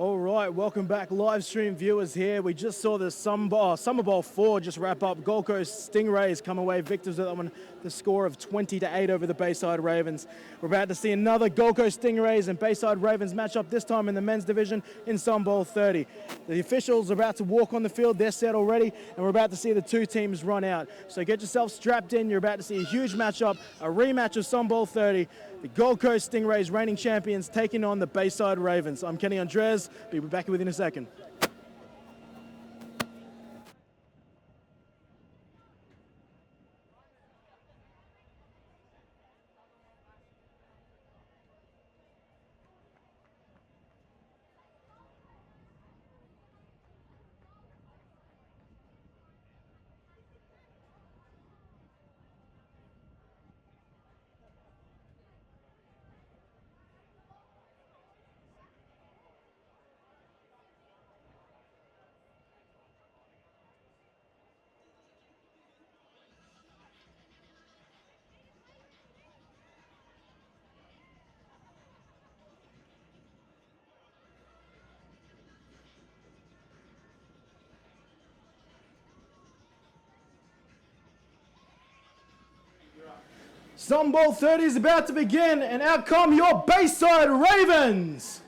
All right, welcome back, live stream viewers here. We just saw the Sunbowl 4 just wrap up. Gold Coast Stingrays come away victors of that one, the score of 20-8 over the Bayside Ravens. We're about to see another Gold Coast Stingrays and Bayside Ravens match up, this time in the men's division in Sunbowl 30. The officials are about to walk on the field, they're set already, and we're about to see the two teams run out. So get yourself strapped in, you're about to see a huge matchup, a rematch of Sunbowl 30. The Gold Coast Stingrays, reigning champions, taking on the Bayside Ravens. I'm Kenny Andres. Be back within a second. Sunbowl 30 is about to begin, and out come your Bayside Ravens.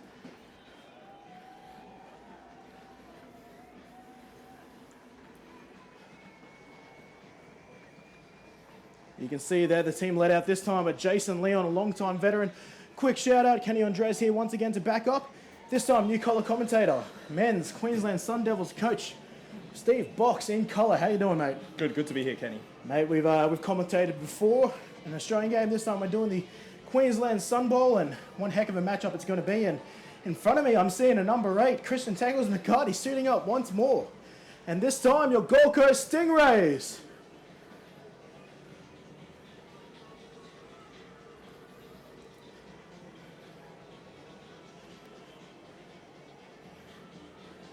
You can see there the team led out this time by Jason Leon, a long-time veteran. Quick shout-out, Kenny Andres here once again to back up. This time, new colour commentator, men's Queensland Sun Devils coach, Steve Box in colour. How you doing, mate? Good to be here, Kenny. Mate, we've commentated before an Australian game. This time we're doing the Queensland Sunbowl, and one heck of a matchup it's going to be. And in front of me, I'm seeing a number 8, Christian Tangles McCarty, suiting up once more. And this time, your Gold Coast Stingrays.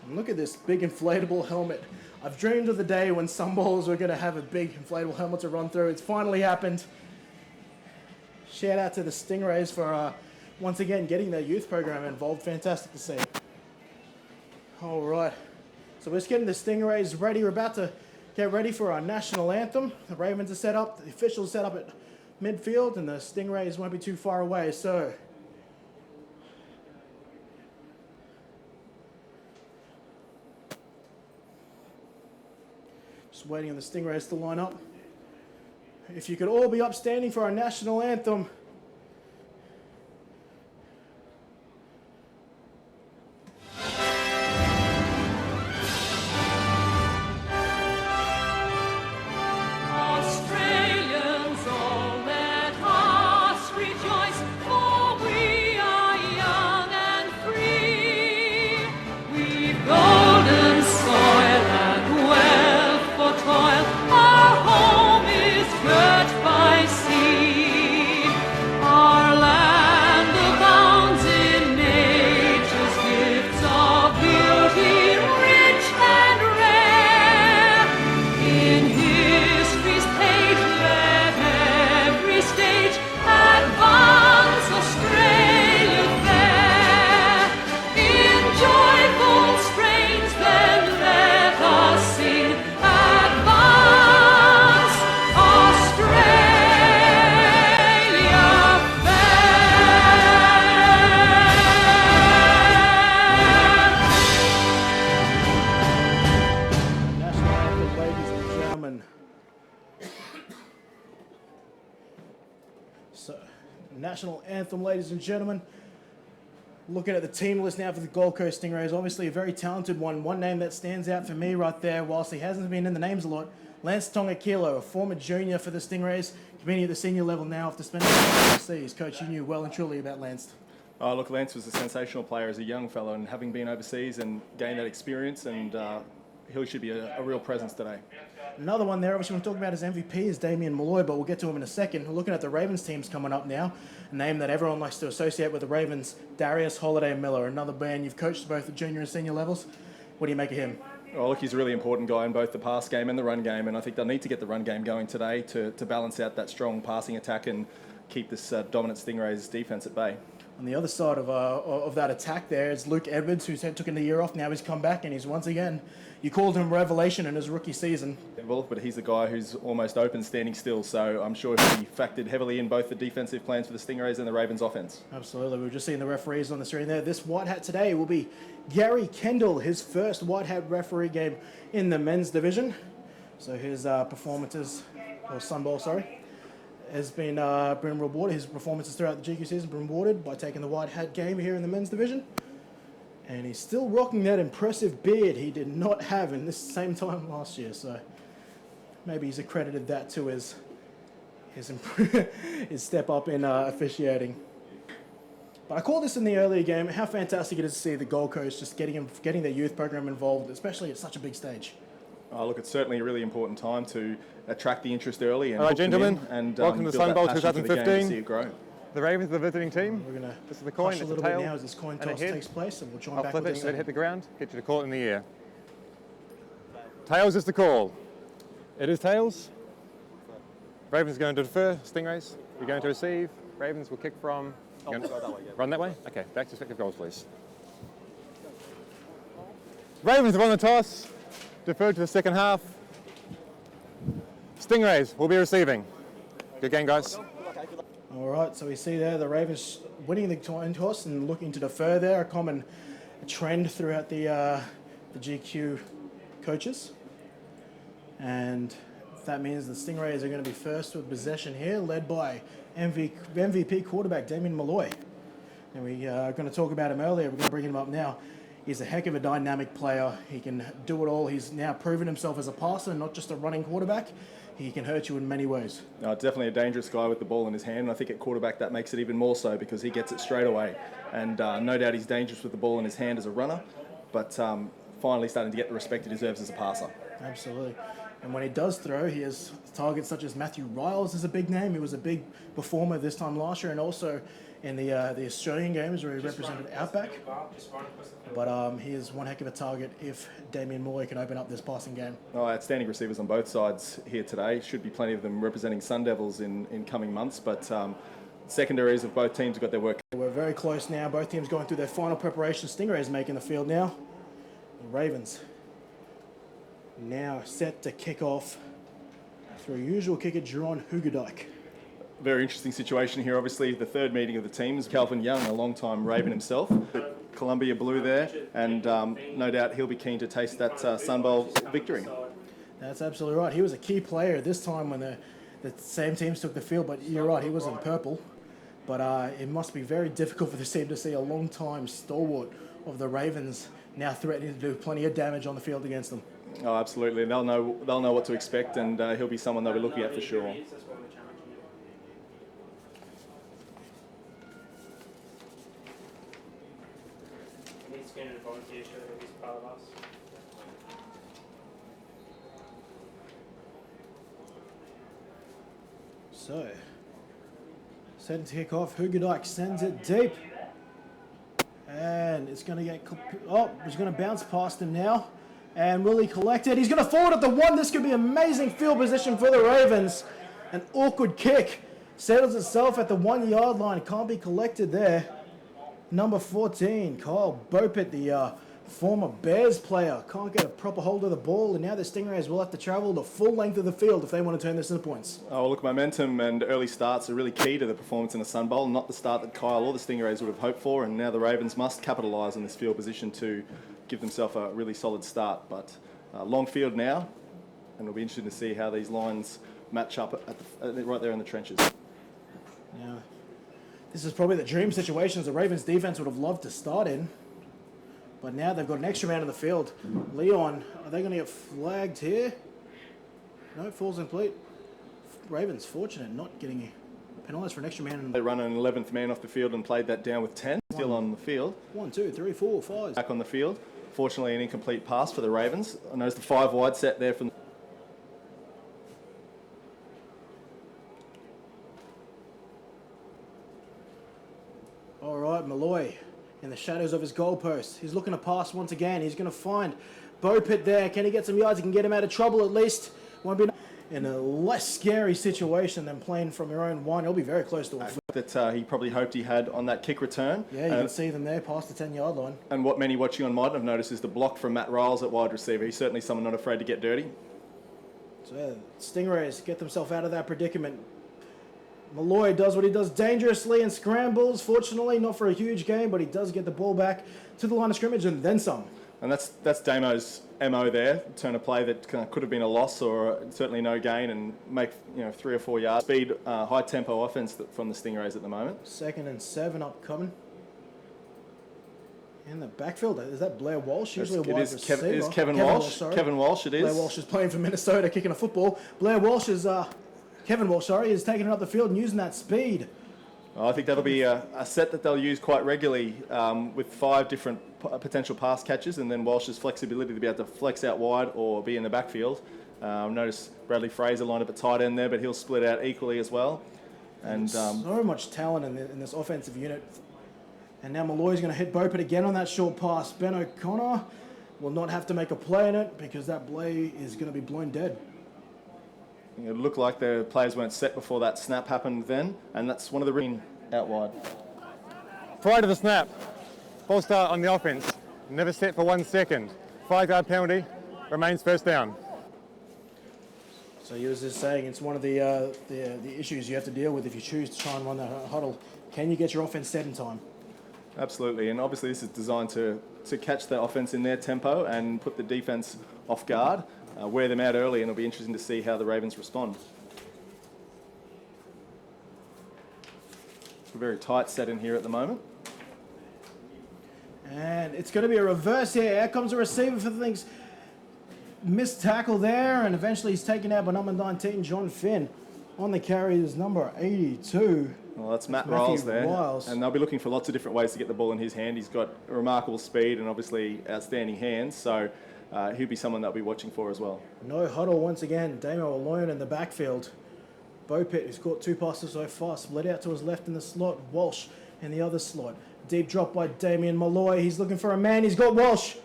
And look at this big inflatable helmet. I've dreamed of the day when Sunbowls were going to have a big inflatable helmet to run through. It's finally happened. Shout out to the Stingrays for once again getting their youth program involved. Fantastic to see. All right, so we're just getting the Stingrays ready. We're about to get ready for our national anthem. The Ravens are set up, the officials are set up at midfield, and the Stingrays won't be too far away. So just waiting on the Stingrays to line up. If you could all be upstanding for our national anthem. Australians, all let us rejoice, for we are young and free. We've golden soil and wealth for toil. Our home is girt by sea. Our land abounds in nature's gifts of beauty, rich and rare. In history's page, let every stage advance Australia fair. In joyful strains, then let us sing, advance Australia National anthem, ladies and gentlemen. So, national anthem, ladies and gentlemen. Looking at the team list now for the Gold Coast Stingrays, obviously a very talented one. One name that stands out for me right there, whilst he hasn't been in the names a lot, Lance Tonga-Kilo, a former junior for the Stingrays, competing at the senior level now after spending time overseas. Coach, you knew well and truly about Lance. Oh, look, Lance was a sensational player as a young fellow, and having been overseas and gained that experience, and he should be a real presence today. Another one there, obviously, we're talking about his MVP is Damien Malloy, but we'll get to him in a second. We're looking at the Ravens teams coming up now. A name that everyone likes to associate with the Ravens, Darius Holiday-Miller, another man you've coached both at junior and senior levels. What do you make of him? Oh, look, he's a really important guy in both the pass game and the run game, and I think they'll need to get the run game going today to balance out that strong passing attack and keep this dominant Stingrays defence at bay. On the other side of that attack there is Luke Edwards, who took in the year off. Now he's come back and he's once again, you called him revelation in his rookie season. Well, but he's the guy who's almost open standing still, so I'm sure he factored heavily in both the defensive plans for the Stingrays and the Ravens offense. Absolutely. We've just seen the referees on the screen there. This white hat today will be Gary Kendall, his first white hat referee game in the men's division. So his performances, or Sunbowl, sorry, has been rewarded. His performances throughout the GQ season have been rewarded by taking the white hat game here in the men's division. And he's still rocking that impressive beard he did not have in this same time last year. So maybe he's accredited that to his step up in officiating. But I called this in the earlier game, how fantastic it is to see the Gold Coast just getting their youth program involved, especially at such a big stage. Look, it's certainly a really important time to attract the interest early. And all right, gentlemen, and welcome to the build that Sunbowl passion for the game to see 2015. it grow. The Ravens are the visiting team. We're going This is to the coin, hush a it's little a bit tail now as this coin and a toss head. takes place, and we'll join I'll back flip with it, this. let it hit the ground, get you to call it in the air. Tails is the call. It is tails. Ravens are going to defer, Stingrays, you're going to receive. Ravens will kick from... Run that way? Okay, back to respective goals, please. Ravens have won the toss, deferred to the second half. Stingrays will be receiving. Good game, guys. All right, so we see there the Ravens winning the coin toss and looking to defer there, a common trend throughout the GQ coaches. And that means the Stingrays are going to be first with possession here, led by MVP quarterback Damien Malloy. And we are going to talk about him earlier. We're going to bring him up now. He's a heck of a dynamic player. He can do it all. He's now proven himself as a passer, not just a running quarterback. He can hurt you in many ways. Definitely a dangerous guy with the ball in his hand. And I think at quarterback that makes it even more so because he gets it straight away. And no doubt he's dangerous with the ball in his hand as a runner, but finally starting to get the respect he deserves as a passer. Absolutely. And when he does throw, he has targets such as Matthew Riles is a big name. He was a big performer this time last year and also in the Australian games where he represented Outback. But he is one heck of a target if Damien Malloy can open up this passing game. Outstanding receivers on both sides here today. Should be plenty of them representing Sun Devils in coming months, but secondaries of both teams have got their work. We're very close now. Both teams going through their final preparation. Stingrays making the field now. The Ravens now set to kick off through usual kicker Gridiron Qld. Very interesting situation here, obviously. The third meeting of the teams. Calvin Young, a long-time Raven himself. Columbia Blue there, and no doubt he'll be keen to taste that Sunbowl victory. That's absolutely right. He was a key player this time when the same teams took the field, but you're right, he was in purple. But it must be very difficult for this team to see a long-time stalwart of the Ravens now threatening to do plenty of damage on the field against them. Oh, absolutely. They'll know what to expect, and he'll be someone they'll be looking at for sure. So, setting to kick off, Qd sends it deep. And it's going to get... Oh, he's going to bounce past him now. And will he collect it? He's going to forward at the one. This could be amazing field position for the Ravens. An awkward kick. Settles itself at the 1 yard line. Can't be collected there. Number 14, Kyle Bopet, the former Bears player. Can't get a proper hold of the ball. And now the Stingrays will have to travel the full length of the field if they want to turn this into points. Oh, look, momentum and early starts are really key to the performance in a Sun Bowl. Not the start that Kyle or the Stingrays would have hoped for. And now the Ravens must capitalise on this field position to give themselves a really solid start. But long field now, and it'll be interesting to see how these lines match up right there in the trenches. Now, this is probably the dream situations the Ravens defense would have loved to start in. But now they've got an extra man in the field. Leon, are they going to get flagged here? No, it falls complete. Ravens fortunate not getting penalised for an extra man. They run an 11th man off the field and played that down with 10. Still on the field. 1, 2, 3, 4, 5. Back on the field. Fortunately, an incomplete pass for the Ravens. I noticed the 5 wide set there from... All right, Malloy in the shadows of his goalpost. He's looking to pass once again. He's going to find Bopet there. Can he get some yards? He can get him out of trouble at least. Won't be. in a less scary situation than playing from your own one. He'll be very close to it. That he probably hoped he had on that kick return. Yeah, you can see them there past the 10-yard line. And what many watching on mightn't have noticed is the block from Matt Riles at wide receiver. He's certainly someone not afraid to get dirty. So Stingrays get themselves out of that predicament. Malloy does what he does dangerously and scrambles. Fortunately, not for a huge gain, but he does get the ball back to the line of scrimmage and then some. And that's Damo's MO there. Turn a play that could have been a loss or certainly no gain and make 3 or 4 yards. Speed, high tempo offense from the Stingrays at the moment. 2nd and 7 upcoming. In the backfield, is that Blair Walsh? Usually a wide receiver. It is Kevin Walsh. Kevin Walsh it is. Blair Walsh is playing for Minnesota, kicking a football. Blair Walsh is, Kevin Walsh, sorry, is taking it up the field and using that speed. I think that'll be a set that they'll use quite regularly with 5 different potential pass catches, and then Walsh's flexibility to be able to flex out wide or be in the backfield. Notice Bradley Fraser lined up at tight end there, but he'll split out equally as well. And so much talent in this offensive unit. And now Malloy's going to hit Bopert again on that short pass. Ben O'Connor will not have to make a play in it because that play is going to be blown dead. It looked like the players weren't set before that snap happened then, and that's one of the ring out wide. Prior to the snap, ball start on the offense, never set for 1 second. 5-yard penalty, remains first down. So you was just saying it's one of the issues you have to deal with if you choose to try and run that huddle. Can you get your offense set in time? Absolutely, and obviously this is designed to catch the offense in their tempo and put the defense off guard, wear them out early, and it'll be interesting to see how the Ravens respond. It's a very tight set in here at the moment. And it's going to be a reverse here. Out comes the receiver for the things. Missed tackle there, and eventually he's taken out by number 19, John Finn. On the carry is number 82. Well, that's Matt Riles there. Riles. And they'll be looking for lots of different ways to get the ball in his hand. He's got remarkable speed and obviously outstanding hands, so he'll be someone they'll be watching for as well. No huddle once again. Damo alone in the backfield. Bopert, who's caught 2 passes so far, split out to his left in the slot. Walsh in the other slot. Deep drop by Damian Malloy. He's looking for a man. He's got Walsh.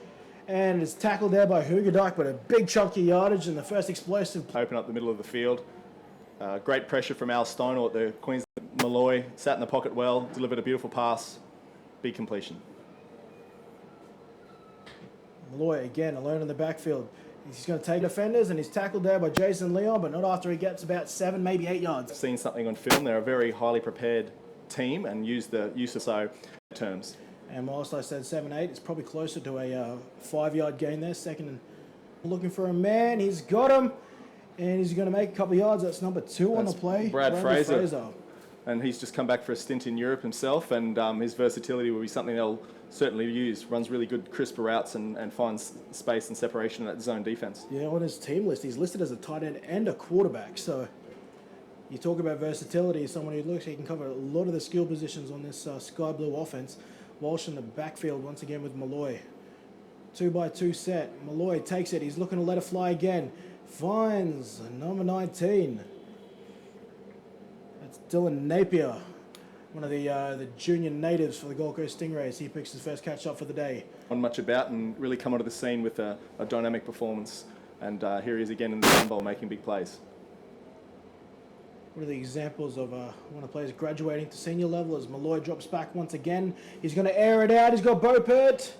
And it's tackled there by Hoogadyke, but a big chunky yardage and the first explosive. Open up the middle of the field. Great pressure from Al Steinort, the Queensland. Malloy sat in the pocket well, delivered a beautiful pass. Big completion. Malloy again alone in the backfield. He's going to take defenders and he's tackled there by Jason Leon, but not after he gets about 7, maybe 8 yards. I've seen something on film. They're a very highly prepared team and use the use of so terms. And whilst I said 7-8, it's probably closer to a 5-yard gain there. 2nd and looking for a man. He's got him. And he's going to make a couple of yards. That's number 2 on the play. Brad Fraser. And he's just come back for a stint in Europe himself, and his versatility will be something they'll certainly use. Runs really good, crisp routes and finds space and separation in that zone defense. Yeah, on his team list, he's listed as a tight end and a quarterback. So you talk about versatility. Someone who looks he can cover a lot of the skill positions on this sky blue offense. Walsh in the backfield once again with Malloy. 2-by-2 set. Malloy takes it. He's looking to let it fly again. Finds number 19. That's Dylan Napier, one of the junior natives for the Gold Coast Stingrays. He picks his first catch up for the day. On much about and really come onto the scene with a dynamic performance. And here he is again in the Sunbowl making big plays. One of the examples of one of the players graduating to senior level as Malloy drops back once again. He's going to air it out. He's got Bopert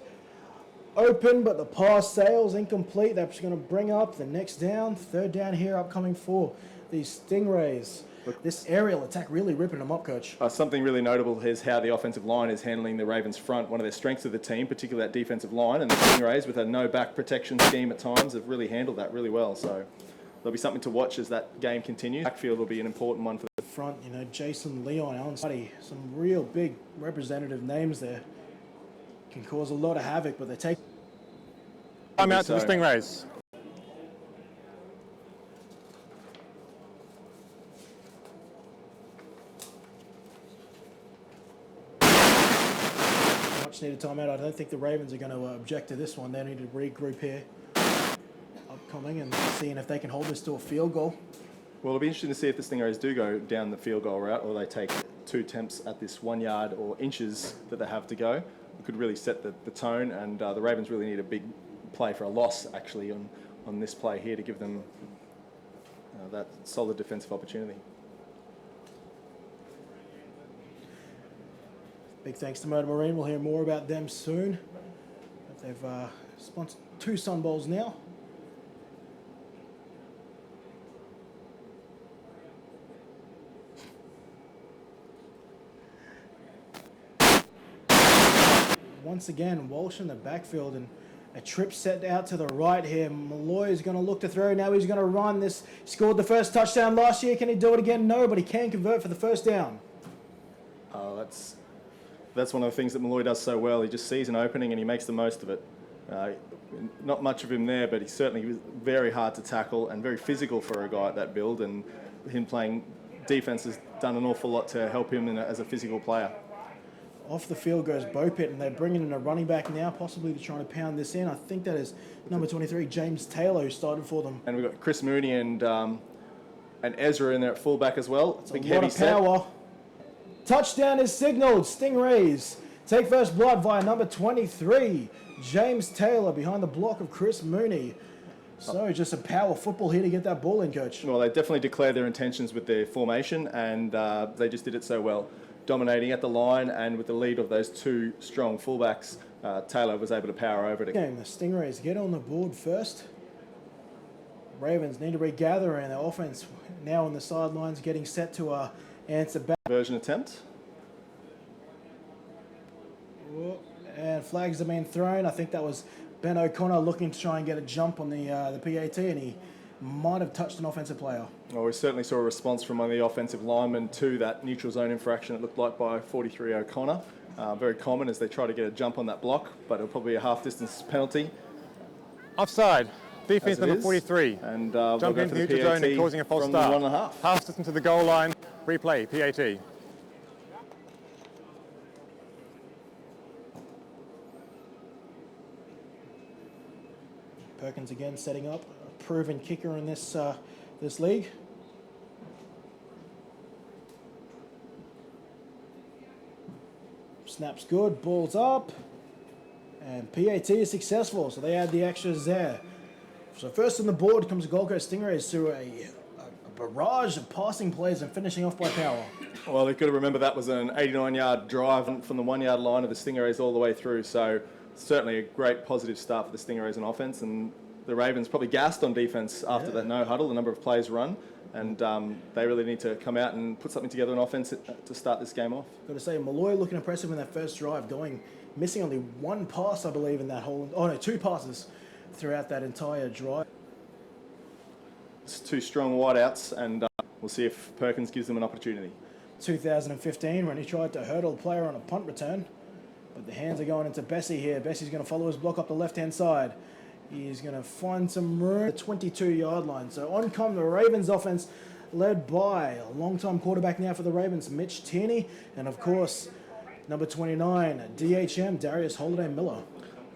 open, but the pass sails incomplete. That's going to bring up the next down. 3rd down here upcoming for these Stingrays. Look, this aerial attack really ripping them up, Coach. Something really notable is how the offensive line is handling the Ravens' front. One of their strengths of the team, particularly that defensive line, and the Stingrays with a no-back protection scheme at times have really handled that really well. So there'll be something to watch as that game continues. Backfield will be an important one for the front. You know, Jason Leon, Alan Suddy, some real big representative names there. Can cause a lot of havoc, but they take. I'm out to the Stingrays. Much needed timeout. I don't think the Ravens are going to object to this one. They need to regroup here. Upcoming and seeing if they can hold this to a field goal. Well, it'll be interesting to see if the Stingrays do go down the field goal route or they take 2 attempts at this 1 yard or inches that they have to go. It could really set the tone, and the Ravens really need a big play for a loss, actually, on this play here to give them that solid defensive opportunity. Big thanks to Motor Marine. We'll hear more about them soon. They've sponsored 2 Sunbowls now. Once again, Walsh in the backfield, and a trip set out to the right here. Malloy is going to look to throw. Now he's going to run this. He scored the first touchdown last year. Can he do it again? No, but he can convert for the first down. That's one of the things that Malloy does so well. He just sees an opening and he makes the most of it. Not much of him there, but he certainly was very hard to tackle and very physical for a guy at that build, and him playing defense has done an awful lot to help him as a physical player. Off the field goes Bopit, and they're bringing in a running back now, possibly to try to pound this in. I think that is number 23, James Taylor, who started for them. And we've got Chris Mooney and Ezra in there at fullback as well. It's a lot of power. Touchdown is signaled. Stingrays take first blood via number 23, James Taylor, behind the block of Chris Mooney. So just a power football here to get that ball in, Coach. Well, they definitely declared their intentions with their formation, and they just did it so well. Dominating at the line, and with the lead of those 2 strong fullbacks, Taylor was able to power over it. The Stingrays get on the board first. Ravens need to regather, and their offense now on the sidelines getting set to answer back. Conversion attempt. And flags have been thrown. I think that was Ben O'Connor looking to try and get a jump on the PAT, and he might have touched an offensive player. Well, we certainly saw a response from one of the offensive linemen to that neutral zone infraction, it looked like, by 43 O'Connor. Very common as they try to get a jump on that block, but it'll probably be a half-distance penalty. Offside. Defense number 43. And jumping into the neutral zone and causing a false start. 1.5. Half distance to the goal line. Replay, PAT. Perkins again setting up, a proven kicker in this this league. Snaps good, ball's up, and PAT is successful, so they add the extras there. So first on the board comes the Gold Coast Stingrays through a barrage of passing plays and finishing off by power. Well, they've got to remember that was an 89-yard drive from the 1-yard line of the Stingrays all the way through, so certainly a great positive start for the Stingrays on offense, and the Ravens probably gassed on defense after that no huddle, the number of plays run, and they really need to come out and put something together on offense to start this game off. Got to say, Malloy looking impressive in that first drive, missing only 1 pass, I believe, in that whole, 2 passes throughout that entire drive. It's 2 strong wideouts, and we'll see if Perkins gives them an opportunity. 2015, when he tried to hurdle a player on a punt return, but the hands are going into Bessie here. Bessie's going to follow his block up the left-hand side. He's going to find some room at the 22-yard line. So on come the Ravens offense, led by a long-time quarterback now for the Ravens, Mitch Tierney, and of course, number 29, DHM, Darius Holiday Miller.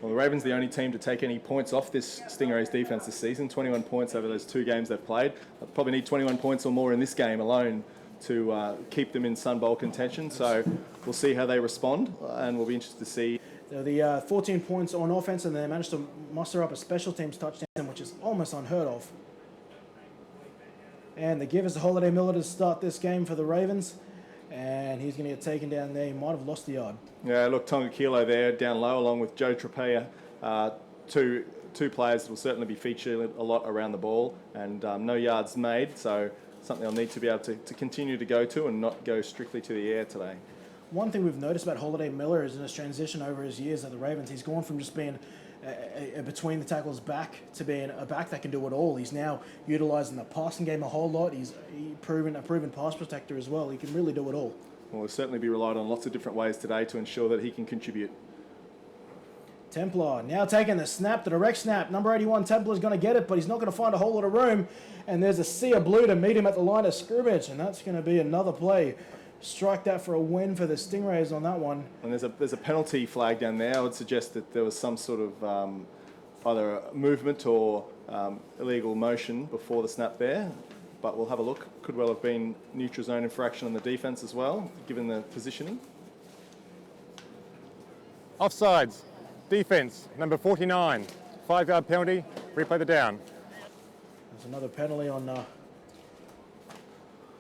Well, the Ravens are the only team to take any points off this Stingrays defense this season. 21 points over those 2 games they've played. They'll probably need 21 points or more in this game alone to keep them in Sunbowl contention. So we'll see how they respond, and we'll be interested to see. The 14 points on offense, and they managed to muster up a special teams touchdown, which is almost unheard of. And they give us a Holiday Miller to start this game for the Ravens, and he's going to get taken down there. He might have lost the yard. Yeah, look, Tonga Kilo there down low, along with Joe Trapea. Two players will certainly be featured a lot around the ball, and no yards made, so something they'll need to be able to continue to go to and not go strictly to the air today. One thing we've noticed about Holiday Miller is in his transition over his years at the Ravens, he's gone from just being a between the tackles back to being a back that can do it all. He's now utilising the passing game a whole lot. He's a proven pass protector as well. He can really do it all. Well, he'll certainly be relied on lots of different ways today to ensure that he can contribute. Templar now taking the snap, the direct snap. Number 81, Templar's going to get it, but he's not going to find a whole lot of room. And there's a sea of blue to meet him at the line of scrimmage, and that's going to be another play. Strike that for a win for the Stingrays on that one. And there's a penalty flag down there. I would suggest that there was some sort of either movement or illegal motion before the snap there. But we'll have a look. Could well have been neutral zone infraction on the defense as well, given the positioning. Offsides. Defense, number 49. 5-yard penalty. Replay the down. There's another penalty on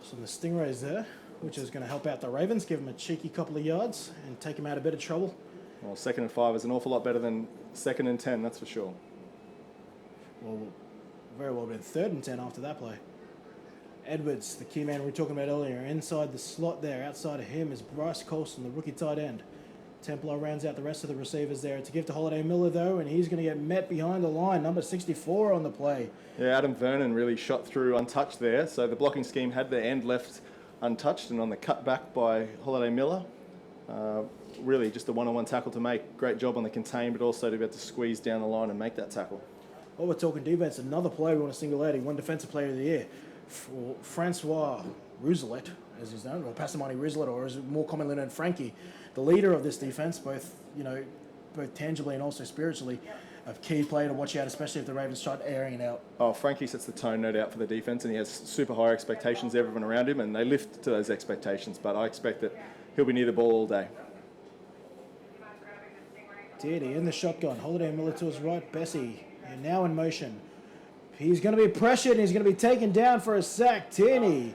So the Stingrays there, which is going to help out the Ravens, give them a cheeky couple of yards and take them out of a bit of trouble. Well, 2nd and 5 is an awful lot better than 2nd and 10, that's for sure. Well, very well been 3rd and 10 after that play. Edwards, the key man we were talking about earlier, inside the slot there. Outside of him is Bryce Colston, the rookie tight end. Templar rounds out the rest of the receivers there to give to Holiday Miller, though, and he's going to get met behind the line. Number 64 on the play. Yeah, Adam Vernon really shot through untouched there. So the blocking scheme had the end left untouched, and on the cut back by Holiday Miller, really just a one-on-one tackle to make. Great job on the contain, but also to be able to squeeze down the line and make that tackle. While we're talking defense, another player we want to single out. He won Defensive Player of the Year for Francois Rousselet, as he's known, or Passamani Rousselet, or is more commonly known Frankie, the leader of this defense, both tangibly and also spiritually. A key player to watch out, especially if the Ravens start airing it out. Oh, Frankie sets the tone, no doubt, for the defense, and he has super high expectations of everyone around him, and they lift to those expectations. But I expect that he'll be near the ball all day. Tierney in the shotgun. Holiday Miller to his right. Bessie and now in motion. He's going to be pressured and he's going to be taken down for a sack. Tierney.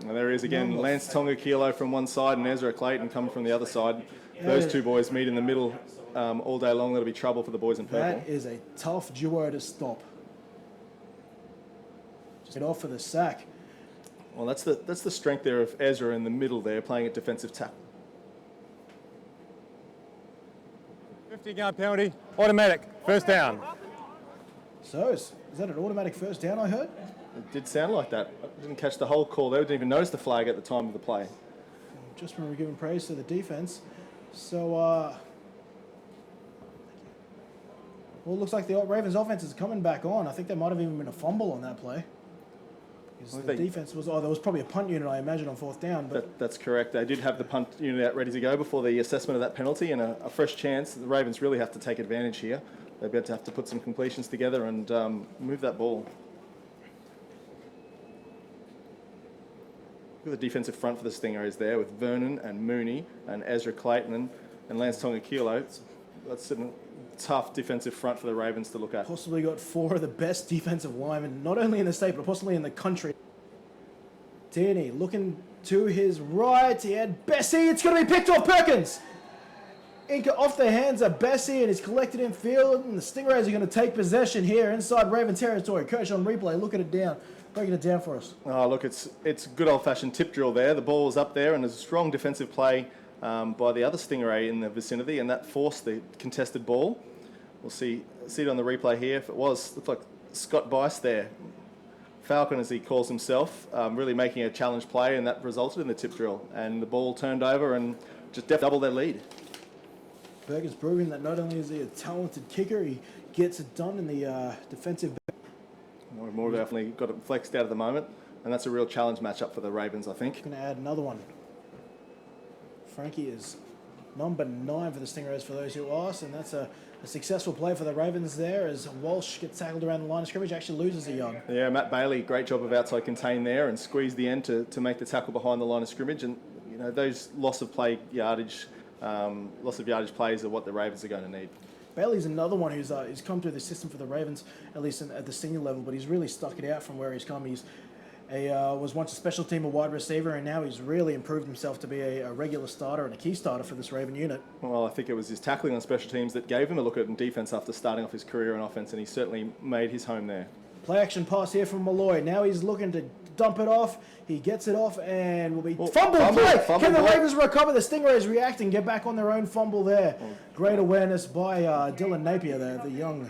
And there he is again. Lance Tonga-Kilo from one side and Ezra Clayton coming from the other side. Those two boys meet in the middle all day long. That'll be trouble for the boys in purple. That is a tough duo to stop. Just get off for the sack. Well, that's the strength there of Ezra in the middle there, playing at defensive tackle. 15-yard penalty, automatic, first down. So, is that an automatic first down I heard? It did sound like that. I didn't catch the whole call. They didn't even notice the flag at the time of the play. Just when we were giving praise to the defense. So, well, it looks like the Ravens offense is coming back on. I think there might have even been a fumble on that play. Because the defense was, there was probably a punt unit, I imagine, on 4th down. But that's correct. They did have the punt unit out ready to go before the assessment of that penalty and a fresh chance. The Ravens really have to take advantage here. They'll be able to have to put some completions together and move that ball. Look at the defensive front for the Stingrays there with Vernon and Mooney and Ezra Clayton and Lance Tonga-Kilo. That's a tough defensive front for the Ravens to look at. Possibly got 4 of the best defensive linemen, not only in the state, but possibly in the country. Tierney looking to his right. He had Bessie. It's going to be picked off Perkins. Inca off the hands of Bessie, and he's collected in field. And the Stingrays are going to take possession here inside Raven territory. Coach on replay, looking it down, breaking it down for us. Oh, look, it's good old-fashioned tip drill there. The ball was up there, and there's a strong defensive play by the other Stingray in the vicinity, and that forced the contested ball. We'll see it on the replay here. If it looked like Scott Bice there, Falcon as he calls himself, really making a challenge play, and that resulted in the tip drill. And the ball turned over and just doubled their lead. Perkins proving that not only is he a talented kicker, he gets it done in the defensive. More definitely got it flexed out at the moment, and that's a real challenge matchup for the Ravens, I think. Going to add another one. Frankie is number 9 for the Stingrays, for those who ask, and that's a successful play for the Ravens there as Walsh gets tackled around the line of scrimmage, actually loses a yard. Yeah, Matt Bailey, great job of outside contain there and squeezed the end to make the tackle behind the line of scrimmage. And those loss of yardage plays are what the Ravens are going to need. Bailey's another one who's come through the system for the Ravens, at least at the senior level, but he's really stuck it out from where he's come. He's was once a special team wide receiver, and now he's really improved himself to be a regular starter and a key starter for this Raven unit. Well, I think it was his tackling on special teams that gave him a look at defense after starting off his career in offense, and he certainly made his home there. Play action pass here from Malloy. Now he's looking to dump it off. He gets it off and will be fumble play. Can the Ravens recover? The Stingrays react and get back on their own fumble there. Great awareness by Dylan Napier there, the young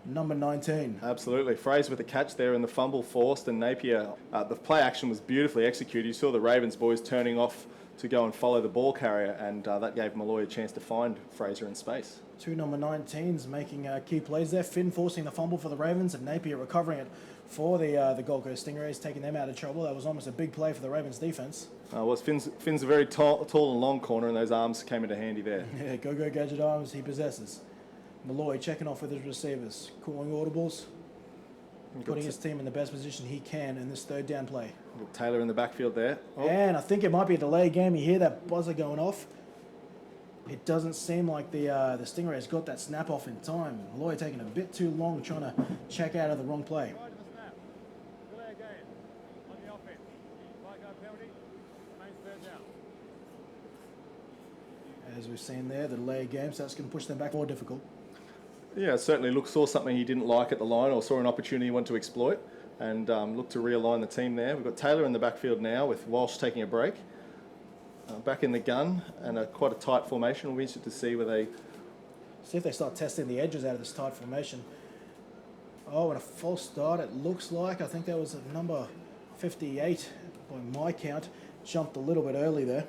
number 19. Absolutely. Fraser with the catch there and the fumble forced, and Napier, the play action was beautifully executed. You saw the Ravens boys turning off to go and follow the ball carrier, and that gave Malloy a chance to find Fraser in space. 2 number 19s making key plays there. Finn forcing the fumble for the Ravens and Napier recovering it for the Gold Coast Stingrays, taking them out of trouble. That was almost a big play for the Ravens defense. Finn's a very tall and long corner, and those arms came into handy there. Yeah, go gadget arms he possesses. Malloy checking off with his receivers, calling audibles, putting his team in the best position he can in this 3rd down play. Taylor in the backfield there. Oh. And I think it might be a delayed game. You hear that buzzer going off. It doesn't seem like the Stingrays got that snap off in time. Malloy taking a bit too long trying to check out of the wrong play. As we've seen there, the delay game, so that's going to push them back more difficult. Yeah, certainly saw something he didn't like at the line or saw an opportunity he wanted to exploit and looked to realign the team there. We've got Taylor in the backfield now with Walsh taking a break. Back in the gun and quite a tight formation. We'll be interested to see where they... See if they start testing the edges out of this tight formation. Oh, and a false start it looks like. I think that was a number 58 by my count. Jumped a little bit early there.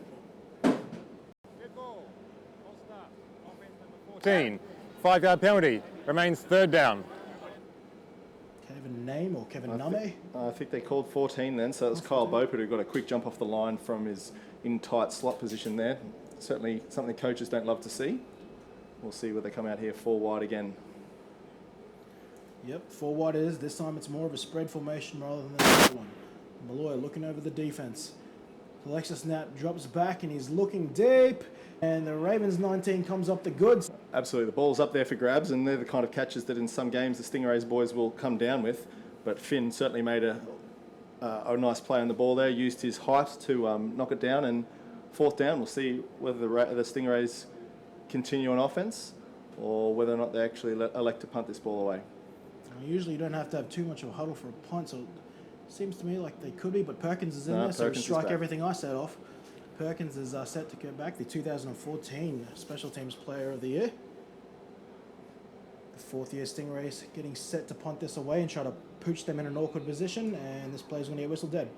14, 5-yard penalty, remains third down. Kevin Name or Kevin Name? I think they called 14 then, so it was Kyle Beaupert who got a quick jump off the line from his in tight slot position there. Certainly something coaches don't love to see. We'll see where they come out here 4 wide again. Yep, 4 wide it is. This time it's more of a spread formation rather than the other one. Malloy looking over the defense. Collects a snap, drops back, and he's looking deep. And the Ravens 19 comes up the goods. Absolutely, the ball's up there for grabs, and they're the kind of catches that in some games the Stingrays boys will come down with. But Finn certainly made a nice play on the ball there, used his height to knock it down, and 4th down, we'll see whether the Stingrays continue on offense or whether or not they actually elect to punt this ball away. Usually you don't have to have too much of a huddle for a punt, so it seems to me like they could be, but Perkins is in there, so strike everything I set off. Perkins is set to go back, the 2014 Special Teams Player of the Year. The 4th year Stingrays getting set to punt this away and try to pooch them in an awkward position, and this play's going to get whistled dead.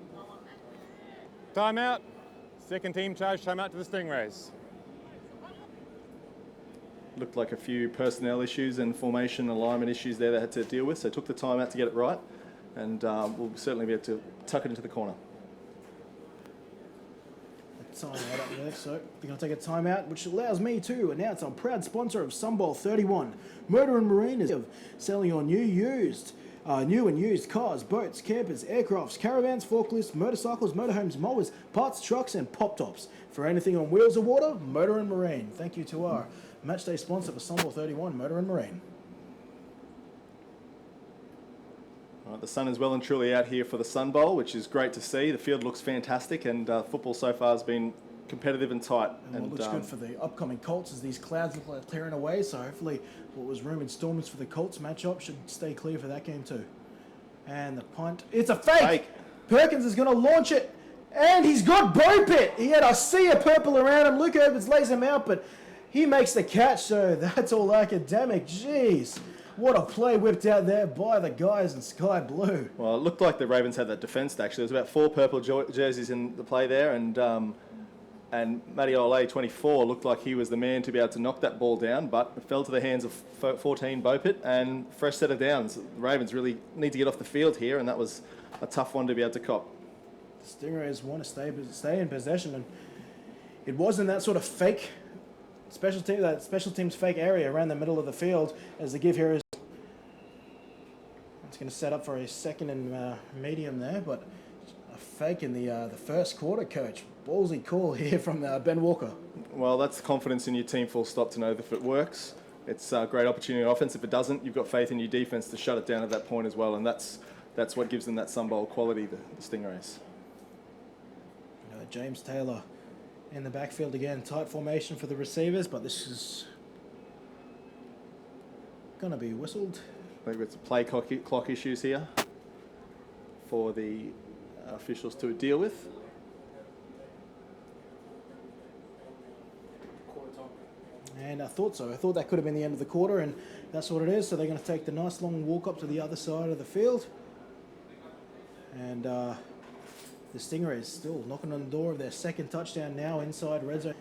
Timeout. Second team charge timeout to the Stingrays. Looked like a few personnel issues and formation alignment issues there they had to deal with, so took the time out to get it right, and we'll certainly be able to tuck it into the corner. Timeout up there, so they're going to take a timeout, which allows me to announce I'm proud sponsor of Sunbowl 31. Motor and Marine is selling your new and used cars, boats, campers, aircrafts, caravans, forklifts, motorcycles, motorhomes, mowers, parts, trucks, and pop-tops. For anything on wheels or water, Motor and Marine. Thank you to our matchday sponsor for Sunbowl 31, Motor and Marine. The sun is well and truly out here for the Sun Bowl, which is great to see. The field looks fantastic, and football so far has been competitive and tight. And what looks good for the upcoming Colts is these clouds look like clearing away, so hopefully what was rumoured storms for the Colts matchup should stay clear for that game too. And the punt, it's a fake! Perkins is going to launch it, and he's got Beaupert! He had a sea of purple around him. Luke Evans lays him out, but he makes the catch, so that's all academic. Jeez. What a play whipped out there by the guys in sky blue. Well, it looked like the Ravens had that defence actually. There was about 4 purple jerseys in the play there, and Matty Ole, 24, looked like he was the man to be able to knock that ball down, but it fell to the hands of 14 Beaupert, and fresh set of downs. The Ravens really need to get off the field here, and that was a tough one to be able to cop. The Stingrays want to stay in possession, and it wasn't that sort of fake special teams fake area around the middle of the field as the give here is. It's going to set up for a 2nd and medium there, but a fake in the first quarter, coach. Ballsy call here from Ben Walker. Well, that's confidence in your team full stop to know that if it works, it's a great opportunity on offense. If it doesn't, you've got faith in your defense to shut it down at that point as well, and that's what gives them that Sunbowl quality, the Stingrays. James Taylor in the backfield again. Tight formation for the receivers, but this is going to be whistled. I think it's play clock issues here for the officials to deal with. And I thought so. I thought that could have been the end of the quarter, and that's what it is. So they're going to take the nice long walk up to the other side of the field. And the Stingrays still knocking on the door of their 2nd touchdown now inside red zone.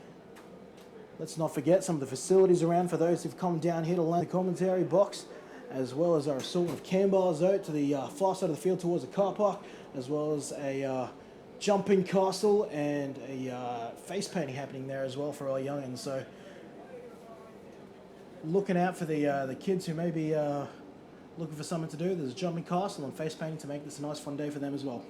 Let's not forget some of the facilities around for those who've come down here to land the commentary box, as well as our assortment of can bars out to the far side of the field towards the car park, as well as a jumping castle and a face painting happening there as well for our youngins. So looking out for the kids who may be looking for something to do. There's a jumping castle and face painting to make this a nice fun day for them as well.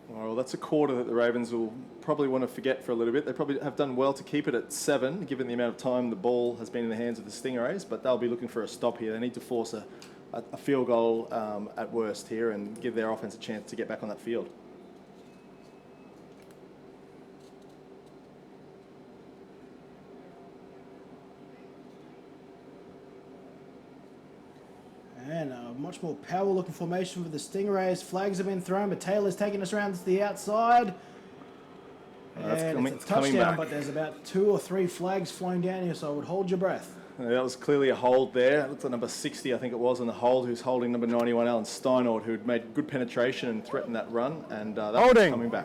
Well, that's a quarter that the Ravens will probably want to forget for a little bit. They probably have done well to keep it at 7, given the amount of time the ball has been in the hands of the Stingrays, but they'll be looking for a stop here. They need to force a field goal at worst here and give their offense a chance to get back on that field. And a much more power-looking formation for the Stingrays. Flags have been thrown, but Taylor's taking us around to the outside. That's And coming, it's a coming touchdown, back. but there's about 2 or 3 flags flying down here, so I would hold your breath. That was clearly a hold there. It looked like number 60, I think it was, on the hold, who's holding number 91, Alan Steinord, who'd made good penetration and threatened that run, and that's Holding. coming back.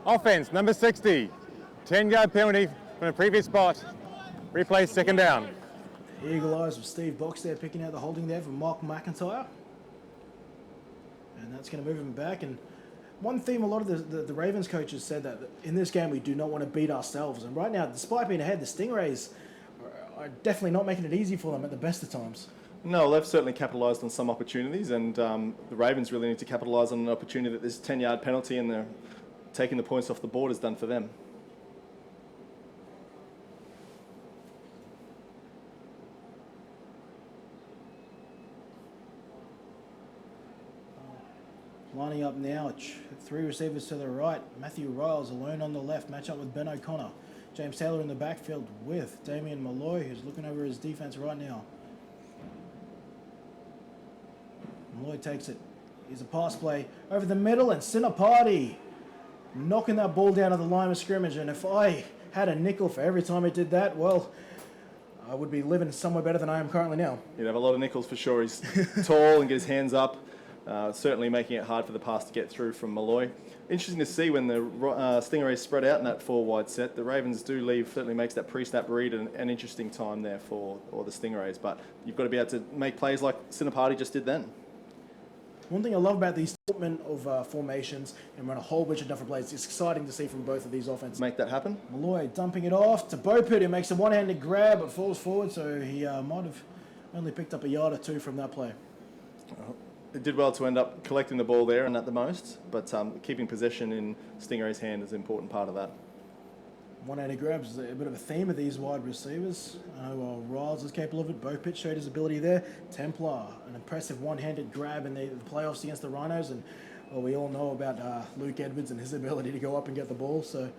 Offense, number 60. 10-yard penalty from the previous spot. Replay, second down. Eagle eyes with Steve Box there, picking out the holding there for Mark McIntyre. And that's going to move him back. And one theme a lot of the Ravens coaches said that in this game we do not want to beat ourselves. And right now, despite being ahead, the Stingrays are definitely not making it easy for them at the best of times. No, they've certainly capitalised on some opportunities, and the Ravens really need to capitalise on an opportunity that this 10-yard penalty and they're taking the points off the board has done for them. Lining up now, 3 receivers to the right. Matthew Riles alone on the left, match up with Ben O'Connor. James Taylor in the backfield with Damien Malloy, who's looking over his defense right now. Malloy takes it. Here's a pass play over the middle, and Sinapati knocking that ball down at the line of scrimmage. And if I had a nickel for every time it did that, well, I would be living somewhere better than I am currently now. You'd have a lot of nickels for sure. He's tall and get his hands up. Certainly making it hard for the pass to get through from Malloy. Interesting to see when the Stingrays spread out in that 4-wide set. The Ravens do leave, certainly makes that pre-snap read an interesting time there for the Stingrays. But you've got to be able to make plays like Sinapati just did then. One thing I love about these assortment of formations and run a whole bunch of different plays. It's exciting to see from both of these offenses. Make that happen. Malloy dumping it off to Bopit, who makes a one-handed grab but falls forward, so he might have only picked up a yard or 2 from that play. It did well to end up collecting the ball there and at the most, but keeping possession in Stingray's hand is an important part of that. One-handed grabs is a bit of a theme of these wide receivers. I know Riles is capable of it. Bopit showed his ability there. Templar, an impressive one-handed grab in the playoffs against the Rhinos, and well, we all know about Luke Edwards and his ability to go up and get the ball, so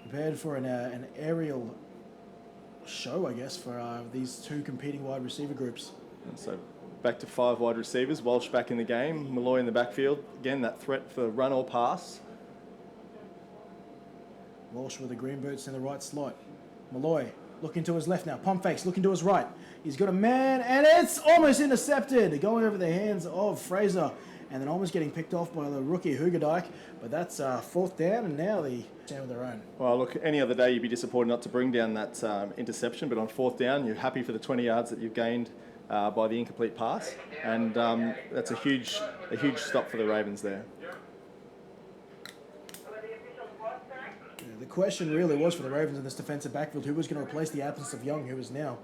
prepared for an aerial show, I guess, for these 2 competing wide receiver groups. And so back to 5 wide receivers. Walsh back in the game. Malloy in the backfield. Again, that threat for run or pass. Walsh with the green boots in the right slot. Malloy looking to his left now. Pump fakes looking to his right. He's got a man, and it's almost intercepted. Going over the hands of Fraser, and then almost getting picked off by the rookie Hoogadike. But that's 4th down, and now they stand with their own. Well, look, any other day you'd be disappointed not to bring down that interception, but on 4th down, you're happy for the 20 yards that you've gained by the incomplete pass, and that's a huge stop for the Ravens there. The question really was for the Ravens in this defensive backfield, who was going to replace the absence of Young, who is now,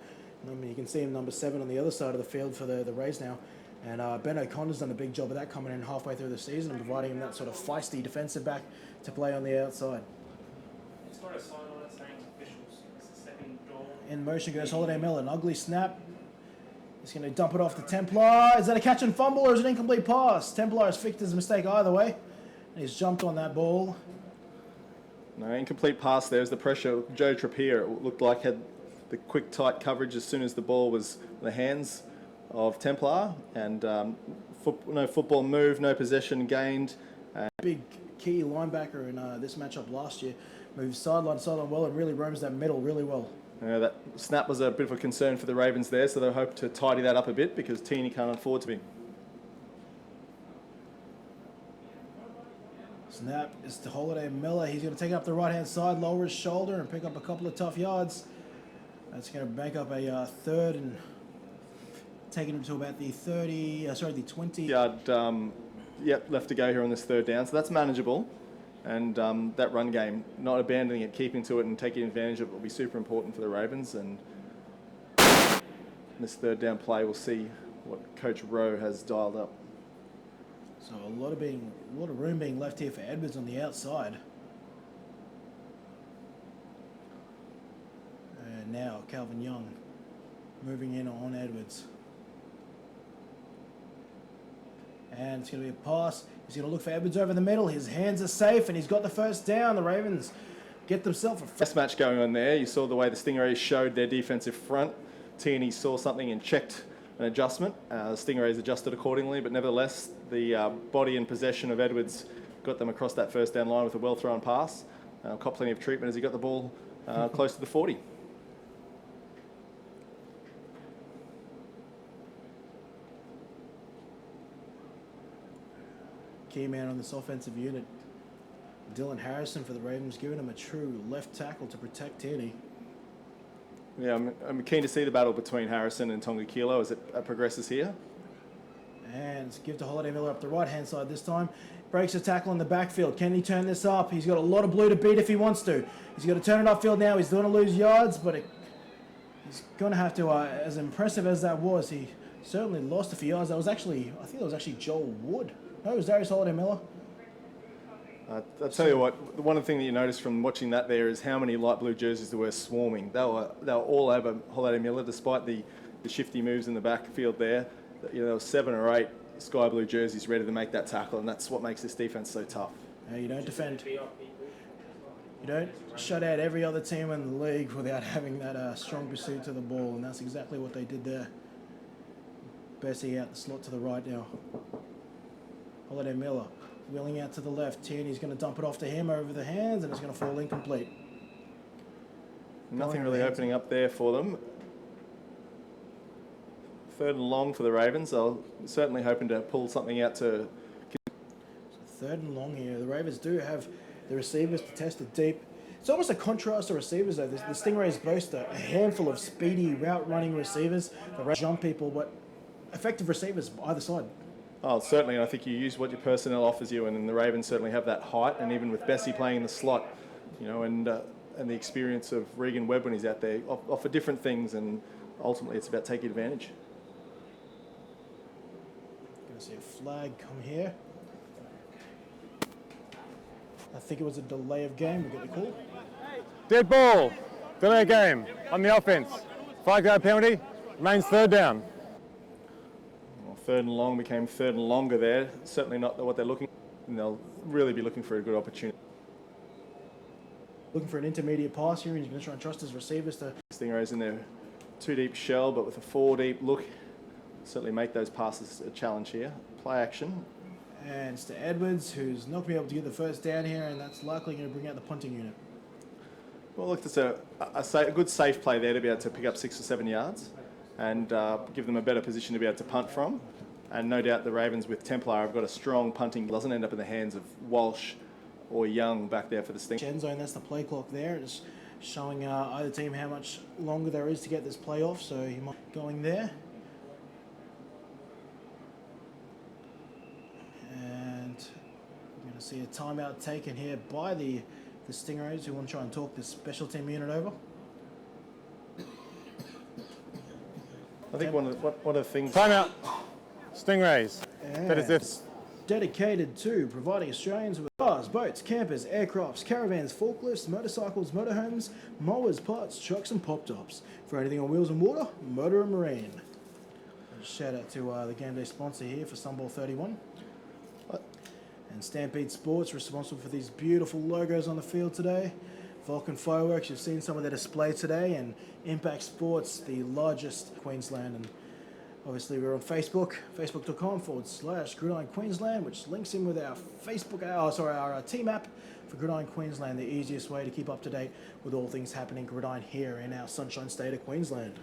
I mean, you can see him number 7 on the other side of the field for the Rays now. And Ben O'Connor's done a big job of that coming in halfway through the season and providing him that sort of feisty defensive back to play on the outside. It's got a sign on it saying officials. It's the second door. In motion goes Holiday Miller, an ugly snap. He's going to dump it off to Templar. Is that a catch and fumble or is it an incomplete pass? Templar has fixed his mistake either way. And he's jumped on that ball. No, incomplete pass. There's the pressure. Joe Trappier, it looked like, had the quick, tight coverage as soon as the ball was in the hands of Templar. And no football move, no possession gained. Big key linebacker in this matchup last year. Moves sideline to sideline well and really roams that middle really well. That snap was a bit of a concern for the Ravens there, so they hope to tidy that up a bit because Teeny can't afford to be. Snap is to Holiday Miller. He's going to take up the right-hand side, lower his shoulder, and pick up a couple of tough yards. That's going to make up a 3rd and taking him to about the 20. Yard, left to go here on this 3rd down, so that's manageable. And that run game, not abandoning it, keeping to it and taking advantage of it will be super important for the Ravens. And this 3rd down play, we'll see what Coach Rowe has dialed up. So a lot of room being left here for Edwards on the outside. And now Calvin Young moving in on Edwards. And it's going to be a pass. He's going to look for Edwards over the middle. His hands are safe, and he's got the 1st down. The Ravens get themselves a first match going on there. You saw the way the Stingrays showed their defensive front. Tierney saw something and checked an adjustment. Stingrays adjusted accordingly, but nevertheless, the body and possession of Edwards got them across that first down line with a well-thrown pass. Caught plenty of treatment as he got the ball close to the 40. Key man on this offensive unit, Dylan Harrison for the Ravens, giving him a true left tackle to protect Tierney. Yeah, I'm keen to see the battle between Harrison and Tonga Kilo as it progresses here. And it's give to Holiday Miller up the right-hand side this time. Breaks a tackle in the backfield. Can he turn this up? He's got a lot of blue to beat if he wants to. He's got to turn it upfield now. He's going to lose yards, but he's going to have to, as impressive as that was, he certainly lost a few yards. That was actually, I think that was actually Joel Wood. No, it was Darius Holiday Miller. I'll tell you what, one of the things that you notice from watching that there is how many light blue jerseys there were swarming. They were all over Holiday Miller, despite the shifty moves in the backfield there. You know, there were 7 or 8 sky blue jerseys ready to make that tackle, and that's what makes this defense so tough. You don't defend. You don't shut out every other team in the league without having that strong pursuit to the ball, and that's exactly what they did there. Bessie out the slot to the right now. Holiday Miller wheeling out to the left. Tierney's going to dump it off to him over the hands, and it's going to fall incomplete. Nothing really opening up there for them. 3rd and long for the Ravens. They're certainly hoping to pull something out to... 3rd and long here. The Ravens do have the receivers to test it deep. It's almost a contrast to receivers, though. The Stingrays boast a handful of speedy route-running receivers that jump people, but effective receivers either side. Oh, certainly. I think you use what your personnel offers you, and the Ravens certainly have that height. And even with Bessie playing in the slot, you know, and the experience of Regan Webb when he's out there, offer different things, and ultimately it's about taking advantage. Going to see a flag come here. I think it was a delay of game. We'll get the call. Dead ball. Delay game on the offense. 5-yard penalty. Remains 3rd down. 3rd and long became 3rd and longer there. Certainly not what they're looking for. And they'll really be looking for a good opportunity. Looking for an intermediate pass here, and he's going to try and trust his receivers to... Stingrays in their 2-deep shell, but with a 4-deep look, certainly make those passes a challenge here. Play action. And it's to Edwards, who's not going to be able to get the first down here, and that's likely going to bring out the punting unit. Well, look, it's a good safe play there to be able to pick up 6 or 7 yards and give them a better position to be able to punt from. And no doubt the Ravens with Templar have got a strong punting. Doesn't end up in the hands of Walsh or Young back there for the Sting. End zone, that's the play clock there. It's showing either team how much longer there is to get this play off, so he might be going there. And we're going to see a timeout taken here by the Stingrays, who want to try and talk this special team unit over. I think one of the things... Timeout. Stingrays. That is this. Dedicated to providing Australians with cars, boats, campers, aircrafts, caravans, forklifts, motorcycles, motorhomes, mowers, parts, trucks and pop-tops. For anything on wheels and water, Motor and Marine. And shout out to the game day sponsor here for Sunbowl 31. And Stampede Sports, responsible for these beautiful logos on the field today. Vulcan Fireworks, you've seen some of their display today. And Impact Sports, the largest Queensland. And obviously we're on Facebook, facebook.com/Gridiron Queensland, which links in with our our team app for Gridiron Queensland, the easiest way to keep up to date with all things happening Gridiron here in our Sunshine State of Queensland.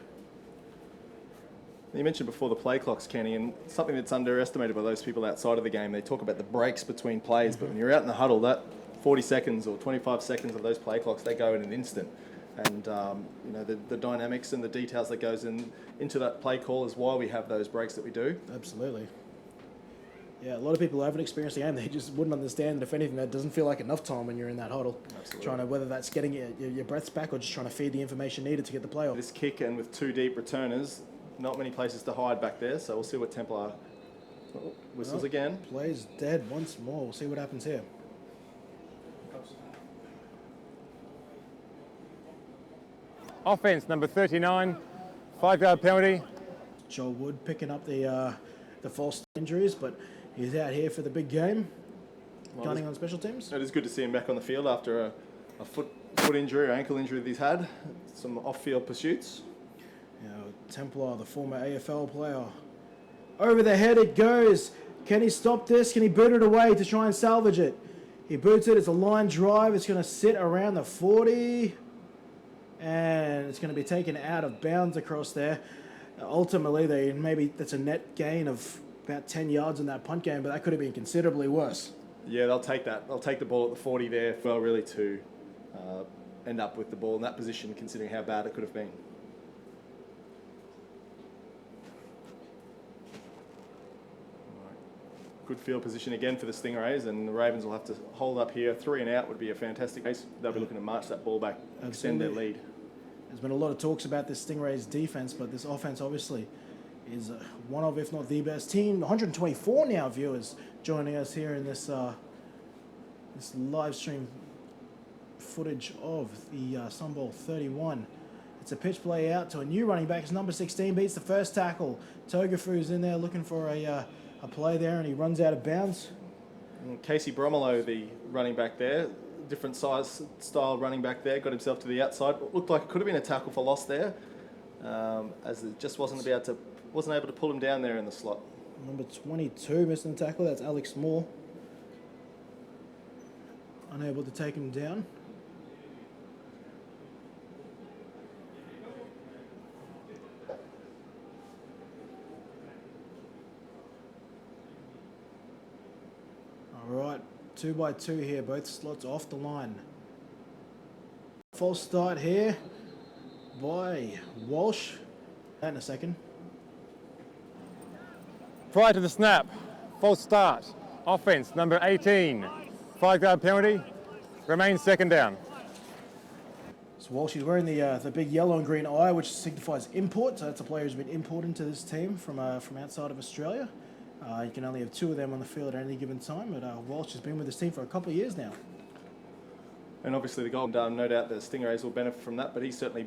You mentioned before the play clocks, Kenny, and something that's underestimated by those people outside of the game. They talk about the breaks between plays, but when you're out in the huddle, that 40 seconds or 25 seconds of those play clocks, they go in an instant. And you know, the dynamics and the details that goes into that play call is why we have those breaks that we do. Absolutely. Yeah, a lot of people who haven't experienced the game, they just wouldn't understand that, if anything, that doesn't feel like enough time when you're in that huddle. Absolutely. Trying to, whether that's getting your breaths back or just trying to feed the information needed to get the play off. This kick, and with 2 deep returners, not many places to hide back there, so we'll see what Templar whistles again. Plays dead once more. We'll see what happens here. Offense, number 39. 5-yard penalty. Joel Wood picking up the false injuries, but he's out here for the big game. Gunning on special teams. It is good to see him back on the field after a foot injury or ankle injury that he's had. Some off-field pursuits. You know, Templar, the former AFL player. Over the head it goes. Can he stop this? Can he boot it away to try and salvage it? He boots it. It's a line drive. It's going to sit around the 40. And it's going to be taken out of bounds across there. Ultimately, maybe that's a net gain of about 10 yards in that punt game, but that could have been considerably worse. Yeah, they'll take that. They'll take the ball at the 40 there, well, really to end up with the ball in that position, considering how bad it could have been. Good field position again for the Stingrays, and the Ravens will have to hold up here. 3 and out would be a fantastic case. They'll be looking to march that ball back, extend their lead. There's been a lot of talks about this Stingrays defense, but this offense obviously is one of, if not the best team. 124 now viewers joining us here in this this live stream footage of the Sunbowl 31. It's a pitch play out to a new running back. It's number 16, beats the first tackle. Togafu's in there looking for a play there, and he runs out of bounds. And Casey Bromelo, the running back there, different size style running back there, got himself to the outside. Looked like it could have been a tackle for loss there, as it just wasn't able to pull him down there in the slot. Number 22 missing the tackle. That's Alex Moore. Unable to take him down. All right, 2 by 2 here, both slots off the line. False start here by Walsh. That in a second. Prior to the snap, false start, offense, number 18, 5-yard penalty, remains second down. So Walsh is wearing the big yellow and green eye, which signifies import. So that's a player who's been imported into this team from outside of Australia. You can only have 2 of them on the field at any given time, but Walsh has been with this team for a couple of years now. And obviously the goal, no doubt the Stingrays will benefit from that, but he's certainly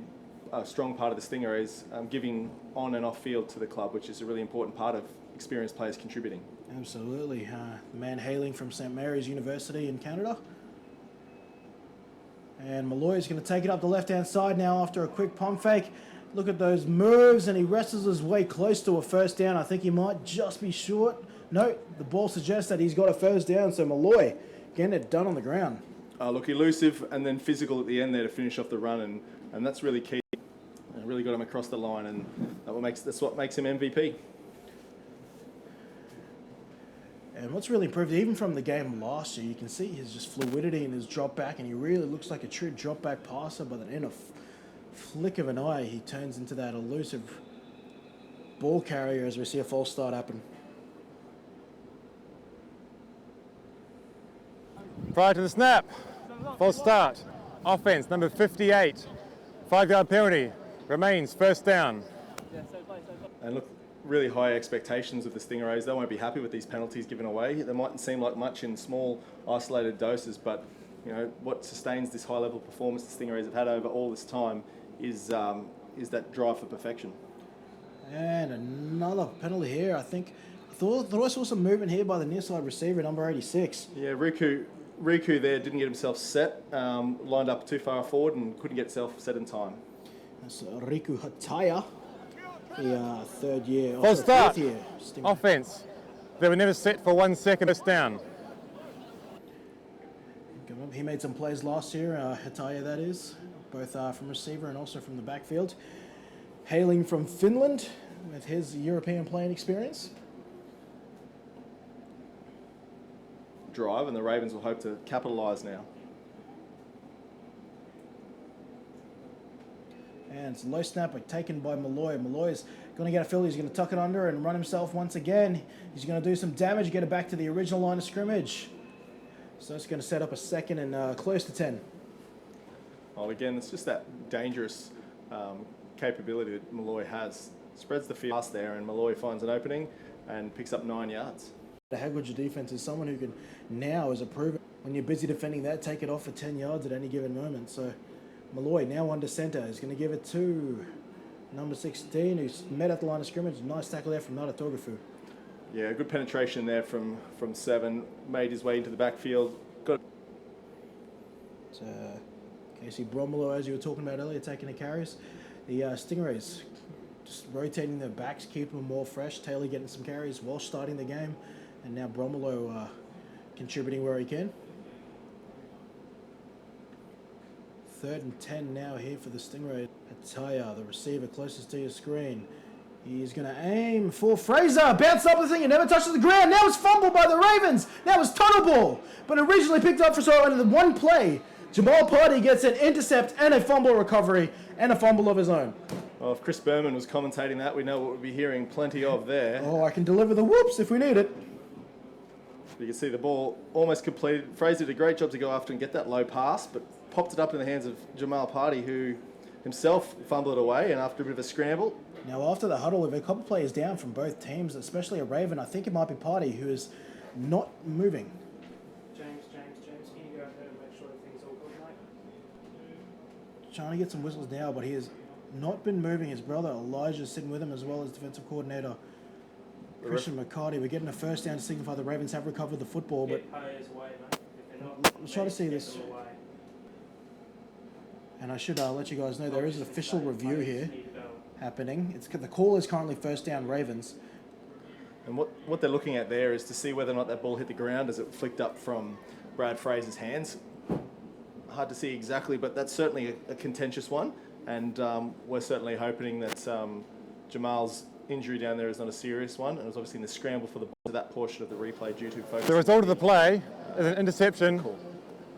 a strong part of the Stingrays, giving on and off field to the club, which is a really important part of experienced players contributing. Absolutely. The man hailing from St. Mary's University in Canada. And Malloy is going to take it up the left-hand side now after a quick pump fake. Look at those moves, and he wrestles his way close to a first down. I think he might just be short. No, the ball suggests that he's got a first down, so Malloy getting it done on the ground. Look, elusive and then physical at the end there to finish off the run, and that's really key. Really got him across the line, and that's what makes him MVP. And what's really improved, even from the game last year, you can see his just fluidity in his drop back, and he really looks like a true drop back passer, but then in a flick of an eye, he turns into that elusive ball carrier as we see a false start happen. Prior to the snap, false start, offense, number 58, 5-yard penalty, remains first down. And look, really high expectations of the Stingrays. They won't be happy with these penalties given away. They mightn't seem like much in small, isolated doses, but you know what sustains this high-level performance the Stingrays have had over all this time is that drive for perfection. And another penalty here. I thought I saw some movement here by the near side receiver, number 86. Yeah, Riku there didn't get himself set, lined up too far forward and couldn't get himself set in time. That's Riku Hataya, the third year. False start, year offense. They were never set for 1 second, first down. He made some plays last year, Hataya that is, both from receiver and also from the backfield. Hailing from Finland with his European playing experience. Drive, and the Ravens will hope to capitalise now. And it's a low snap taken by Malloy. Malloy's going to get a field. He's going to tuck it under and run himself once again. He's going to do some damage, get it back to the original line of scrimmage. So it's going to set up a second and close to 10. Well, again, it's just that dangerous capability that Malloy has. Spreads the field past there, and Malloy finds an opening and picks up 9 yards. The Hagwidge defense is someone who can now, as a proven, when you're busy defending that, take it off for 10 yards at any given moment. So Malloy now under centre is going to give it to number 16, who's met at the line of scrimmage. Nice tackle there from Nada Togafu. Yeah, good penetration there from 7. Made his way into the backfield. Got. So Casey Bromelo, as you were talking about earlier, taking the carries. The Stingrays Just rotating their backs, keeping them more fresh. Taylor getting some carries while starting the game. And now Bromelo contributing where he can. 3rd and 10 now here for the Stingrays. Ataya, the receiver closest to your screen. He's going to aim for Fraser. Bounced up the thing and never touches the ground. Now it's fumbled by the Ravens. Now it's tunnel ball. But originally picked up for so under the one play. Jamal Party gets an intercept and a fumble recovery and a fumble of his own. Well, if Chris Berman was commentating that, we know what we'd be hearing plenty of there. Oh, I can deliver the whoops if we need it. You can see the ball almost completed. Fraser did a great job to go after and get that low pass, but popped it up in the hands of Jamal Party, who himself fumbled it away, and after a bit of a scramble. Now, after the huddle, with a couple players down from both teams, especially a Raven, I think it might be Party, who is not moving. James, can you go ahead and make sure everything's all good, mate? Trying to get some whistles now, but he has not been moving. His brother Elijah is sitting with him, as well as defensive coordinator Christian McCarty. We're getting a first down to signify the Ravens have recovered the football, but Get players away, mate. If they're not, let's try to see this. get them away. And I should let you guys know there is an official review here Need to go. happening. The call is currently first down Ravens. And what they're looking at there is to see whether or not that ball hit the ground as it flicked up from Brad Fraser's hands. Hard to see exactly, but that's certainly a contentious one. And we're certainly hoping that Jamal's injury down there is not a serious one. And it was obviously in the scramble for the ball to that portion of the replay due to focus. The result of the play is an interception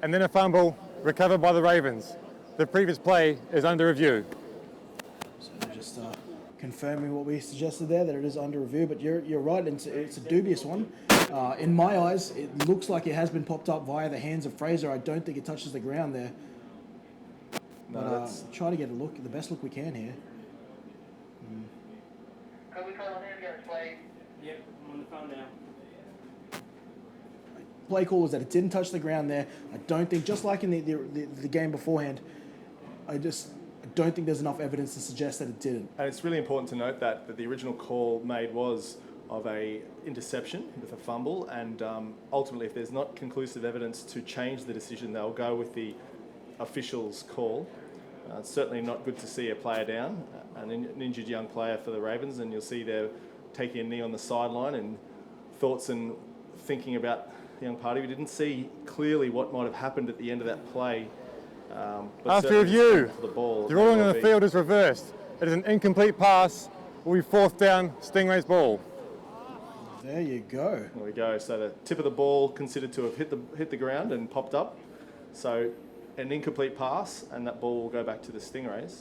and then a fumble recovered by the Ravens. The previous play is under review. So just confirming what we suggested there, that it is under review. But you're right, it's a dubious one. In my eyes, it looks like it has been popped up via the hands of Fraser. I don't think it touches the ground there. No, But try to get a look, the best look we can here. Can we call on him again, play? Yep, I'm on the phone now. Play call was that it didn't touch the ground there. I don't think, just like in the game beforehand, I don't think there's enough evidence to suggest that it didn't. And it's really important to note that the original call made was of a interception with a fumble, and ultimately if there's not conclusive evidence to change the decision, they'll go with the official's call. It's certainly not good to see a player down, an injured young player for the Ravens, and you'll see they're taking a knee on the sideline, and thoughts and thinking about the young party. We didn't see clearly what might have happened at the end of that play. But After review, the ball, the ruling on the field is reversed. It is an incomplete pass. Will be 4th down, Stingrays ball. There you go. There we go. So the tip of the ball considered to have hit the ground and popped up. So an incomplete pass, and that ball will go back to the Stingrays.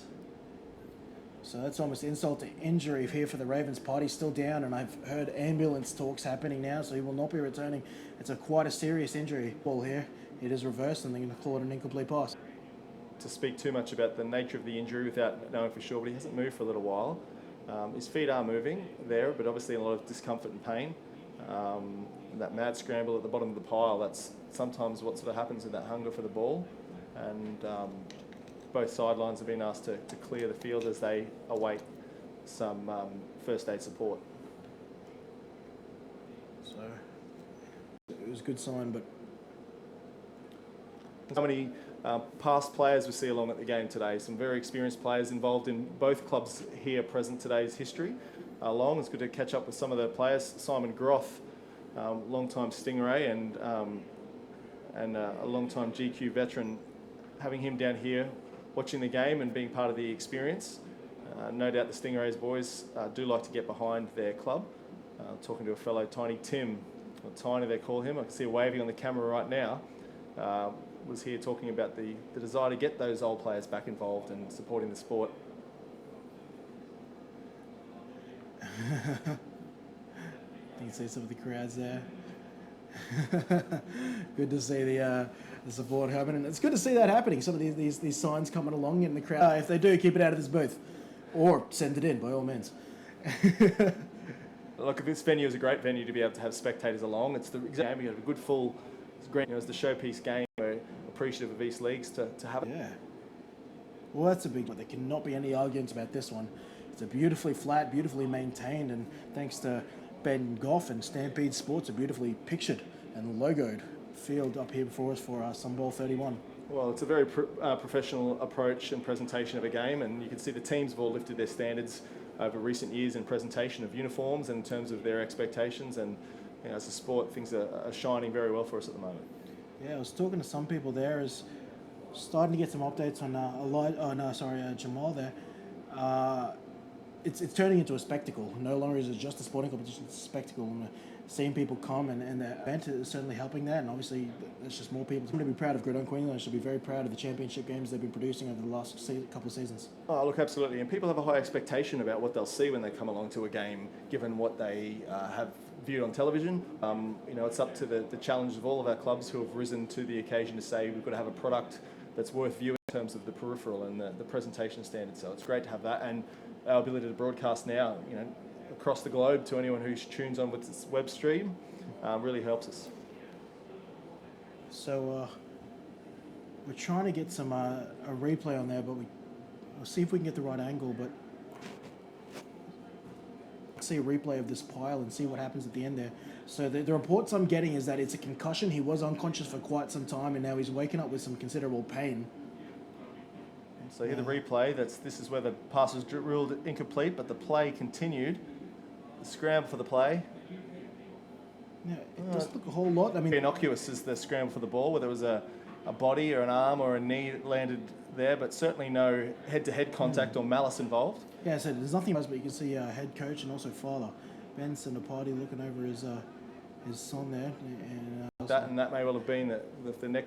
So that's almost insult to injury here for the Ravens. Party still down, and I've heard ambulance talks happening now, so he will not be returning. It's quite a serious injury. Ball here. It is reversed, and they're going to call it an incomplete pass. To speak too much about the nature of the injury without knowing for sure, but he hasn't moved for a little while. His feet are moving there, but obviously a lot of discomfort and pain. That mad scramble at the bottom of the pile, that's sometimes what sort of happens in that hunger for the ball. And both sidelines have been asked to clear the field as they await some first aid support. So it was a good sign, but How many past players we see along at the game today? Some very experienced players involved in both clubs here present today's history. It's good to catch up with some of the players. Simon Groth, long-time Stingray and a long-time GQ veteran. Having him down here, watching the game and being part of the experience. No doubt the Stingrays boys do like to get behind their club. Talking to a fellow Tiny Tim, or Tiny they call him. I can see him waving on the camera right now. Was here talking about the desire to get those old players back involved and supporting the sport. you can see some of the crowds there. Good to see the support happening. It's good to see that happening. Some of these signs coming along in the crowd. If they do, keep it out of this booth, or send it in by all means. Look, this venue is a great venue to be able to have spectators along. It's the exact game. You have a good full. It's great. It's the showpiece game. We're appreciative of East Leagues to have it. Yeah. Well, that's a big one. There cannot be any arguments about this one. It's a beautifully flat, beautifully maintained, and thanks to Ben Goff and Stampede Sports, a beautifully pictured and logoed field up here before us for Sunbowl 31. Well, it's a very professional approach and presentation of a game, and you can see the teams have all lifted their standards over recent years in presentation of uniforms and in terms of their expectations. And as a sport, things are shining very well for us at the moment. Yeah, I was talking to some people there. Is starting to get some updates on Jamal there. It's turning into a spectacle. No longer is it just a sporting competition; it's a spectacle. And seeing people come and the event is certainly helping that. And obviously, there's just more people. I'm going to be proud of Gridiron Qld. I should be very proud of the championship games they've been producing over the last couple of seasons. Oh, look, absolutely. And people have a high expectation about what they'll see when they come along to a game, given what they have viewed on television. It's up to the challenge of all of our clubs who have risen to the occasion to say we've got to have a product that's worth viewing in terms of the peripheral and the presentation standards. So it's great to have that, and our ability to broadcast now, across the globe to anyone who tunes on with this web stream, really helps us. So we're trying to get some a replay on there, but we'll see if we can get the right angle. But see a replay of this pile and see what happens at the end there. So the reports I'm getting is that it's a concussion. He was unconscious for quite some time, and now he's waking up with some considerable pain. So here the replay. This is where the pass was ruled incomplete, but the play continued. The scramble for the play. Yeah, it does look a whole lot. I mean, innocuous is the scramble for the ball, where there was a body or an arm or a knee landed there, but certainly no head-to-head contact or malice involved. Yeah, so there's nothing else, but you can see head coach and also father Benson, the party, looking over his son there. And that may well have been the neck.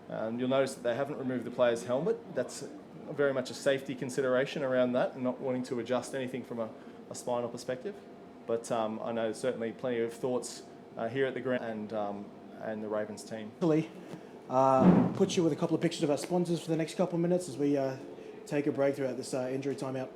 You'll notice that they haven't removed the player's helmet. That's very much a safety consideration around that, and not wanting to adjust anything from a spinal perspective. But I know certainly plenty of thoughts here at the ground and the Ravens team. Put you with a couple of pictures of our sponsors for the next couple of minutes as we take a break throughout this injury timeout.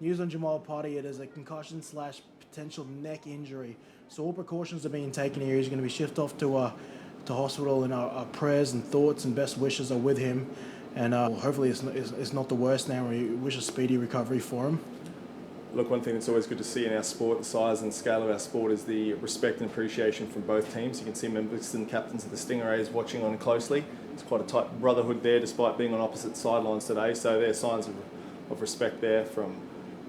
News on Jamal Potty, it is a concussion / potential neck injury. So all precautions are being taken here. He's going to be shipped off to hospital, and our prayers and thoughts and best wishes are with him. And hopefully it's not the worst now. We wish a speedy recovery for him. Look, one thing that's always good to see in our sport, the size and scale of our sport, is the respect and appreciation from both teams. You can see members and captains of the Stingrays watching on closely. It's quite a tight brotherhood there, despite being on opposite sidelines today. So there are signs of respect there from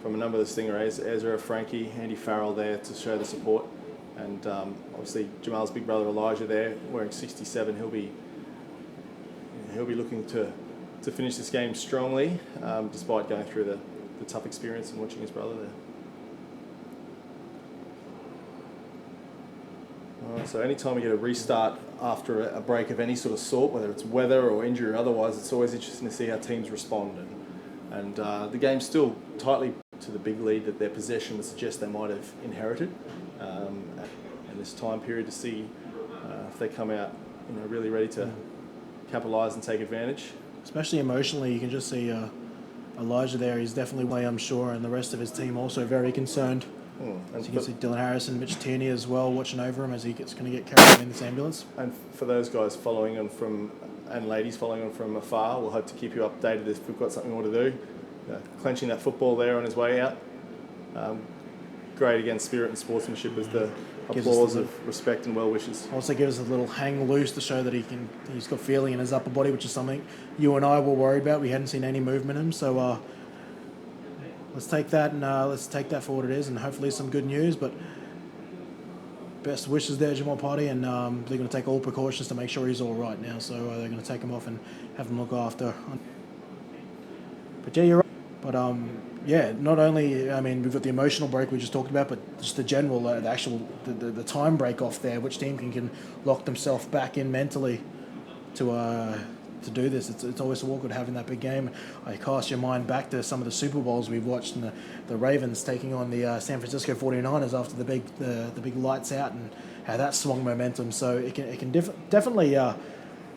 a number of the Stingrays. Ezra, Frankie, Andy Farrell there to show the support. And obviously Jamal's big brother Elijah there, wearing 67. He'll be looking to finish this game strongly, despite going through the tough experience and watching his brother there. Alright, so anytime we get a restart after a break of any sort of sort, whether it's weather or injury or otherwise, it's always interesting to see how teams respond. And the game's still tightly to the big lead that their possession would suggest they might have inherited. And this time period to see if they come out, really ready to capitalise and take advantage. Especially emotionally, you can just see Elijah there. He's definitely, I'm sure, and the rest of his team also very concerned. And so you can see Dylan Harris and Mitch Tierney as well watching over him as he gets going to get carried in this ambulance. And for those guys following on and ladies following on from afar, we'll hope to keep you updated if we've got something more to do. Clenching that football there on his way out. Great again, spirit and sportsmanship was the applause of respect and well wishes. Also gives us a little hang loose to show that he's got feeling in his upper body, which is something you and I were worried about. We hadn't seen any movement in him, so let's take that and let's take that for what it is, and hopefully some good news. But best wishes there, Jamal Potty, and they're going to take all precautions to make sure he's all right now. So they're going to take him off and have him look after. But yeah, you're right. But yeah, not only, we've got the emotional break we just talked about, but just the general, the time break off there, which team can lock themselves back in mentally to do this. It's always so awkward having that big game. I cast your mind back to some of the Super Bowls we've watched, and the Ravens taking on the San Francisco 49ers after the big lights out, and how that swung momentum. So it can definitely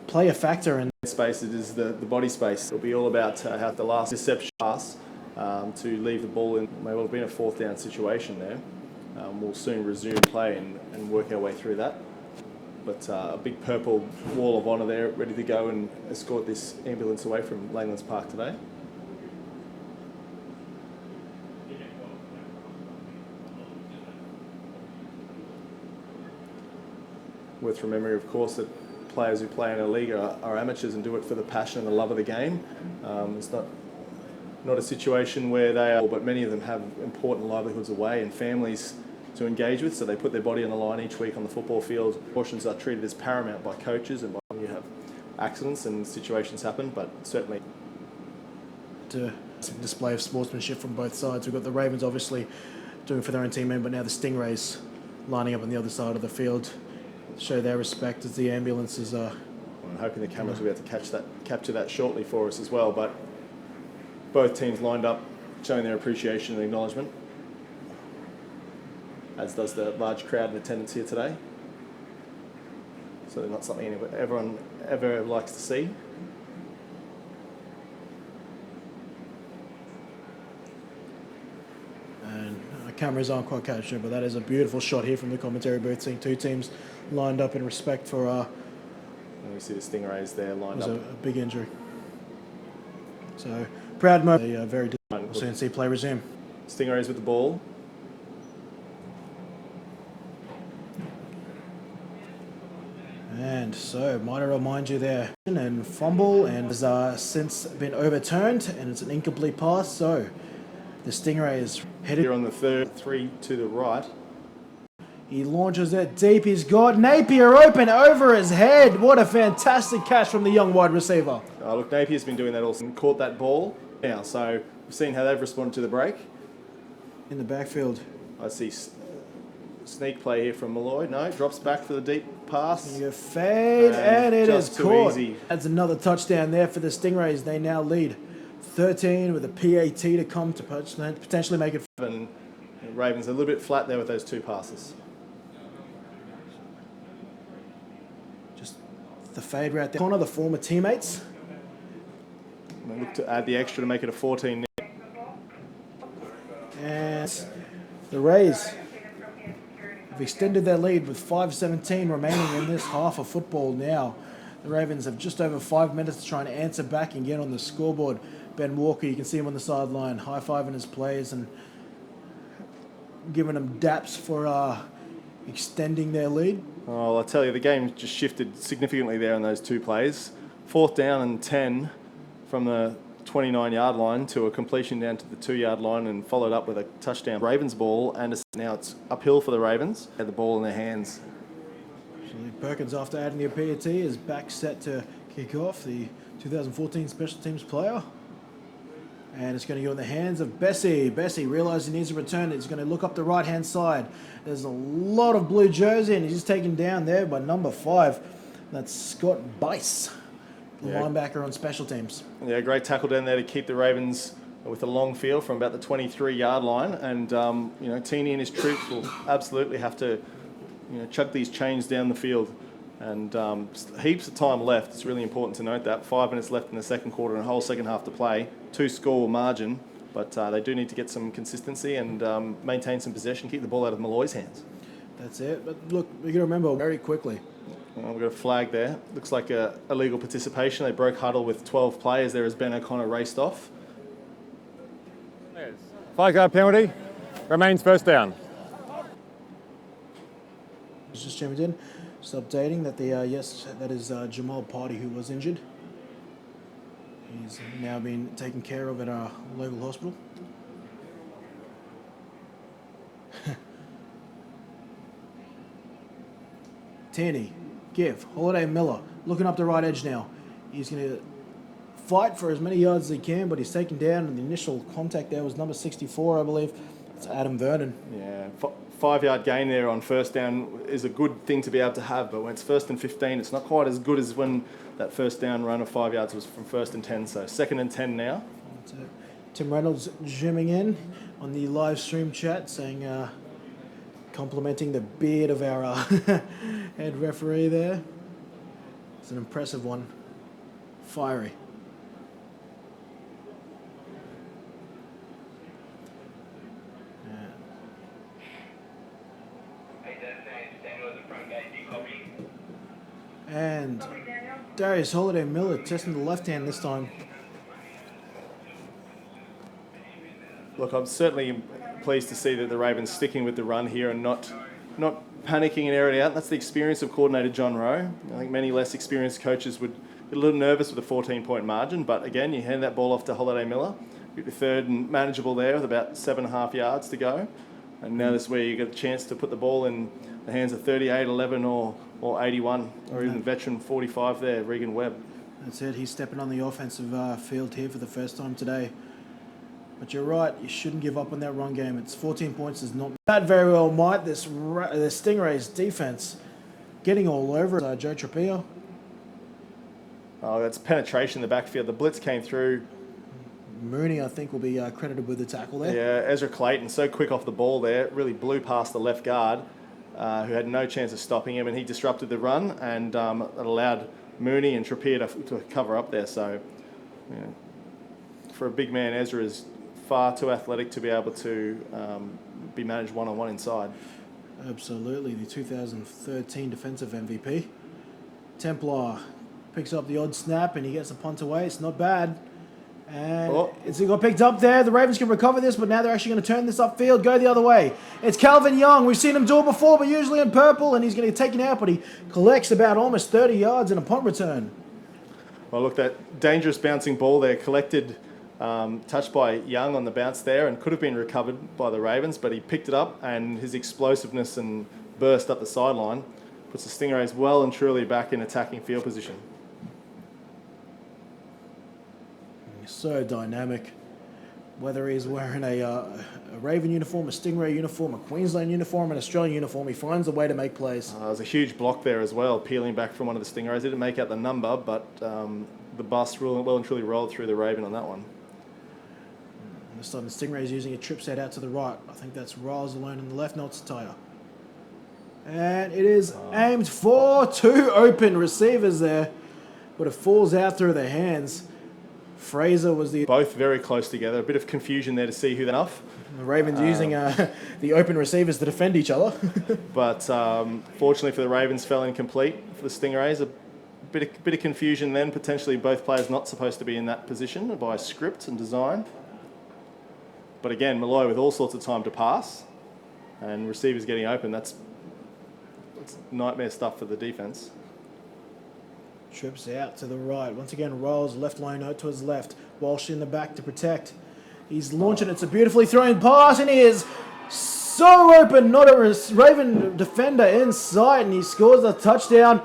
play a factor in space. It is the body space. It'll be all about how the last deception pass to leave the ball in. May well have been a fourth down situation there. We'll soon resume play and work our way through that. But a big purple wall of honour there, ready to go and escort this ambulance away from Langlands Park today. Worth remembering, of course, that players who play in a league are amateurs and do it for the passion and the love of the game. It's not a situation where they are, but many of them have important livelihoods away and families to engage with, so they put their body on the line each week on the football field. Portions are treated as paramount by coaches, and you have accidents and situations happen, but certainly to display of sportsmanship from both sides. We've got the Ravens obviously doing for their own team, but now the Stingrays lining up on the other side of the field to show their respect as the ambulances are. I'm hoping the cameras will be able to capture that shortly for us as well, but both teams lined up showing their appreciation and acknowledgement, as does the large crowd in attendance here today. So they're not something everyone ever likes to see. And our cameras aren't quite capturing, but that is a beautiful shot here from the commentary booth, seeing two teams lined up in respect for and we see the Stingrays there lined up. A big injury. So proud moment. Very we'll soon see play resume. Stingrays with the ball. And so, might I remind you there, and fumble, and has since been overturned, and it's an incomplete pass. So, the Stingrays headed Here on the third, 3 to the right. He launches it deep. He's got Napier open over his head. What a fantastic catch from the young wide receiver. Look, Napier's been doing that also and caught that ball now. So, we've seen how they've responded to the break. In the backfield. I see sneak play here from Malloy. No, drops back for the deep pass. You fade, and it is just too caught. easy. That's another touchdown there for the Stingrays. They now lead 13 with a PAT to come to potentially make it. And Ravens a little bit flat there with those two passes. Just the fade route there. Connor, the former teammates. And they look to add the extra to make it a 14. The Rays have extended their lead with 5:17 remaining in this half of football now. The Ravens have just over 5 minutes to try and answer back and get on the scoreboard. Ben Walker, you can see him on the sideline, high-fiving his players and giving them daps for extending their lead. Oh, I'll tell you, the game just shifted significantly there in those two plays. 4th down and 10 from the 29-yard line to a completion down to the 2-yard line and followed up with a touchdown. Ravens ball, and now it's uphill for the Ravens. Had the ball in their hands. Perkins, after adding the PAT, is back set to kick off, the 2014 special teams player. And it's going to go in the hands of Bessie. Bessie realizes he needs to return. He's going to look up the right-hand side. There's a lot of blue jersey, and he's just taken down there by number 5. That's Scott Bice, the linebacker on special teams. Yeah, great tackle down there to keep the Ravens with a long field from about the 23-yard line. And, you know, Teeny and his troops will absolutely have to, you know, chuck these chains down the field. And heaps of time left. It's really important to note that. 5 minutes left in the second quarter and a whole second half to play. 2-score margin, but they do need to get some consistency and maintain some possession, keep the ball out of Malloy's hands. That's it. But look, we got to remember very quickly. We've got a flag there. Looks like a illegal participation. They broke huddle with 12 players there as Ben O'Connor raced off. 5-yard penalty. Remains first down. Just jumping in. Just updating that that is Jamal Party who was injured. He's now been taken care of at our local hospital. Tierney, give, Holiday Miller, looking up the right edge now. He's going to fight for as many yards as he can, but he's taken down, and the initial contact there was number 64, I believe. It's Adam Vernon. Yeah, 5-yard gain there on first down is a good thing to be able to have, but when it's 1st and 15, it's not quite as good as when that first down run of 5 yards was from 1st and 10, so 2nd and 10 now. Tim Reynolds zooming in on the live stream chat, saying, complimenting the beard of our head referee there. It's an impressive one. Fiery. And Darius Holiday Miller testing the left hand this time. Look, I'm certainly pleased to see that the Ravens sticking with the run here and not panicking and airing it out. That's the experience of coordinator John Rowe. I think many less experienced coaches would get a little nervous with a 14-point margin, but again, you hand that ball off to Holiday Miller. Get the 3rd and manageable there with about 7.5 yards to go. And now this is where you get a chance to put the ball in the hands of 38, 11 or 81, or even veteran 45 there, Regan Webb. That's it. He's stepping on the offensive field here for the first time today. But you're right, you shouldn't give up on that run game. It's 14 points is not that very well might. This Stingrays defense getting all over it. Joe Trapillo. Oh, that's penetration in the backfield. The blitz came through. Mooney, I think, will be credited with the tackle there. Yeah, Ezra Clayton, so quick off the ball there, really blew past the left guard, who had no chance of stopping him, and he disrupted the run, and it allowed Mooney and Trappier to cover up there. So, you know, for a big man, Ezra is far too athletic to be able to be managed one-on-one inside. Absolutely, the 2013 defensive MVP. Templar picks up the odd snap, and he gets a punt away. It's not bad. And it's got picked up there. The Ravens can recover this, but now they're actually going to turn this upfield, go the other way. It's Calvin Young. We've seen him do it before, but usually in purple, and he's going to get taken out, but he collects about almost 30 yards in a punt return. Well, look, that dangerous bouncing ball there collected, touched by Young on the bounce there, and could have been recovered by the Ravens, but he picked it up, and his explosiveness and burst up the sideline puts the Stingrays well and truly back in attacking field position. So dynamic. Whether he's wearing a Raven uniform, a Stingray uniform, a Queensland uniform, an Australian uniform, he finds a way to make plays. There's a huge block there as well, peeling back from one of the Stingrays. Didn't make out the number, but the bus well and truly rolled through the Raven on that one. And this time the Stingray's using a trip set out to the right. I think that's Riles alone on the left, not Satire. And it is aimed for 2 open receivers there, but it falls out through their hands. Fraser was the Both very close together. A bit of confusion there to see who they're off. Ravens using the open receivers to defend each other. But fortunately for the Ravens, fell incomplete. For the Stingrays, a bit of confusion then. Potentially both players not supposed to be in that position by script and design. But again, Malloy with all sorts of time to pass. And receivers getting open. That's nightmare stuff for the defence. Trips out to the right. Once again, rolls left line out to his left. Walsh in the back to protect. He's launching. It's a beautifully thrown pass, and he is so open. Not a Raven defender in sight, and he scores a touchdown.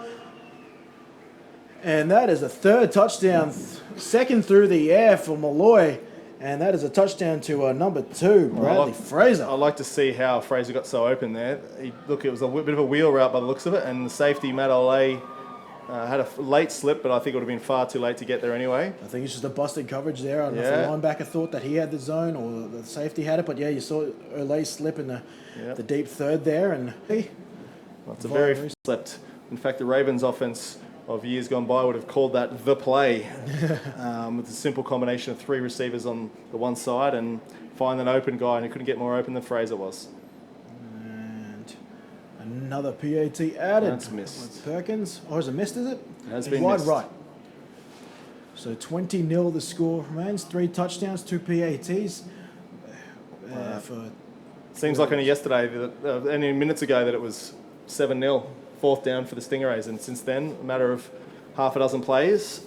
And that is a third touchdown, second through the air for Malloy. And that is a touchdown to number 2, Bradley Fraser. I like to see how Fraser got so open there. Look, it was a bit of a wheel route by the looks of it, and the safety, Matt Olay, had a late slip, but I think it would have been far too late to get there anyway. I think it's just a busted coverage there. I don't know if the linebacker thought that he had the zone or the safety had it, but yeah, you saw Olay slip in the deep third there. And well, it's a very slept. In fact, the Ravens offense of years gone by would have called that the play with a simple combination of 3 receivers on the one side and find an open guy, and he couldn't get more open than Fraser was. And another PAT added. That's missed. With Perkins. Or is it missed, is it? It has been wide missed. right. So 20-0 the score remains. 3 touchdowns, 2 PATs. Seems like only yesterday, only minutes ago, that it was 7-0. 4th down for the Stingrays, and since then, a matter of half a dozen plays,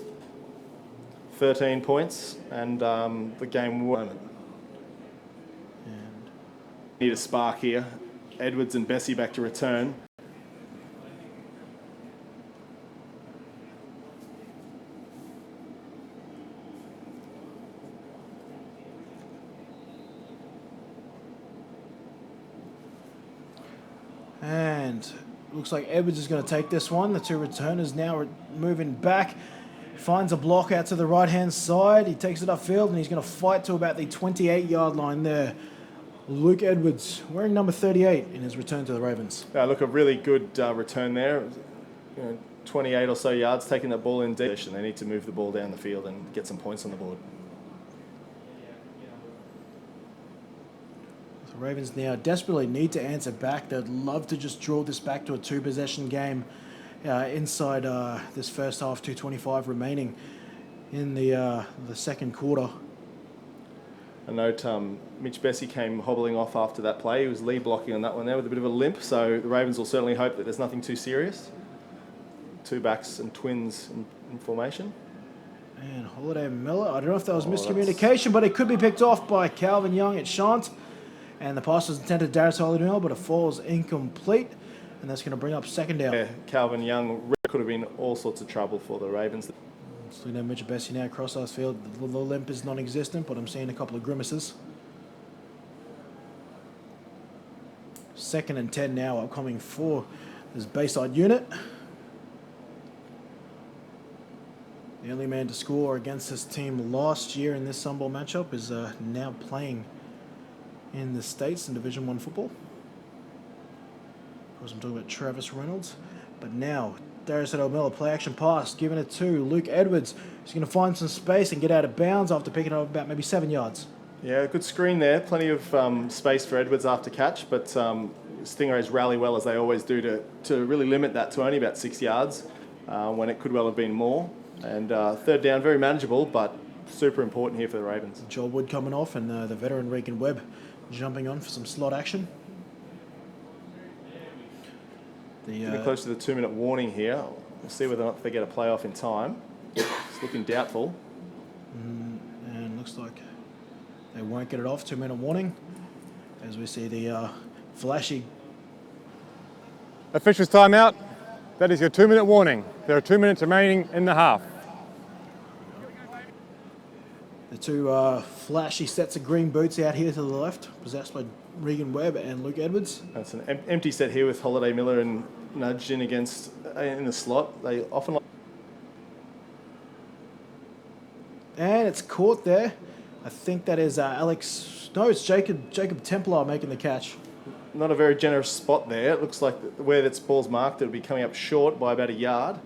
13 points, and the game won. Need a spark here. Edwards and Bessie back to return. And looks like Edwards is going to take this one. The 2 returners now moving back. Finds a block out to the right-hand side. He takes it upfield, and he's going to fight to about the 28-yard line there. Luke Edwards, wearing number 38 in his return to the Ravens. Look, a really good return there. 28 or so yards, taking that ball in deep. They need to move the ball down the field and get some points on the board. The Ravens now desperately need to answer back. They'd love to just draw this back to a 2-possession game inside this first half, 2:25 remaining in the second quarter. I note Mitch Bessie came hobbling off after that play. He was lead blocking on that one there with a bit of a limp, so the Ravens will certainly hope that there's nothing too serious. 2 backs and twins in formation. And Holiday Miller, I don't know if that was miscommunication, but it could be picked off by Calvin Young. It shan't. And the pass was intended to Darius Holiday Miller, but it falls incomplete. And that's going to bring up 2nd down. Yeah, Calvin Young could have been all sorts of trouble for the Ravens. So now Mitch Bessie now across our field. The limp is non-existent, but I'm seeing a couple of grimaces. 2nd and 10 now upcoming for this Bayside unit. The only man to score against this team last year in this Sunbowl matchup is now playing in the States in Division 1 football. Of course, I'm talking about Travis Reynolds. But now, Darius Miller, play action pass, giving it to Luke Edwards. He's going to find some space and get out of bounds after picking up about maybe 7 yards. Yeah, good screen there. Plenty of space for Edwards after catch, but Stingrays rally well, as they always do, to really limit that to only about 6 yards when it could well have been more. And 3rd down, very manageable, but super important here for the Ravens. Joel Wood coming off, and the veteran Regan Webb jumping on for some slot action. Getting close to the 2-minute warning here. We'll see whether or not they get a playoff in time. It's looking doubtful. And looks like they won't get it off. 2-minute warning. As we see the flashy. Officials timeout. That is your 2-minute warning. There are 2 minutes remaining in the half. The 2 flashy sets of green boots out here to the left, possessed by Regan Webb and Luke Edwards. That's an empty set here with Holiday Miller and nudged in against in the slot. They often like. And it's caught there. I think that is Alex. No, it's Jacob Templar making the catch. Not a very generous spot there. It looks like where that ball's marked, it'll be coming up short by about a yard.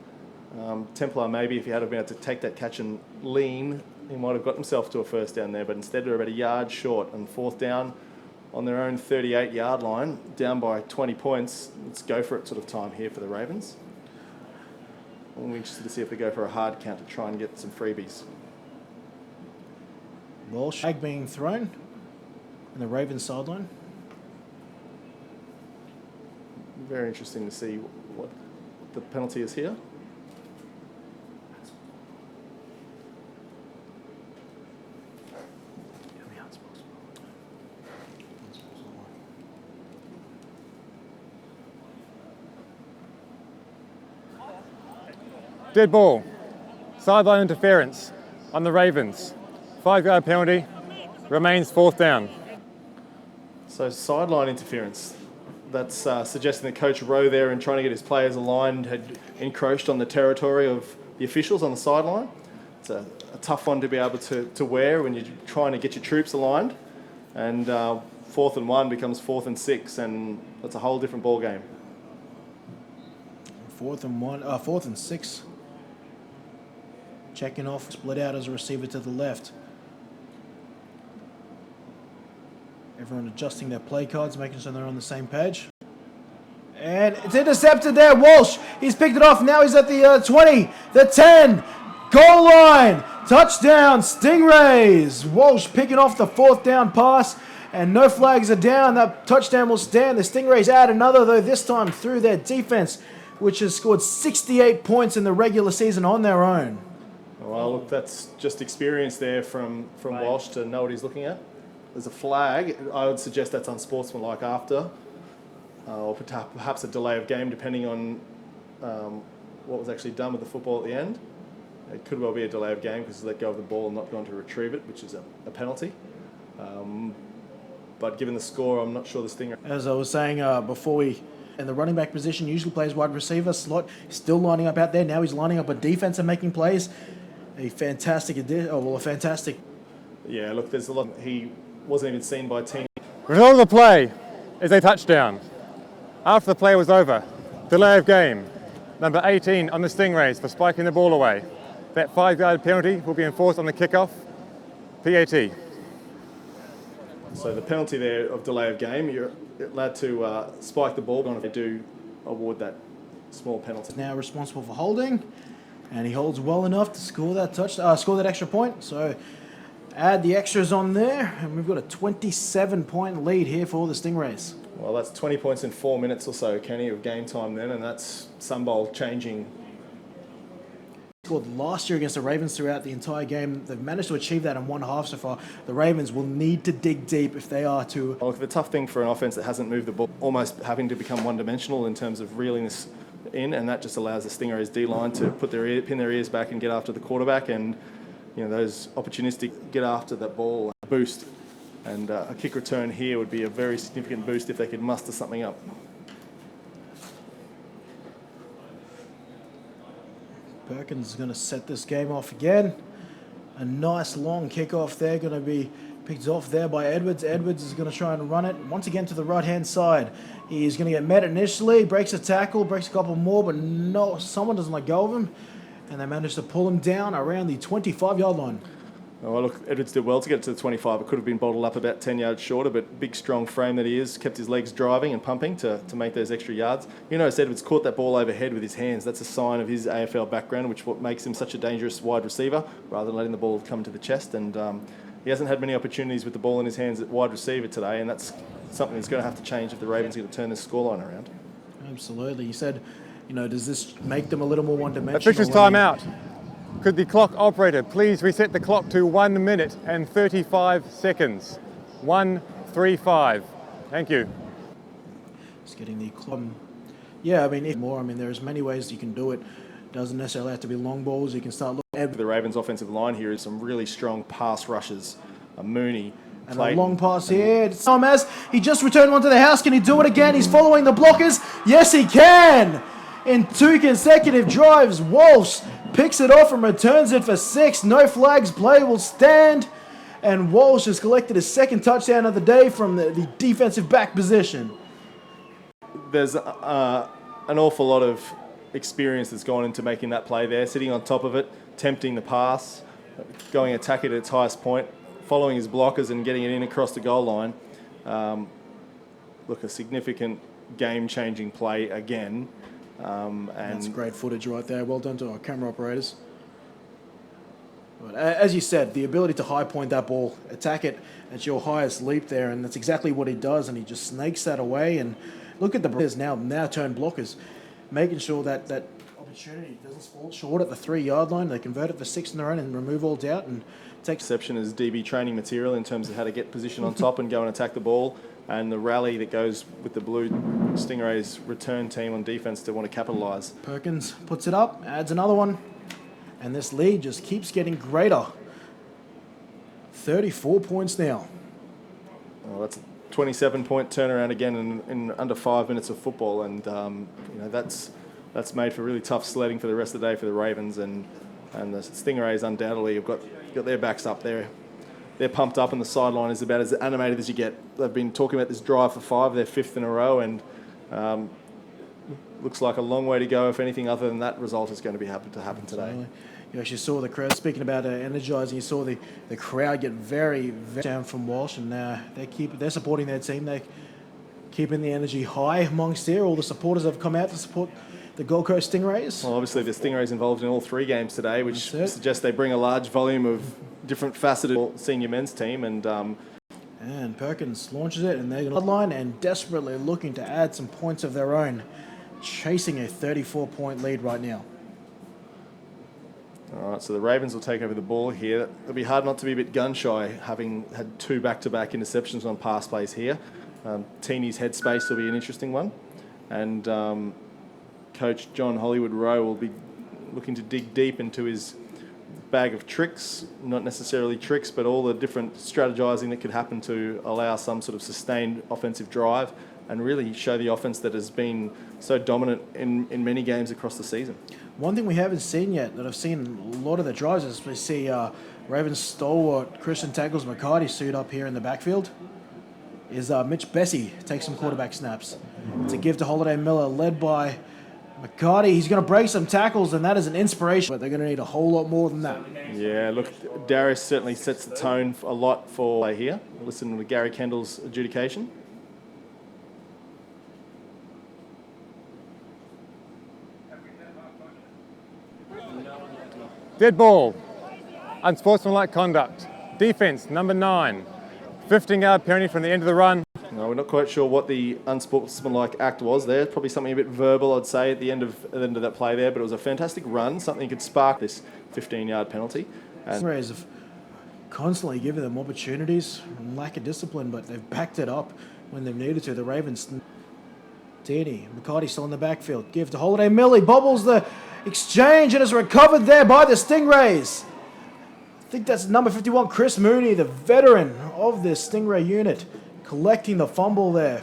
Templar maybe, if he had been able to take that catch and lean he might have got himself to a first down there, but instead they're about a yard short on 4th down on their own 38-yard line, down by 20 points. Let's go for it sort of time here for the Ravens. I'm interested to see if they go for a hard count to try and get some freebies. Walsh flag being thrown in the Ravens sideline. Very interesting to see what the penalty is here. Dead ball. Sideline interference on the Ravens. 5-yard penalty. Remains 4th down. So sideline interference. That's suggesting that Coach Rowe there and trying to get his players aligned had encroached on the territory of the officials on the sideline. It's a tough one to be able to wear when you're trying to get your troops aligned. And 4th and 1 becomes 4th and 6, and that's a whole different ball game. 4th and 6. Checking off, split out as a receiver to the left. Everyone adjusting their play cards, making sure they're on the same page. And it's intercepted there. Walsh, he's picked it off. Now he's at the 20, the 10, goal line. Touchdown, Stingrays. Walsh picking off the 4th down pass. And no flags are down. That touchdown will stand. The Stingrays add another, though, this time through their defense, which has scored 68 points in the regular season on their own. Well, look, that's just experience there from Walsh to know what he's looking at. There's a flag. I would suggest that's unsportsmanlike after, or perhaps a delay of game, depending on what was actually done with the football at the end. It could well be a delay of game because he's let go of the ball and not gone to retrieve it, which is a penalty. But given the score, I'm not sure the Stinger. As I was saying before, in the running back position, usually plays wide receiver. Slot still lining up out there. Now he's lining up a defense and making plays. A fantastic fantastic. Yeah, look, there's a lot. He wasn't even seen by team. Result of the play is a touchdown. After the play was over, delay of game. Number 18 on the Stingrays for spiking the ball away. That 5-yard penalty will be enforced on the kickoff. PAT. So the penalty there of delay of game, you're allowed to spike the ball, if they do award that small penalty. Now responsible for holding, and he holds well enough to score that score that extra point. So add the extras on there, and we've got a 27-point lead here for the Stingrays. Well, that's 20 points in 4 minutes or so, Kenny, of game time then, and that's Sunbowl changing. Scored last year against the Ravens throughout the entire game. They've managed to achieve that in one half so far. The Ravens will need to dig deep if they are to. Well, look, the tough thing for an offense that hasn't moved the ball, almost having to become one-dimensional in terms of reeling this in, and that just allows the Stingrays D-line to pin their ears back and get after the quarterback, and those opportunistic get after that ball boost. And a kick return here would be a very significant boost if they could muster something up. Perkins is going to set this game off again. A nice long kickoff there, going to be picked off there by Edwards. Edwards is going to try and run it once again to the right-hand side. He is going to get met initially, breaks a tackle, breaks a couple more, but no, someone doesn't let go of him. And they managed to pull him down around the 25-yard line. Oh, look, Edwards did well to get to the 25. It could have been bottled up about 10 yards shorter, but big, strong frame that he is, kept his legs driving and pumping to make those extra yards. Edwards caught that ball overhead with his hands. That's a sign of his AFL background, which what makes him such a dangerous wide receiver, rather than letting the ball come to the chest. And he hasn't had many opportunities with the ball in his hands at wide receiver today, and that's something that's going to have to change if the Ravens are going to turn this scoreline around. Absolutely. You said, does this make them a little more one-dimensional? Officials time out. Could the clock operator please reset the clock to 1 minute and 35 seconds? 1:35. Thank you. Just getting the clock. There's many ways you can do it. Doesn't necessarily have to be long balls. You can start looking at The Ravens' offensive line here is some really strong pass rushes. Mooney, and Clayton, a long pass here. It's Thomas. He just returned one to the house. Can he do it again? He's following the blockers. Yes, he can. In 2 consecutive drives, Walsh picks it off and returns it for 6. No flags, play will stand. And Walsh has collected his second touchdown of the day from the defensive back position. There's an awful lot of experience that's gone into making that play there, sitting on top of it, tempting the pass, going attack it at its highest point, following his blockers and getting it in across the goal line. Look, a significant game-changing play again. And That's great footage right there. Well done to our camera operators. But as you said, the ability to high point that ball, attack it at your highest leap there, and that's exactly what he does, and he just snakes that away. And look at the players now turn blockers, making sure that that opportunity doesn't fall short at the 3-yard line. They convert it for 6 in their own and remove all doubt and take exception as DB training material in terms of how to get position on top and go and attack the ball, and the rally that goes with the Blue Stingrays return team on defense to want to capitalise. Perkins puts it up, adds another one, and this lead just keeps getting greater. 34 points now. Well, that's a 27-point turnaround again in under 5 minutes of football, and you know, that's made for really tough sledding for the rest of the day for the Ravens, and the Stingrays undoubtedly have got their backs up there. They're pumped up, and the sideline is about as animated as you get. They've been talking about this drive for 5, their 5th in a row, and looks like a long way to go. If anything other than that result is going to be happen today. You actually saw the crowd, speaking about energising, you saw the crowd get very, very down from Walsh, and they're supporting their team. They're keeping the energy high amongst here. All the supporters have come out to support the Gold Coast Stingrays. Well, obviously the Stingrays involved in all 3 games today, which suggests they bring a large volume of different faceted senior men's team. And Perkins launches it, and they're going to line and desperately looking to add some points of their own, chasing a 34-point lead right now. All right, so the Ravens will take over the ball here. It'll be hard not to be a bit gun-shy, having had 2 back-to-back interceptions on pass plays here. Teeny's headspace will be an interesting one. And Coach John Hollywood Rowe will be looking to dig deep into his bag of tricks, not necessarily tricks, but all the different strategizing that could happen to allow some sort of sustained offensive drive and really show the offense that has been so dominant in many games across the season. One thing we haven't seen yet, that I've seen a lot of the drives, is we see Ravens stalwart Christian Tackles McCarty suit up here in the backfield, is Mitch Bessie takes some quarterback snaps. It's a give to Holiday Miller, led by McCarty. He's going to break some tackles, and that is an inspiration, but they're going to need a whole lot more than that. Yeah, look, Darius certainly sets the tone a lot for play here. Listen to Gary Kendall's adjudication. Dead ball. Unsportsmanlike conduct. Defense, number 9. 15-yard penalty from the end of the run. No, we're not quite sure what the unsportsmanlike act was there. Probably something a bit verbal, I'd say, at the end of that play there. But it was a fantastic run, something that could spark this 15-yard penalty. And Stingrays have constantly given them opportunities and lack of discipline, but they've backed it up when they've needed to. The Ravens, Tierney, McCarty still in the backfield. Give to Holiday Miller. He bobbles the exchange and is recovered there by the Stingrays. I think that's number 51, Chris Mooney, the veteran of this Stingray unit, collecting the fumble there.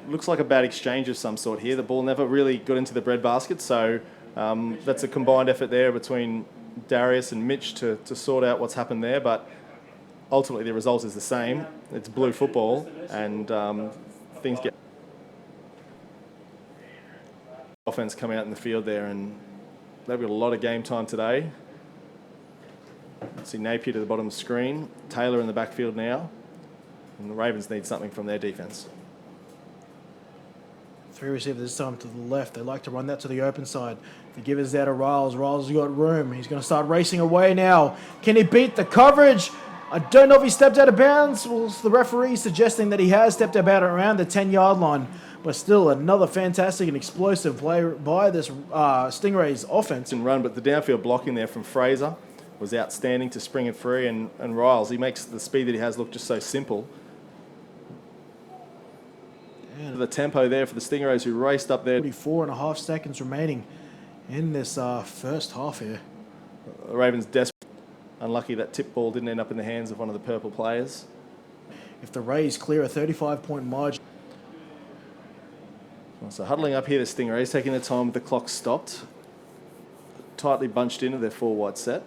looks like a bad exchange of some sort here. The ball never really got into the breadbasket, so that's a combined effort there between Darius and Mitch to sort out what's happened there, but ultimately the result is the same. It's blue football, and things get... Offense coming out in the field there, and they've got a lot of game time today. See Napier to the bottom of the screen, Taylor in the backfield now, and the Ravens need something from their defense. Three receivers this time to the left. They like to run that to the open side. The giver's there to Riles. Riles has got room. He's going to start racing away now. Can he beat the coverage? I don't know if he stepped out of bounds. Well, the referee suggesting that he has stepped about around the 10-yard line. But still, another fantastic and explosive play by this Stingrays offense. And run, but the downfield blocking there from Fraser was outstanding to spring it free. And Riles, he makes the speed that he has look just so simple. And the tempo there for the Stingrays, who raced up there. 44.5 seconds remaining in this first half here. The Ravens desperate. Unlucky that tip ball didn't end up in the hands of one of the purple players. If the Rays clear a 35-point margin. So huddling up here, the Stingrays taking their time with the clock stopped. Tightly bunched into their four-wide set.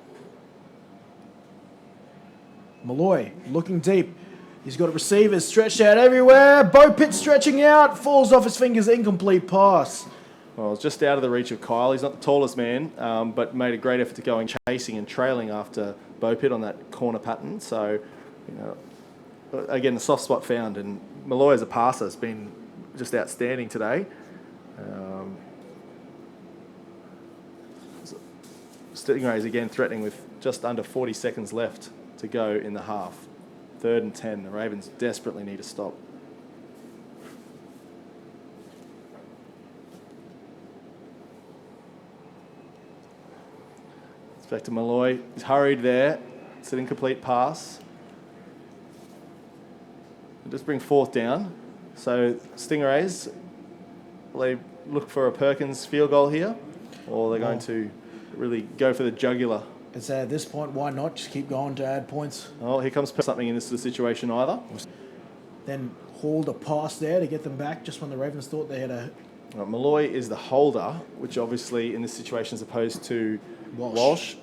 Malloy looking deep. He's got receivers stretched out everywhere. Bo Pitt stretching out. Falls off his fingers. Incomplete pass. Well, it's just out of the reach of Kyle. He's not the tallest man, but made a great effort to go and chasing and trailing after bow pit on that corner pattern. So, you know, again, the soft spot found, and Malloy as a passer has been just outstanding today. Stingrays again threatening with just under 40 seconds left to go in the half. 3rd and 10. The Ravens desperately need to stop. It's back to Malloy. He's hurried there. It's an incomplete pass. We'll just bring 4th down. So Stingrays, will they look for a Perkins field goal here? Or are they going to really go for the jugular? It's at this point, why not just keep going to add points? Oh, here comes something in this sort of situation either. Then hauled a pass there to get them back just when the Ravens thought they had a... Malloy is the holder, which obviously in this situation is opposed to Walsh.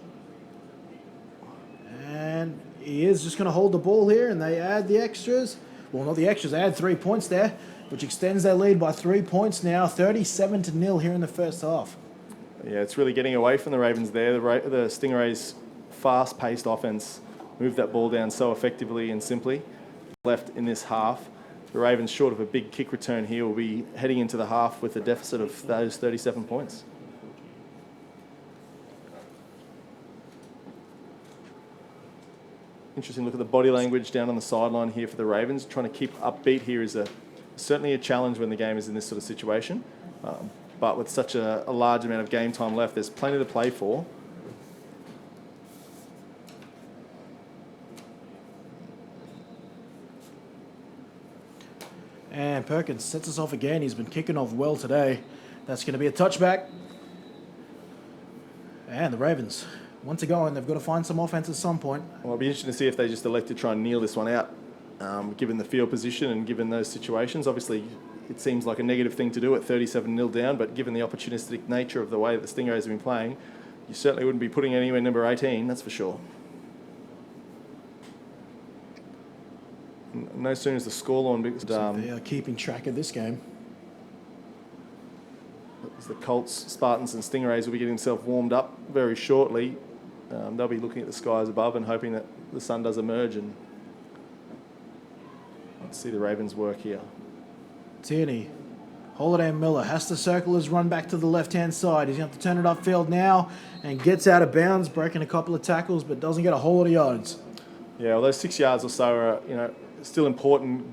And he is just going to hold the ball here, and they add the extras. Well, not the extras, they add 3 points there, which extends their lead by 3 points now, 37-0 here in the first half. Yeah, it's really getting away from the Ravens there. The Stingrays' fast-paced offense moved that ball down so effectively and simply. Left in this half. The Ravens, short of a big kick return here, will be heading into the half with a deficit of those 37 points. Interesting look at the body language down on the sideline here for the Ravens. Trying to keep upbeat here is certainly a challenge when the game is in this sort of situation. But with such a large amount of game time left, there's plenty to play for. And Perkins sets us off again. He's been kicking off well today. That's going to be a touchback. And the Ravens, once again, they've got to find some offense at some point. Well, it'll be interesting to see if they just elect to try and kneel this one out, given the field position and given those situations. Obviously, it seems like a negative thing to do at 37-0 down, but given the opportunistic nature of the way that the Stingrays have been playing, you certainly wouldn't be putting anywhere number 18, that's for sure. No sooner is the scoreline, because They are keeping track of this game. as the Colts, Spartans and Stingrays will be getting themselves warmed up very shortly. They'll be looking at the skies above and hoping that the sun does emerge, and let's see the Ravens work here. Tierney, Holiday Miller has to circle his run back to the left-hand side. He's going to have to turn it upfield now and gets out of bounds, breaking a couple of tackles, but doesn't get a whole lot of yards. Yeah, well, those 6 yards or so are, still important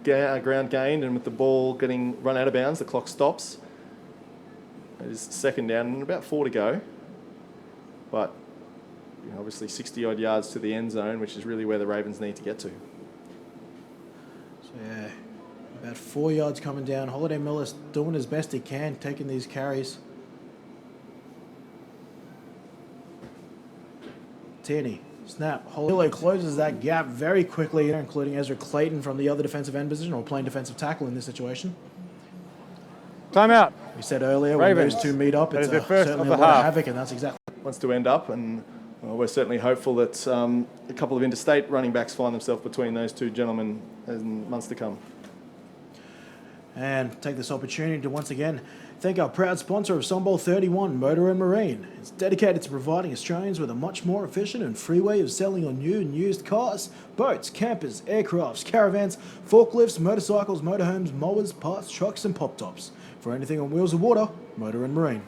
ground gained, and with the ball getting run out of bounds, the clock stops. It is 2nd down and about 4 to go. But obviously 60-odd yards to the end zone, which is really where the Ravens need to get to. So, yeah, about 4 yards coming down. Holiday Miller's doing his best he can, taking these carries. Tierney, snap. Miller closes that gap very quickly, including Ezra Clayton from the other defensive end position, or playing defensive tackle in this situation. Timeout. We said earlier, Ravens. when those two meet up, That it's is the first certainly of a the lot of half. havoc, and that's exactly Wants to end up, and we're certainly hopeful that a couple of interstate running backs find themselves between those two gentlemen in months to come. And take this opportunity to once again thank our proud sponsor of Sunbowl 31, Motor and Marine. It's dedicated to providing Australians with a much more efficient and free way of selling on new and used cars, boats, campers, aircrafts, caravans, forklifts, motorcycles, motorhomes, mowers, parts, trucks and pop-tops. For anything on wheels or water, Motor and Marine.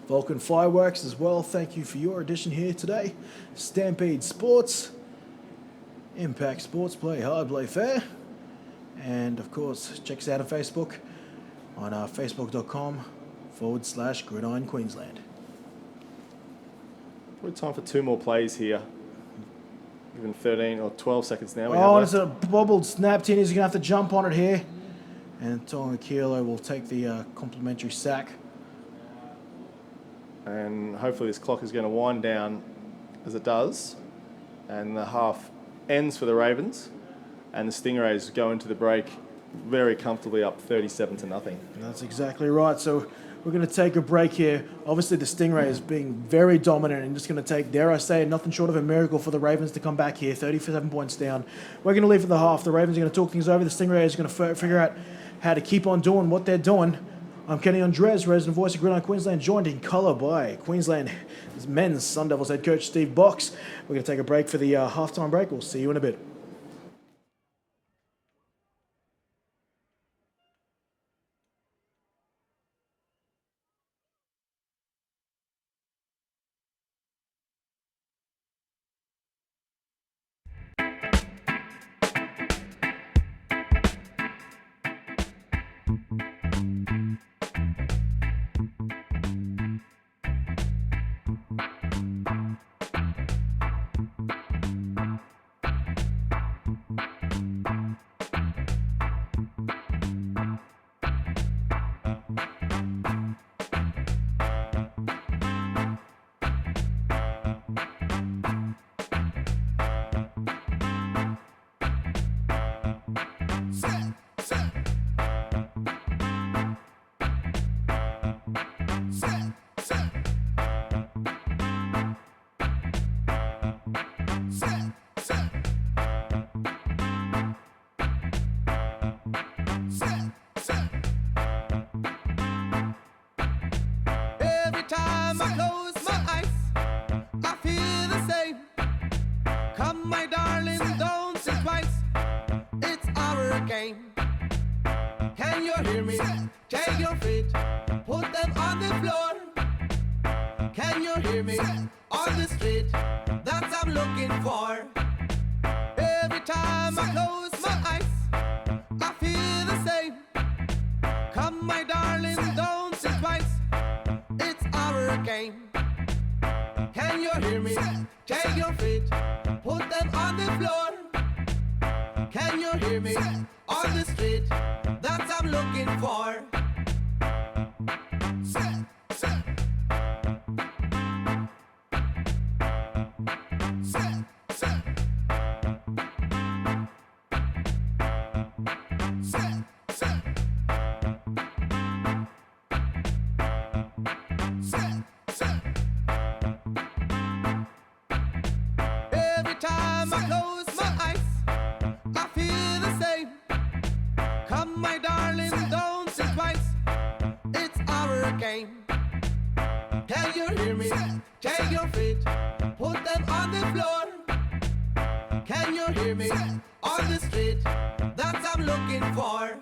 Vulcan Fireworks as well, thank you for your addition here today. Stampede Sports, Impact Sports, play hard, play fair. And of course, check us out on Facebook on facebook.com/Gridiron Queensland. Probably time for 2 more plays here. Given 13 or 12 seconds now. Oh, and it's a bobbled snap. Tierney's going to have to jump on it here. And Tonga Kilo will take the complimentary sack. And hopefully this clock is going to wind down as it does. And the half ends for the Ravens. And the Stingrays go into the break very comfortably up 37-0. That's exactly right. So we're going to take a break here. Obviously, the Stingrays being very dominant and just going to take, dare I say, nothing short of a miracle for the Ravens to come back here, 37 points down. We're going to leave for the half. The Ravens are going to talk things over. The Stingrays are going to figure out how to keep on doing what they're doing. I'm Kenny Andres, resident voice of Gridiron Queensland, joined in colour by Queensland men's Sun Devils head coach Steve Box. We're going to take a break for the halftime break. We'll see you in a bit. Every time I close my eyes, I feel the same. Come, my darling, don't think twice. It's our game. Can you hear me? Take your feet, put them on the floor. Can you hear me? On the street, that's I'm looking for. Every time I close my eyes, I feel the same. Come, my darling, don't think twice. It's our game. Can you hear me? Take your feet, put them on the floor. Can you hear me? On the street, that's I'm looking for. Every time I close my eyes, I feel the same. Come, my darling, don't think twice. It's our game. Can you hear me? Take your feet, put them on the floor. Can you hear me? On the street, that's I'm looking for.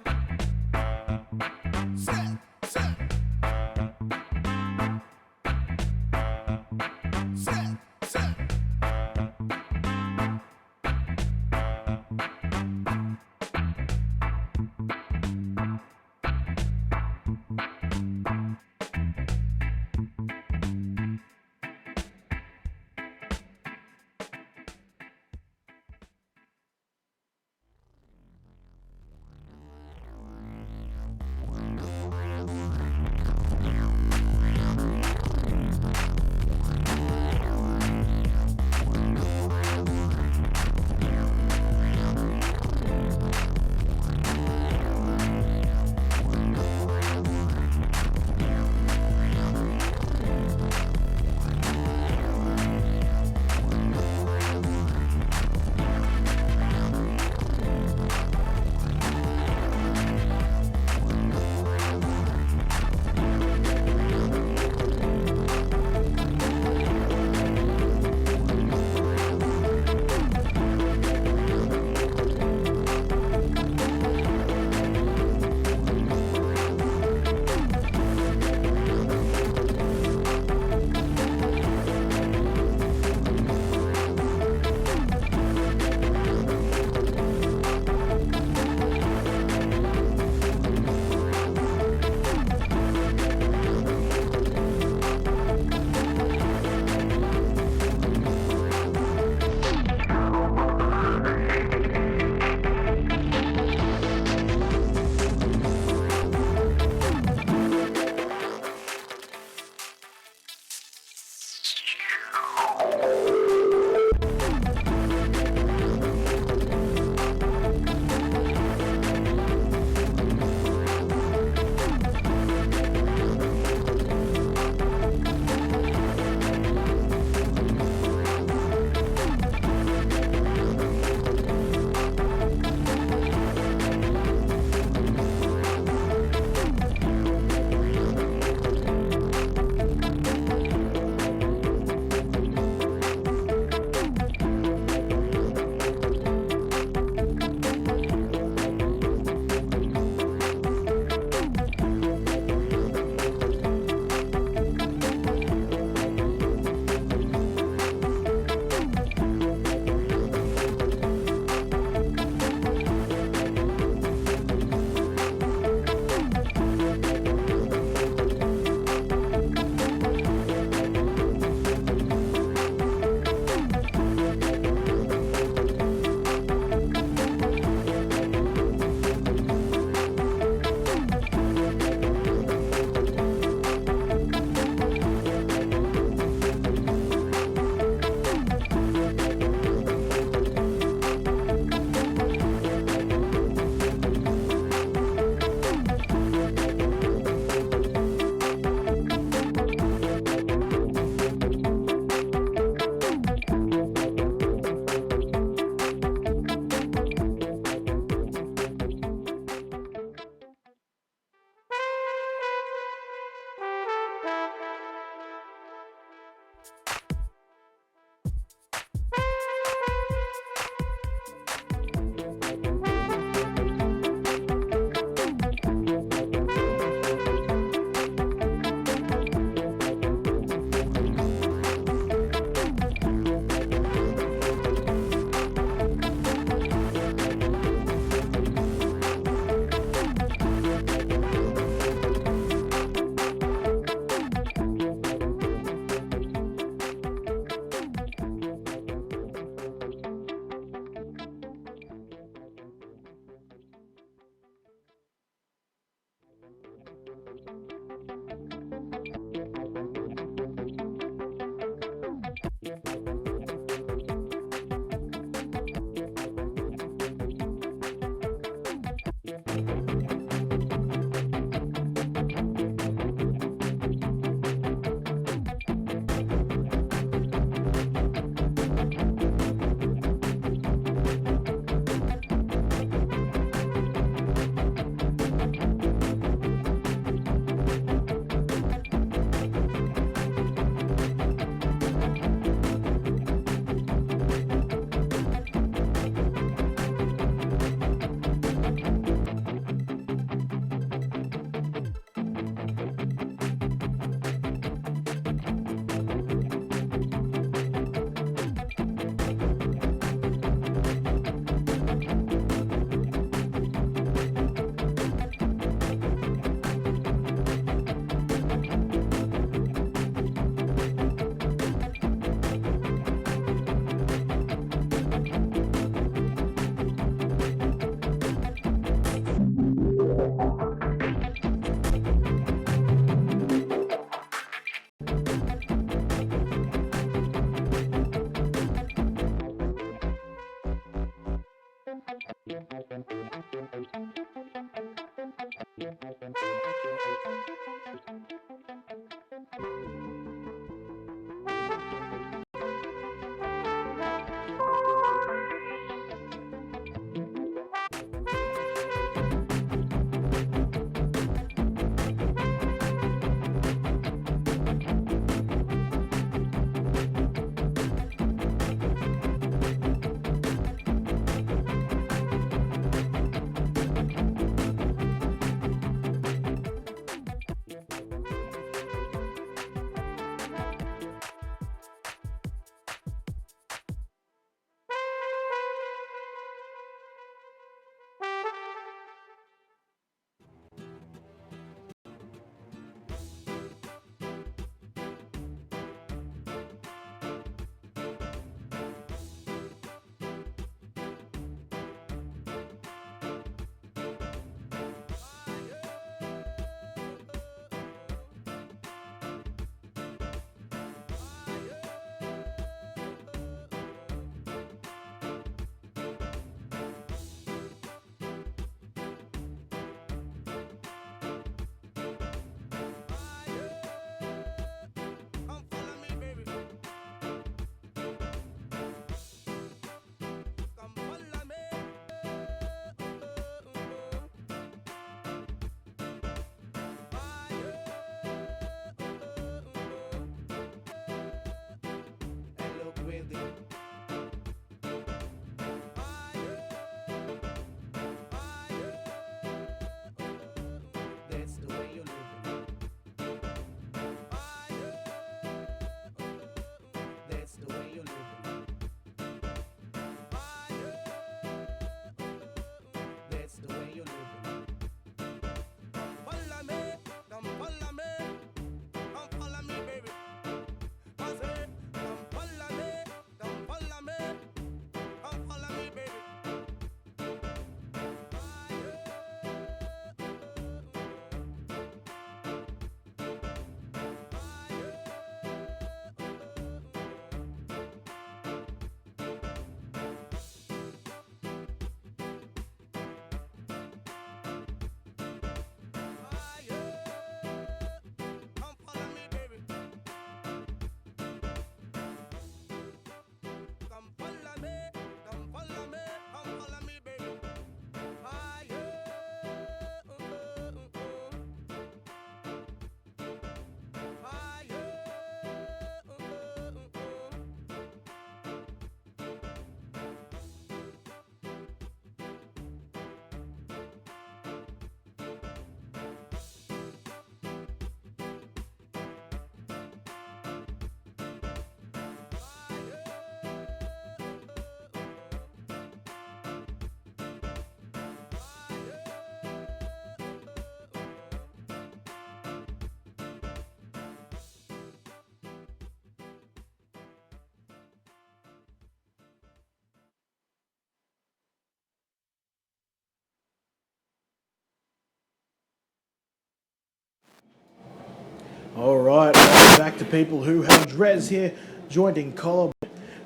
All right, welcome back to people who have Drez here, joined in collar.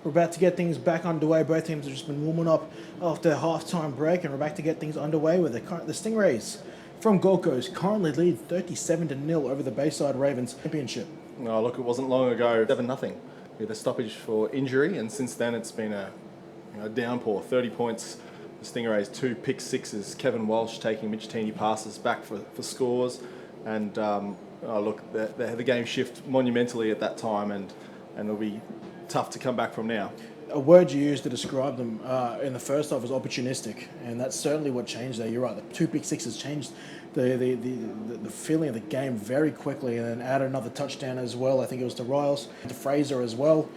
We're about to get things back underway. Both teams have just been warming up after a half-time break, and we're back to get things underway with the Stingrays from Gold Coast currently lead 37-0 over the Bayside Ravens Championship. No, look, it wasn't long ago, 7-0 with a stoppage for injury, and since then it's been a downpour. 30 points, the Stingrays, 2 pick sixes. Kevin Walsh taking Mitch Teeny passes back for scores, and look, the game shifted monumentally at that time, and it'll be tough to come back from now. A word you used to describe them in the first half was opportunistic, and that's certainly what changed there. You're right, the 2 pick sixes changed the feeling of the game very quickly, and then added another touchdown as well. I think it was to Riles, to Fraser as well.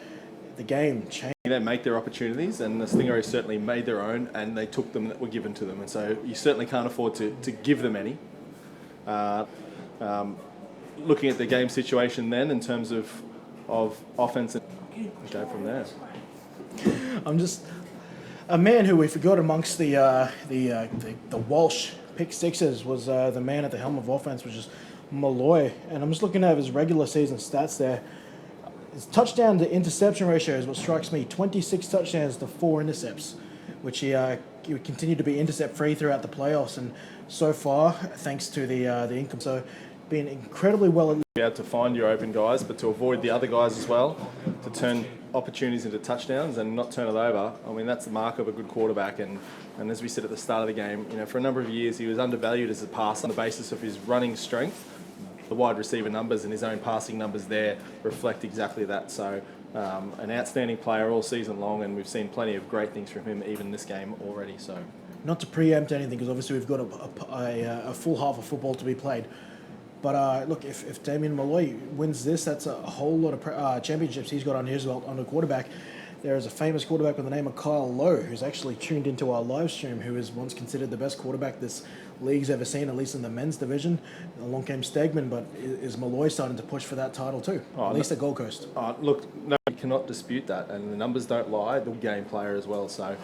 The game changed. They make their opportunities, and the Stingrays certainly made their own, and they took them that were given to them, and so you certainly can't afford to give them any. Looking at the game situation then in terms of offense, and go from there. I'm just a man who we forgot amongst the Walsh pick sixes was the man at the helm of offense, which is Malloy, and I'm just looking at his regular season stats there. His touchdown to interception ratio is what strikes me: 26 touchdowns to 4 intercepts, which he he continued to be intercept free throughout the playoffs, and so far, thanks to the income, so been incredibly well. Be able to find your open guys, but to avoid the other guys as well, to turn opportunities into touchdowns and not turn it over. I mean, that's the mark of a good quarterback. And as we said at the start of the game, you know, for a number of years he was undervalued as a passer on the basis of his running strength. The wide receiver numbers and his own passing numbers there reflect exactly that. So an outstanding player all season long, and we've seen plenty of great things from him even this game already. So, not to preempt anything, because obviously we've got a full half of football to be played. But look, if Damien Malloy wins this, that's a whole lot of championships he's got on his belt on the quarterback. There is a famous quarterback by the name of Kyle Lowe, who's actually tuned into our live stream, who is once considered the best quarterback this league's ever seen, at least in the men's division. Along came Stegman, but is Malloy starting to push for that title too, at least at Gold Coast? Look, no one cannot dispute that, and the numbers don't lie. The game player as well, so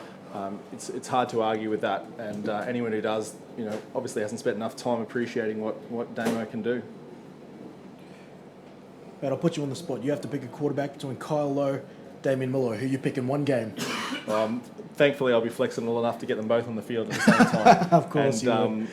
it's hard to argue with that. And anyone who does, you know, obviously hasn't spent enough time appreciating what Damo can do. But I'll put you on the spot. You have to pick a quarterback between Kyle Lowe, Damien Malloy. Who you pick in one game? Thankfully, I'll be flexible enough to get them both on the field at the same time. Of course, and,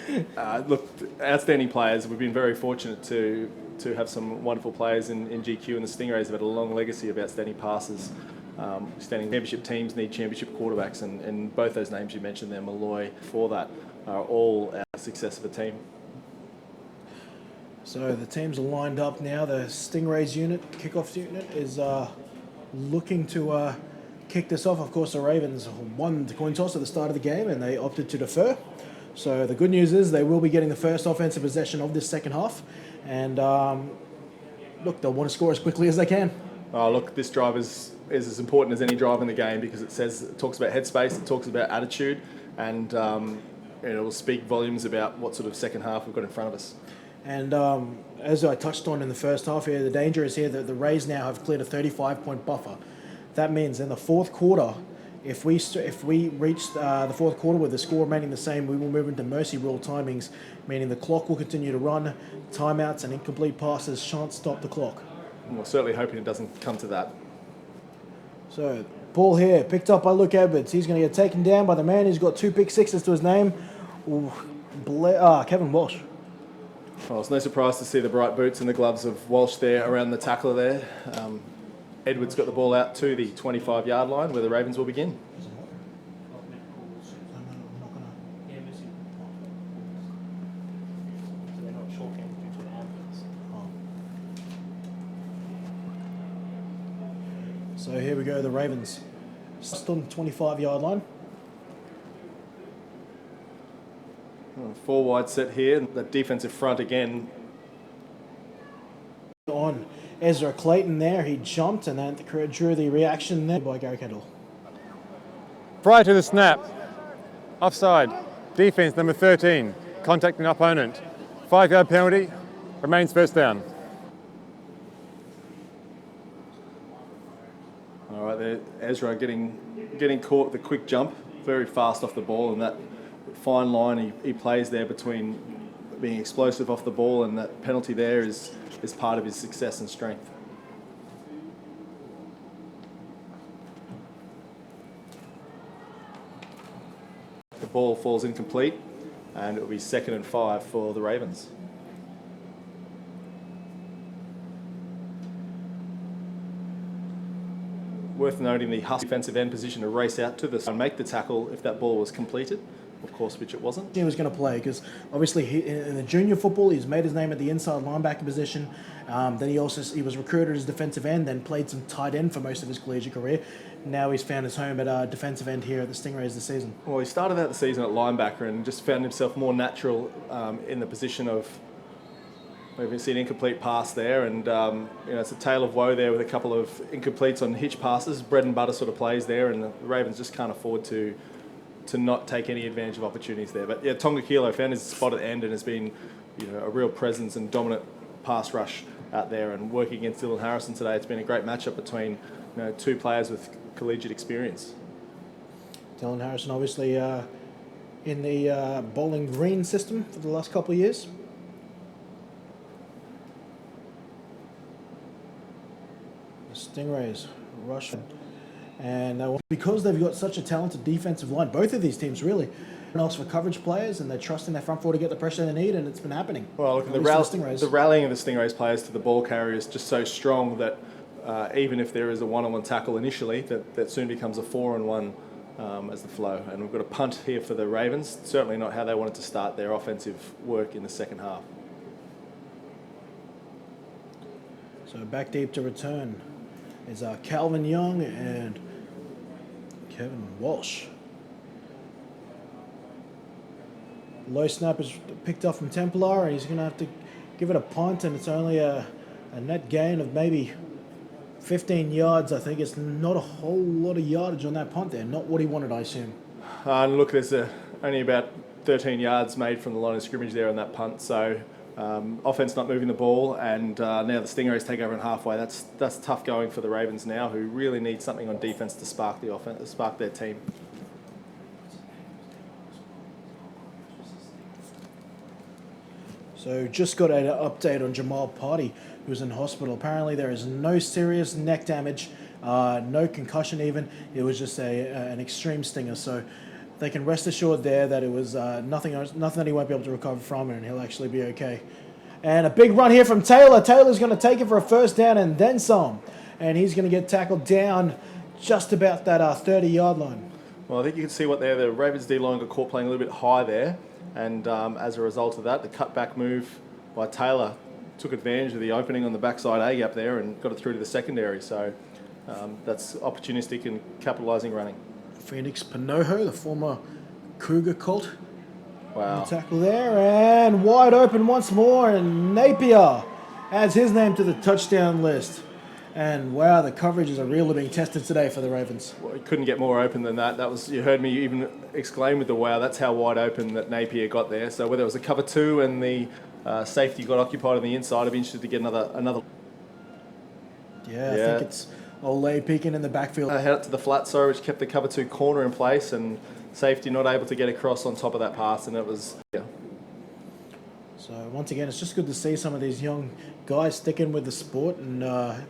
look, outstanding players. We've been very fortunate to have some wonderful players in GQ, and the Stingrays have had a long legacy of outstanding passes. Outstanding championship teams need championship quarterbacks, and both those names you mentioned there, Malloy, for that, are all our success of a team. So the teams are lined up now. The Stingrays unit, kickoff unit, is looking to kick this off. Of course, the Ravens won the coin toss at the start of the game, and they opted to defer. So the good news is they will be getting the first offensive possession of this second half, and look, they'll want to score as quickly as they can. Look, this drive is as important as any drive in the game, because it talks about headspace, it talks about attitude, and it will speak volumes about what sort of second half we've got in front of us. And as I touched on in the first half here, the danger is here that the Rays now have cleared a 35-point buffer. That means in the fourth quarter, if we reach the fourth quarter with the score remaining the same, we will move into mercy rule timings, meaning the clock will continue to run, timeouts and incomplete passes shan't stop the clock. We're certainly hoping it doesn't come to that. So, ball here, picked up by Luke Edwards. He's going to get taken down by the man who's got 2 pick sixes to his name, Kevin Walsh. Well, it's no surprise to see the bright boots and the gloves of Walsh there around the tackler there. Edwards got the ball out to the 25-yard line where the Ravens will begin. So here we go, the Ravens. Just on the 25-yard line. 4 wide set here. The defensive front again. On Ezra Clayton there, he jumped and then drew the reaction there by Gary Kendall. Prior to the snap, offside, defense number 13, contacting opponent. 5-yard penalty, remains first down. All right, there, Ezra getting caught the quick jump, very fast off the ball, and that fine line he plays there between being explosive off the ball, and that penalty there is part of his success and strength. The ball falls incomplete, and it will be 2nd and 5 for the Ravens. Worth noting the Husk defensive end position to race out to this and make the tackle if that ball was completed, of course, which it wasn't. He was going to play because obviously in the junior football he's made his name at the inside linebacker position. Then he was recruited as defensive end, then played some tight end for most of his collegiate career. Now he's found his home at defensive end here at the Stingrays this season. Well, he started out the season at linebacker and just found himself more natural in the position of. We've seen an incomplete pass there, and it's a tale of woe there with a couple of incompletes on hitch passes. Bread and butter sort of plays there, and the Ravens just can't afford to not take any advantage of opportunities there. But yeah, Tonga Kilo found his spot at the end and has been a real presence and dominant pass rush out there. And working against Dylan Harrison today, it's been a great matchup between 2 players with collegiate experience. Dylan Harrison obviously in the Bowling Green system for the last couple of years. The Stingrays rush. And because they've got such a talented defensive line, both of these teams really, else for coverage players, and they're trusting their front four to get the pressure they need, and it's been happening. Well, look, the rallying of the Stingrays players to the ball carrier is just so strong that even if there is a one-on-one tackle initially, that soon becomes a 4-on-1 as the flow. And we've got a punt here for the Ravens. Certainly not how they wanted to start their offensive work in the second half. So back deep to return is Calvin Young and Kevin Walsh. Low snap is picked up from Templar, and he's going to have to give it a punt, and it's only a net gain of maybe 15 yards. I think it's not a whole lot of yardage on that punt there. Not what he wanted, I assume. And look, there's only about 13 yards made from the line of scrimmage there on that punt. So offense not moving the ball, and now the Stingrays take over in halfway. That's tough going for the Ravens now, who really need something on defense to spark the offense, spark their team. So just got an update on Jamal Party, who's in hospital. Apparently there is no serious neck damage, no concussion even. It was just an extreme stinger. So they can rest assured there that it was nothing that he won't be able to recover from, and he'll actually be okay. And a big run here from Taylor. Taylor's going to take it for a first down and then some. And he's going to get tackled down just about that 30-yard line. Well, I think you can see what the Ravens D-line got caught playing a little bit high there. And as a result of that, the cutback move by Taylor took advantage of the opening on the backside A-gap there and got it through to the secondary. So that's opportunistic and capitalising running. Phoenix Panoho, the former Cougar Colt. Wow. Tackle there, and wide open once more, and Napier adds his name to the touchdown list. And wow, the coverages are really being tested today for the Ravens. Well, it couldn't get more open than that. You heard me even exclaim with the wow. That's how wide open that Napier got there. So whether it was a cover two and the safety got occupied on the inside, I'd be interested to get another. Yeah, I think it's Olay peeking in the backfield. Head up to the flat, which kept the cover two corner in place, and safety not able to get across on top of that pass, and it was So once again, it's just good to see some of these young guys sticking with the sport and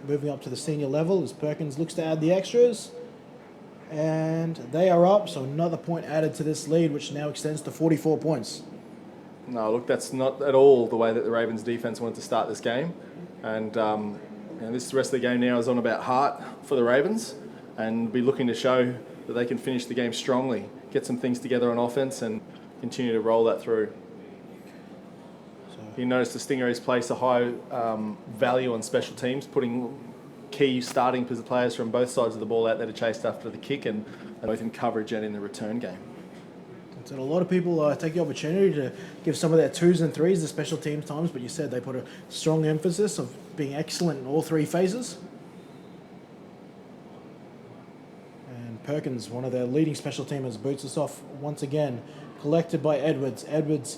moving up to the senior level as Perkins looks to add the extras. And they are up, so another point added to this lead, which now extends to 44 points. No, look, that's not at all the way that the Ravens defense wanted to start this game. And this rest of the game now is on about heart for the Ravens, and be looking to show that they can finish the game strongly, get some things together on offense, and continue to roll that through. You notice the Stingrays place a high value on special teams, putting key starting players from both sides of the ball out there to chase after the kick, and both in coverage and in the return game. So a lot of people take the opportunity to give some of their 2s and 3s to special teams times, but you said they put a strong emphasis of being excellent in all three phases. And Perkins, one of their leading special teamers, boots us off once again, collected by Edwards. Edwards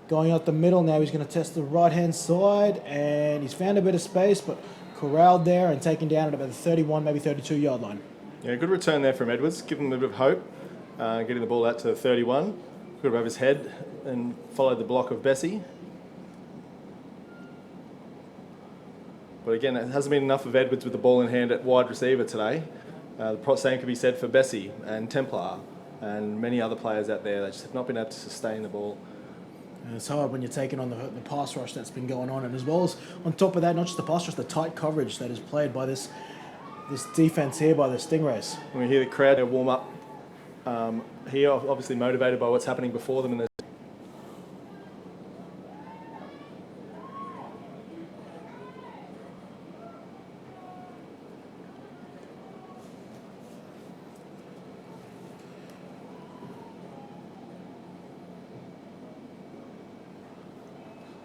going out the middle. Now he's going to test the right-hand side, and he's found a bit of space, but corralled there and taken down at about the 31, maybe 32-yard line. Yeah, good return there from Edwards. Give him a bit of hope, getting the ball out to 31. Good above his head and followed the block of Bessie. But again, it hasn't been enough of Edwards with the ball in hand at wide receiver today. The same could be said for Bessie and Templar and many other players out there. They just have not been able to sustain the ball. And it's hard when you're taking on the pass rush that's been going on, and as well as on top of that, not just the pass rush, the tight coverage that is played by this defense here by the Stingrays. When we hear the crowd warm up here, obviously motivated by what's happening before them in the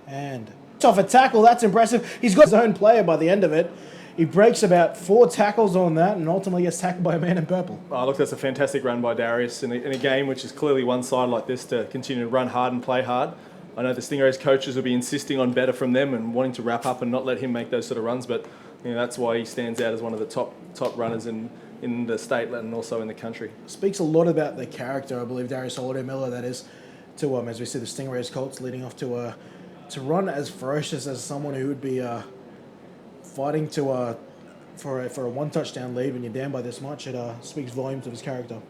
And off a tackle, that's impressive. He's got his own player by the end of it. He breaks about 4 tackles on that and ultimately gets tackled by a man in purple. Oh, look, that's a fantastic run by Darius in a game which is clearly one-sided like this, to continue to run hard and play hard. I know the Stingrays coaches will be insisting on better from them and wanting to wrap up and not let him make those sort of runs, but that's why he stands out as one of the top runners in the state and also in the country. Speaks a lot about the character, I believe, Darius Holiday-Miller, that is, to as we see the Stingrays Colts leading off to run as ferocious as someone who would be fighting to for a one touchdown lead when you're down by this much. It speaks volumes of his character.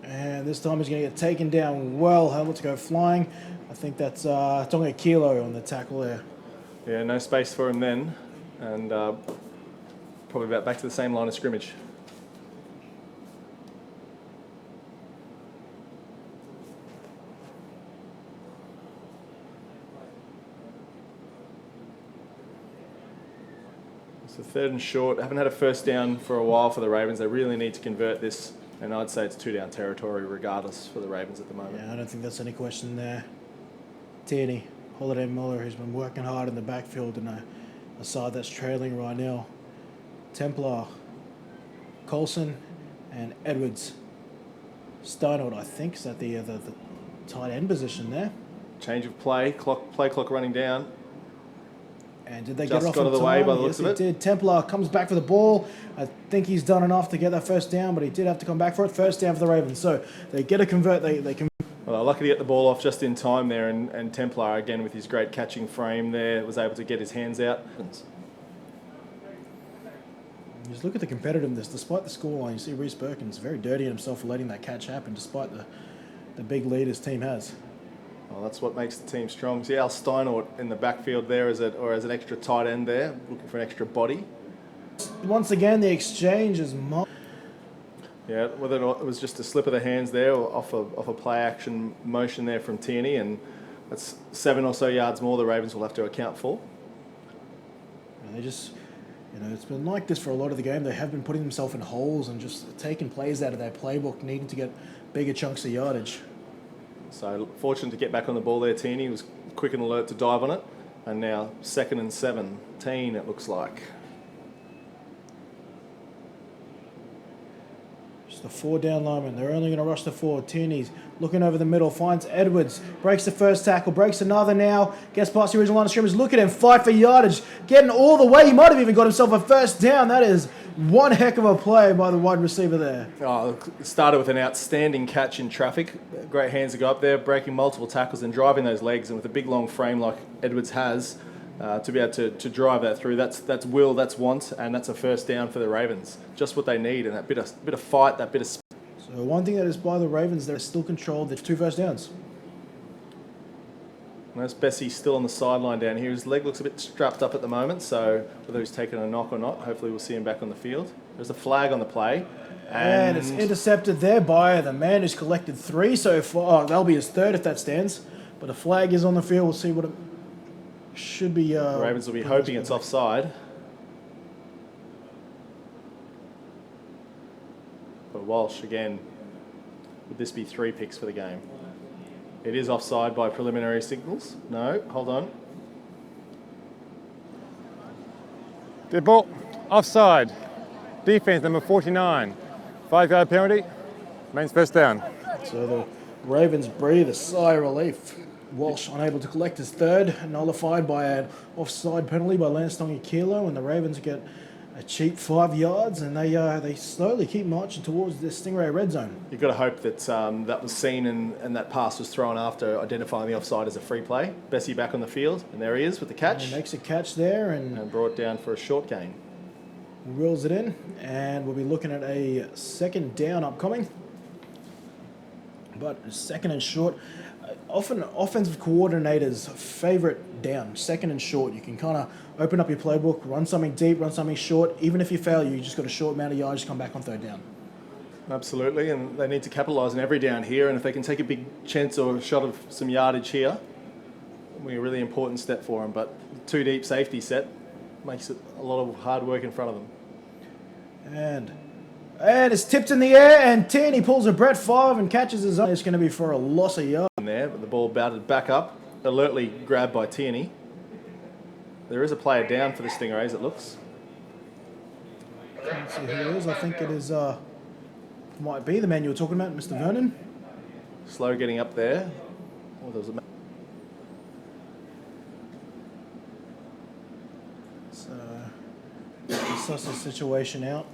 And this time he's going to get taken down well. Helmet to go flying. I think that's Tonga Kilo on the tackle there. Yeah, no space for him then, and probably about back to the same line of scrimmage. So 3rd and short. Haven't had a first down for a while for the Ravens. They really need to convert this, and I'd say it's 2-down territory regardless for the Ravens at the moment. Yeah, I don't think that's any question there. Tierney, Holiday Miller, who's been working hard in the backfield, and a side that's trailing right now. Templar, Colson, and Edwards. Steinhold, I think, is at the tight end position there. Change of play clock running down. And did they Just get it off got in out of the time? way by the Yes, looks of they it. did. Templar comes back for the ball. I think he's done enough to get that first down, but he did have to come back for it. First down for the Ravens. So they get a convert. They can. Well, lucky to get the ball off just in time there, and Templar, again, with his great catching frame there, was able to get his hands out. Just look at the competitiveness. Despite the scoreline, you see Reece Perkins very dirty in himself for letting that catch happen, despite the big lead his team has. Well, that's what makes the team strong. See Al Steinort in the backfield there as an extra tight end there, looking for an extra body. Once again, the exchange is. Yeah, whether it was just a slip of the hands there or off a play action motion there from Tierney, and that's 7 or so yards more the Ravens will have to account for. They just, it's been like this for a lot of the game. They have been putting themselves in holes and just taking plays out of their playbook, needing to get bigger chunks of yardage. So fortunate to get back on the ball there. Tierney was quick and alert to dive on it, and now 2nd and 17 it looks like. Just the 4 down linemen. They're only going to rush the 4. Tierney's looking over the middle, finds Edwards, breaks the first tackle, breaks another now, gets past the original line of scrimmage. Look at him, fight for yardage, getting all the way. He might have even got himself a first down. That is one heck of a play by the wide receiver there. Oh, it started with an outstanding catch in traffic. Great hands to go up there, breaking multiple tackles and driving those legs, and with a big long frame like Edwards has, to be able to drive that through. That's will, that's want, and that's a first down for the Ravens. Just what they need, and that bit of fight, that bit of. So one thing that is by the Ravens, they're still controlled. There's 2 first downs. Notice Bessie still on the sideline down here. His leg looks a bit strapped up at the moment, so whether he's taking a knock or not, hopefully we'll see him back on the field. There's a flag on the play. And it's intercepted there by the man who's collected 3 so far. Oh, that'll be his 3rd if that stands. But a flag is on the field. We'll see what it should be. The Ravens will be hoping it's offside. But Walsh, again, would this be 3 picks for the game? It is offside by preliminary signals. No, hold on. Dead ball. Offside. Defense number 49. 5-yard penalty. Mains first down. So the Ravens breathe a sigh of relief. Walsh unable to collect his 3rd, nullified by an offside penalty by Lance Kilo, and the Ravens get a cheap 5 yards, and they slowly keep marching towards the Stingray red zone. You've got to hope that that was seen and that pass was thrown after identifying the offside as a free play. Bessie back on the field, and there he is with the catch. He makes a catch there and brought down for a short gain. reels it in, and we'll be looking at a 2nd down upcoming. But 2nd and short, often offensive coordinators' favorite down, 2nd and short. You can kind of open up your playbook, run something deep, run something short. Even if you fail, you just got a short amount of yards to come back on 3rd down. Absolutely, and they need to capitalise on every down here, and if they can take a big chance or a shot of some yardage here, it'll be a really important step for them. But 2 deep safety set makes it a lot of hard work in front of them. And it's tipped in the air, and Tierney pulls a Brett Favre and catches his own. It's going to be for a loss of yards. There, but the ball batted back up, alertly grabbed by Tierney. There is a player down for the Stingrays, it looks. Let's see who it is. I think it is, might be the man you were talking about, Mr. Vernon. Slow getting up there. Oh, there was a So, suss the situation out.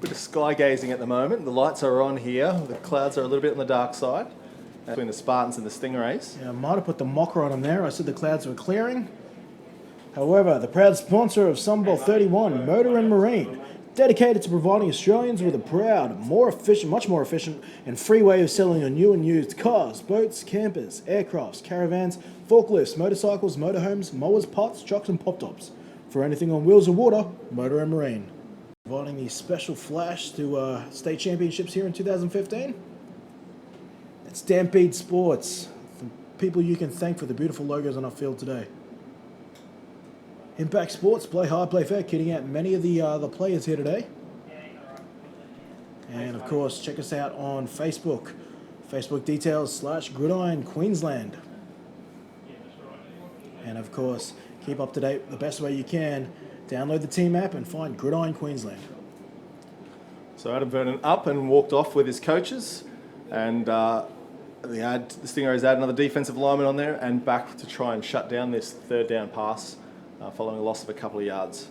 bit of sky gazing at the moment. The lights are on here. The clouds are a little bit on the dark side between the Spartans and the Stingrays. Yeah, I might have put the mocker on them there. I said the clouds were clearing. However, the proud sponsor of Sunbowl 31, Motor and Marine, dedicated to providing Australians with a proud, much more efficient and free way of selling on new and used cars, boats, campers, aircrafts, caravans, forklifts, motorcycles, motorhomes, mowers, pots, trucks and pop-tops. For anything on wheels or water, Motor and Marine. Providing the special flash to state championships here in 2015. It's Stampede Sports, the people you can thank for the beautiful logos on our field today. Impact Sports, play hard, play fair, kidding out many of the players here today. And of course, check us out on Facebook. Facebook details / Gridiron Queensland. And of course, keep up to date the best way you can. Download the team app and find Gridiron Queensland. So Adam Vernon up and walked off with his coaches, and the Stingrays add another defensive lineman on there and back to try and shut down this third down pass following a loss of a couple of yards.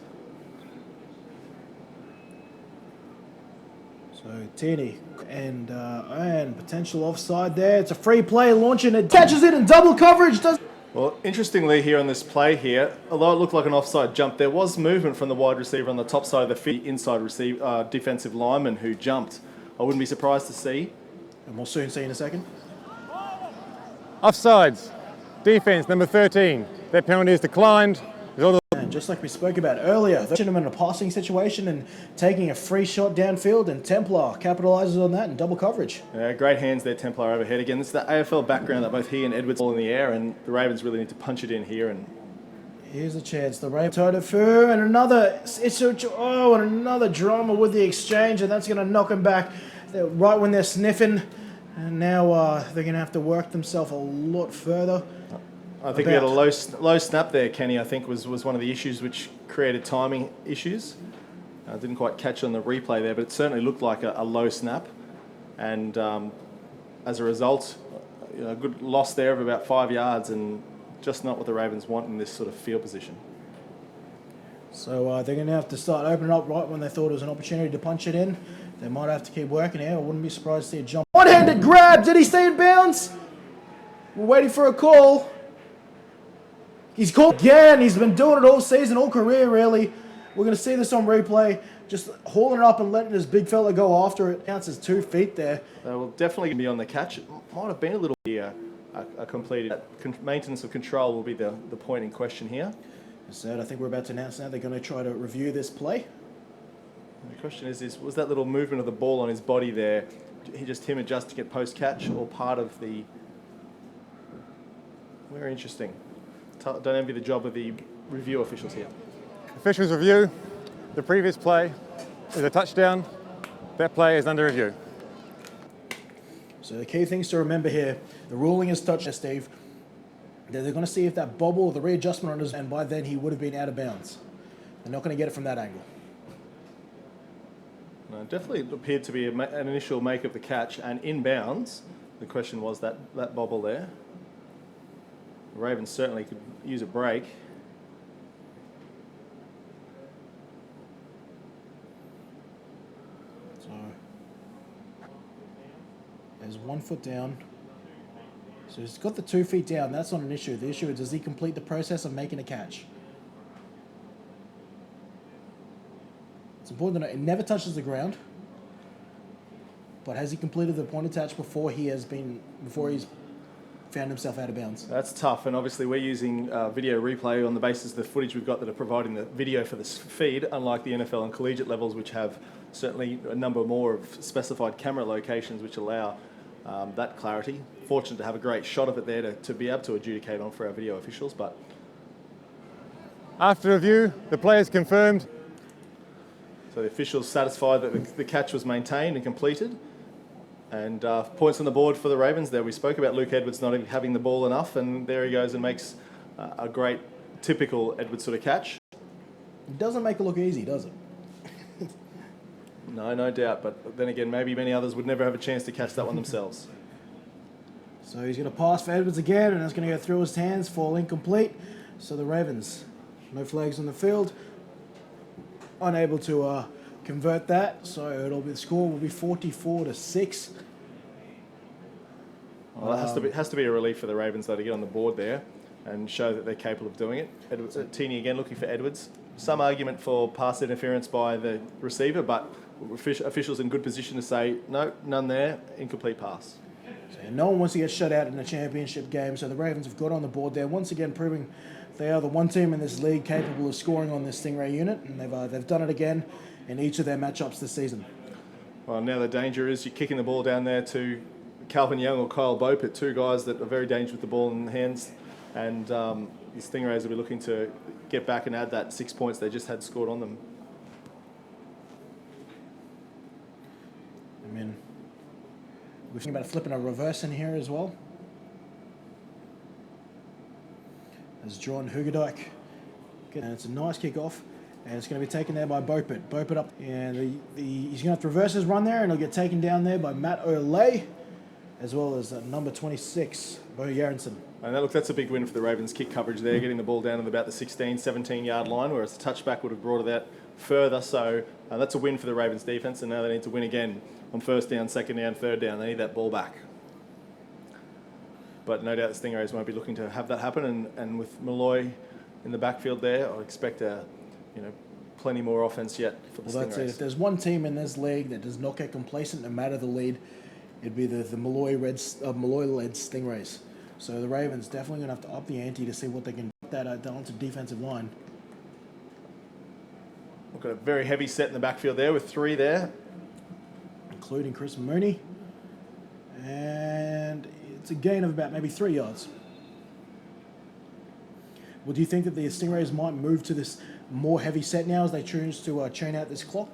So Tierney and potential offside there. It's a free play, launching it, catches it in double coverage. Well, interestingly here on this play here, although it looked like an offside jump, there was movement from the wide receiver on the top side of the field, inside defensive lineman who jumped. I wouldn't be surprised to see. And we'll soon see in a second. Offsides. Defense, number 13. Their penalty is declined. And just like we spoke about earlier, they're in a passing situation and taking a free shot downfield, and Templar capitalises on that in double coverage. Yeah, great hands there, Templar overhead again. This is the AFL background that both he and Edwards all in the air, and the Ravens really need to punch it in here. And here's a chance. The Ravens Totofu and another drama with the exchange, and that's going to knock them back right when they're sniffing. And now they're going to have to work themselves a lot further. I think we had a low snap there, Kenny, I think was one of the issues which created timing issues. I didn't quite catch on the replay there, but it certainly looked like a low snap. And as a result, a good loss there of about 5 yards, and just not what the Ravens want in this sort of field position. So they're going to have to start opening up right when they thought it was an opportunity to punch it in. They might have to keep working here. I wouldn't be surprised to see a jump. One-handed grab. Did he stay in bounds? We're waiting for a call. He's called again. He's been doing it all season, all career, really. We're going to see this on replay. Just hauling it up and letting this big fella go after it. Counts as 2 feet there. They will definitely be on the catch. It might have been a little bit completed. Maintenance of control will be the point in question here. As I said, I think we're about to announce now they're going to try to review this play. The question is was that little movement of the ball on his body there, him adjusting it post-catch, or part of the... Very interesting. Don't envy the job of the review officials here. Officials review. The previous play is a touchdown. That play is under review. So the key things to remember here, the ruling is touched, Steve. They're going to see if that bobble or the readjustment on his, and by then he would have been out of bounds. They're not going to get it from that angle. No, definitely appeared to be an initial make of the catch and in bounds. The question was that bobble there. The Ravens certainly could use a break. So there's 1 foot down. So he's got the 2 feet down. That's not an issue. The issue is, does he complete the process of making a catch? It's important to know it never touches the ground. But has he completed the point attach before he's found himself out of bounds? That's tough, and obviously we're using video replay on the basis of the footage we've got that are providing the video for this feed, unlike the NFL and collegiate levels, which have certainly a number more of specified camera locations which allow that clarity. Fortunate to have a great shot of it there to be able to adjudicate on for our video officials. But after review, the play is confirmed. So the officials satisfied that the catch was maintained and completed. And points on the board for the Ravens there. We spoke about Luke Edwards not having the ball enough, and there he goes and makes a great, typical Edwards sort of catch. It doesn't make it look easy, does it? No doubt. But then again, maybe many others would never have a chance to catch that one themselves. So he's going to pass for Edwards again, and it's going to go through his hands, fall incomplete. So the Ravens, no flags on the field, unable to convert that. So the score will be 44-6. Well, that has to be a relief for the Ravens though to get on the board there, and show that they're capable of doing it. Edwards, Teeny again looking for Edwards. Some argument for pass interference by the receiver, but officials in good position to say, no, none there, incomplete pass. So no one wants to get shut out in a championship game, so the Ravens have got on the board there, once again proving they are the one team in this league capable of scoring on this Stingray unit, and they've done it again in each of their matchups this season. Well, now the danger is you're kicking the ball down there to Calvin Young or Kyle Bopert, two guys that are very dangerous with the ball in hands, and the Stingrays will be looking to get back and add that 6 points they just had scored on them. I mean, we're thinking about flipping a reverse in here as well. As drawn Hugerdijk, and it's a nice kickoff, and it's going to be taken there by Bopert. Bopert up, and he's going to have to reverse his run there, and he'll get taken down there by Matt Olay, as well as number 26, Bo Yarenson. And that's a big win for the Ravens kick coverage there, getting the ball down at about the 16, 17 yard line, whereas the touchback would have brought it out further. So that's a win for the Ravens defense, and now they need to win again on first down, second down, third down. They need that ball back. But no doubt the Stingrays won't be looking to have that happen, and with Malloy in the backfield there, I expect plenty more offense yet for the Stingrays. That's it. If there's one team in this league that does not get complacent no matter the lead, it'd be the Malloy-led Stingrays. So the Ravens definitely going to have to up the ante to see what they can do with that talented defensive line. We've got a very heavy set in the backfield there with three there. Including Chris Mooney. And it's a gain of about maybe 3 yards. Well, do you think that the Stingrays might move to this more heavy set now as they choose to chain out this clock?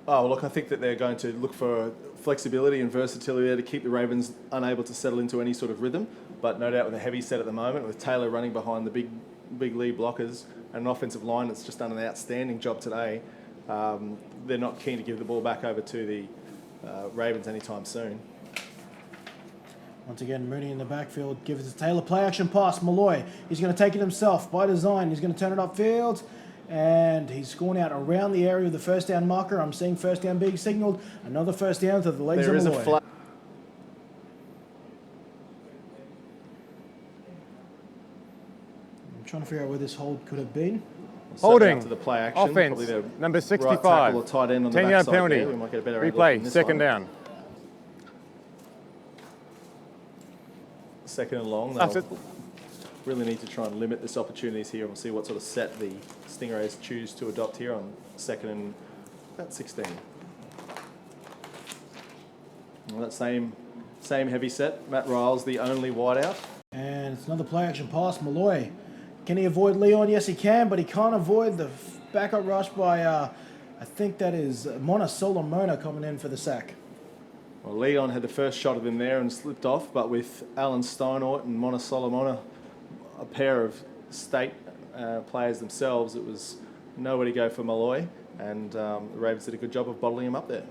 Oh, look, I think that they're going to look for flexibility and versatility there to keep the Ravens unable to settle into any sort of rhythm. But no doubt with a heavy set at the moment, with Taylor running behind the big lead blockers and an offensive line that's just done an outstanding job today, they're not keen to give the ball back over to the Ravens anytime soon. Once again, Mooney in the backfield gives it to Taylor. Play action pass, Malloy. He's going to take it himself by design. He's going to turn it upfield. And he's gone out around the area of the first down marker. I'm seeing first down being signalled. Another first down to the legs There of is Malloy. a flag. I'm trying to figure out where this hold could have been. Holding. To the play action. Offense. Probably the Number right 65. tackle or tight end on the 10-yard backside penalty. there. We might get a better angle Replay. from this Second one. down. Second and long. That's They'll it. really need to try and limit this opportunities here. We'll see what sort of set the Stingrays choose to adopt here on second and about 16. Well, that same heavy set. Matt Riles, the only wideout. And it's another play action pass, Malloy. Can he avoid Leon? Yes, he can, but he can't avoid the backup rush by, I think that is Mona Solomona coming in for the sack. Well, Leon had the first shot of him there and slipped off, but with Alan Steinort and Mona Solomona, a pair of state players themselves, it was nowhere to go for Malloy, and the Ravens did a good job of bottling him up there.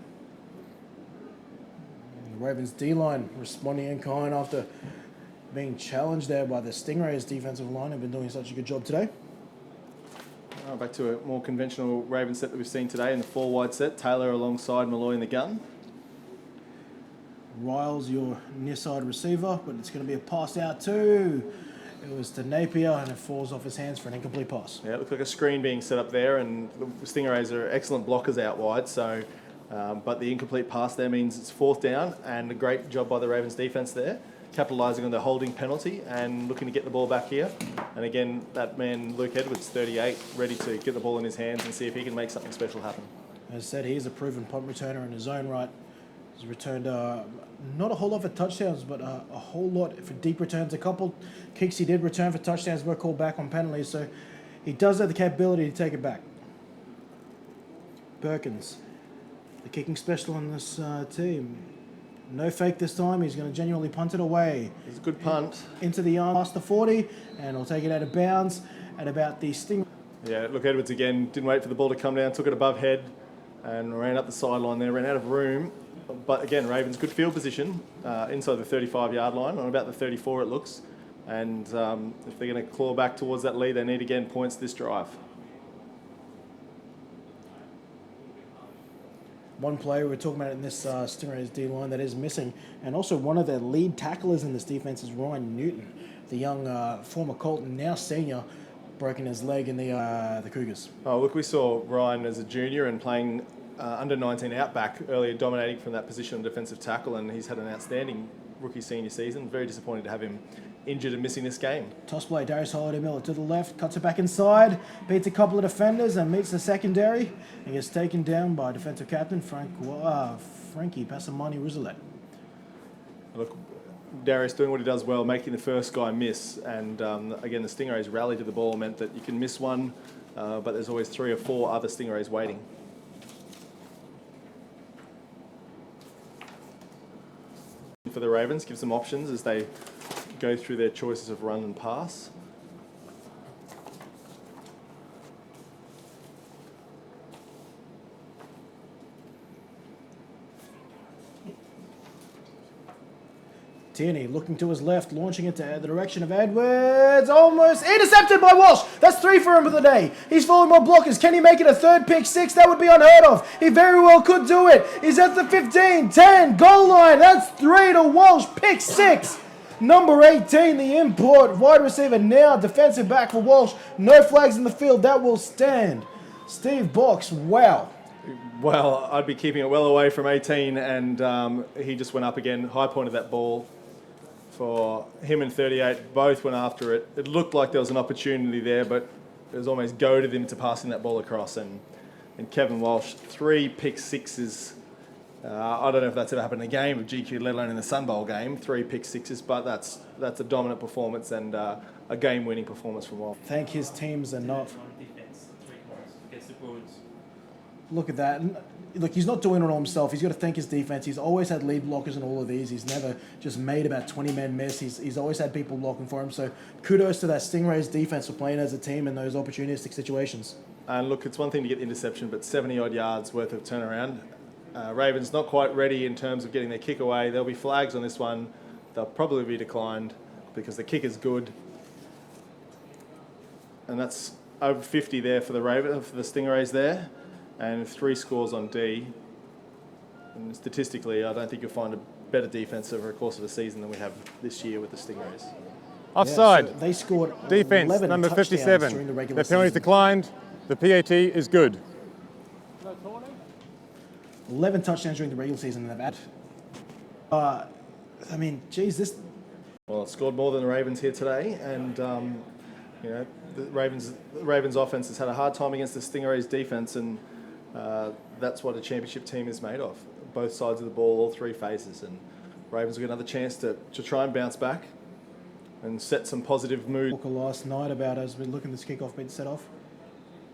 The Ravens D-line responding in kind after being challenged there by the Stingrays defensive line. Have been doing such a good job today. Back to a more conventional Ravens set that we've seen today in the 4-wide set. Taylor alongside Malloy in the gun. Riles, your near side receiver, but it's going to be a pass out too. It was to Napier, and it falls off his hands for an incomplete pass. Yeah, it looked like a screen being set up there, and the Stingrays are excellent blockers out wide, so but the incomplete pass there means it's fourth down, and a great job by the Ravens defense there, capitalising on the holding penalty and looking to get the ball back here. And again, that man, Luke Edwards, 38, ready to get the ball in his hands and see if he can make something special happen. As I said, he's a proven punt returner in his own right. He's returned not a whole lot for touchdowns, but a whole lot for deep returns. A couple kicks he did return for touchdowns were called back on penalties, so he does have the capability to take it back. Perkins, the kicking special on this team. No fake this time. He's going to genuinely punt it away. It's a good punt. Into the arm past the 40, and he'll take it out of bounds at about the Sting. Yeah, look, Edwards again, didn't wait for the ball to come down, took it above head and ran up the sideline there, ran out of room. But again, Ravens, good field position inside the 35-yard line, on about the 34 it looks. And if they're going to claw back towards that lead, they need again points this drive. One player we're talking about in this Stingrays D-line that is missing, and also one of their lead tacklers in this defense is Ryan Newton. the young former Colton, now senior, broken his leg in the Cougars. Oh, look, we saw Ryan as a junior and playing under 19 outback earlier, dominating from that position on defensive tackle, and he's had an outstanding rookie senior season. Very disappointed to have him injured and missing this game. Toss play, Darius Holiday-Miller to the left, cuts it back inside, beats a couple of defenders and meets the secondary, and gets taken down by defensive captain Frankie Passamani Rousselet. Look, Darius doing what he does well, making the first guy miss, and again the Stingrays' rally to the ball meant that you can miss one, but there's always 3 or 4 other Stingrays waiting. For the Ravens, gives them options as they go through their choices of run and pass. Tierney looking to his left, launching it to the direction of Edwards. Almost intercepted by Walsh. That's 3 for him for the day. He's following more blockers. Can he make it a third pick 6? That would be unheard of. He very well could do it. He's at the 15, 10, goal line. That's 3 to Walsh. Pick 6. Number 18, the import. Wide receiver now. Defensive back for Walsh. No flags in the field. That will stand. Steve Box, wow. Well, I'd be keeping it well away from 18, and he just went up again. High point of that ball. For him and 38, both went after it. It looked like there was an opportunity there, but it was almost goaded him to passing that ball across. And Kevin Walsh, 3 pick 6s. I don't know if that's ever happened in a game of GQ, let alone in the Sunbowl game. 3 pick 6s, but that's a dominant performance and a game-winning performance from Walsh. Thank his teams enough. Defense, 3 points against the Bruins. Look at that. Look, he's not doing it all himself. He's got to thank his defense. He's always had lead blockers in all of these. He's never just made about 20 men miss. He's always had people blocking for him. So kudos to that Stingrays defense for playing as a team in those opportunistic situations. And look, it's one thing to get the interception, but 70-odd yards worth of turnaround. Ravens not quite ready in terms of getting their kick away. There'll be flags on this one. They'll probably be declined because the kick is good. And that's over 50 there for the Stingrays there. And 3 scores on D. And statistically, I don't think you'll find a better defense over the course of a season than we have this year with the Stingrays. Offside. Yeah, so they scored Defense, 11 number touchdowns 57. during the The regular penalty's season. declined. The PAT is good. 11 touchdowns during the regular season, and they've had. I mean, geez, this. Well, it scored more than the Ravens here today, and you know the Ravens offense has had a hard time against the Stingrays defense, and that's what a championship team is made of. Both sides of the ball, all 3 phases, and Ravens will get another chance to try and bounce back and set some positive mood. Talk last night about, as we look at this kickoff being set off,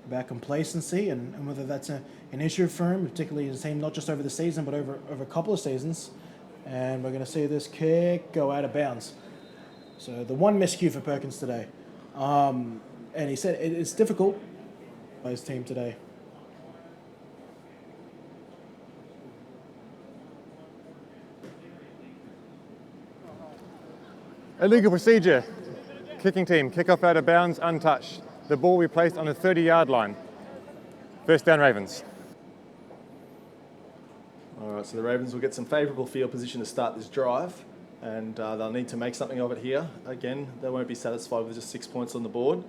about complacency and whether that's an issue for him, particularly his team, not just over the season, but over a couple of seasons. And we're going to see this kick go out of bounds. So the 1 miscue for Perkins today. And he said it's difficult by his team today. Illegal procedure. Kicking team, kickoff out of bounds, untouched. The ball will be placed on the 30-yard line. First down, Ravens. All right, so the Ravens will get some favourable field position to start this drive, and they'll need to make something of it here. Again, they won't be satisfied with just 6 points on the board,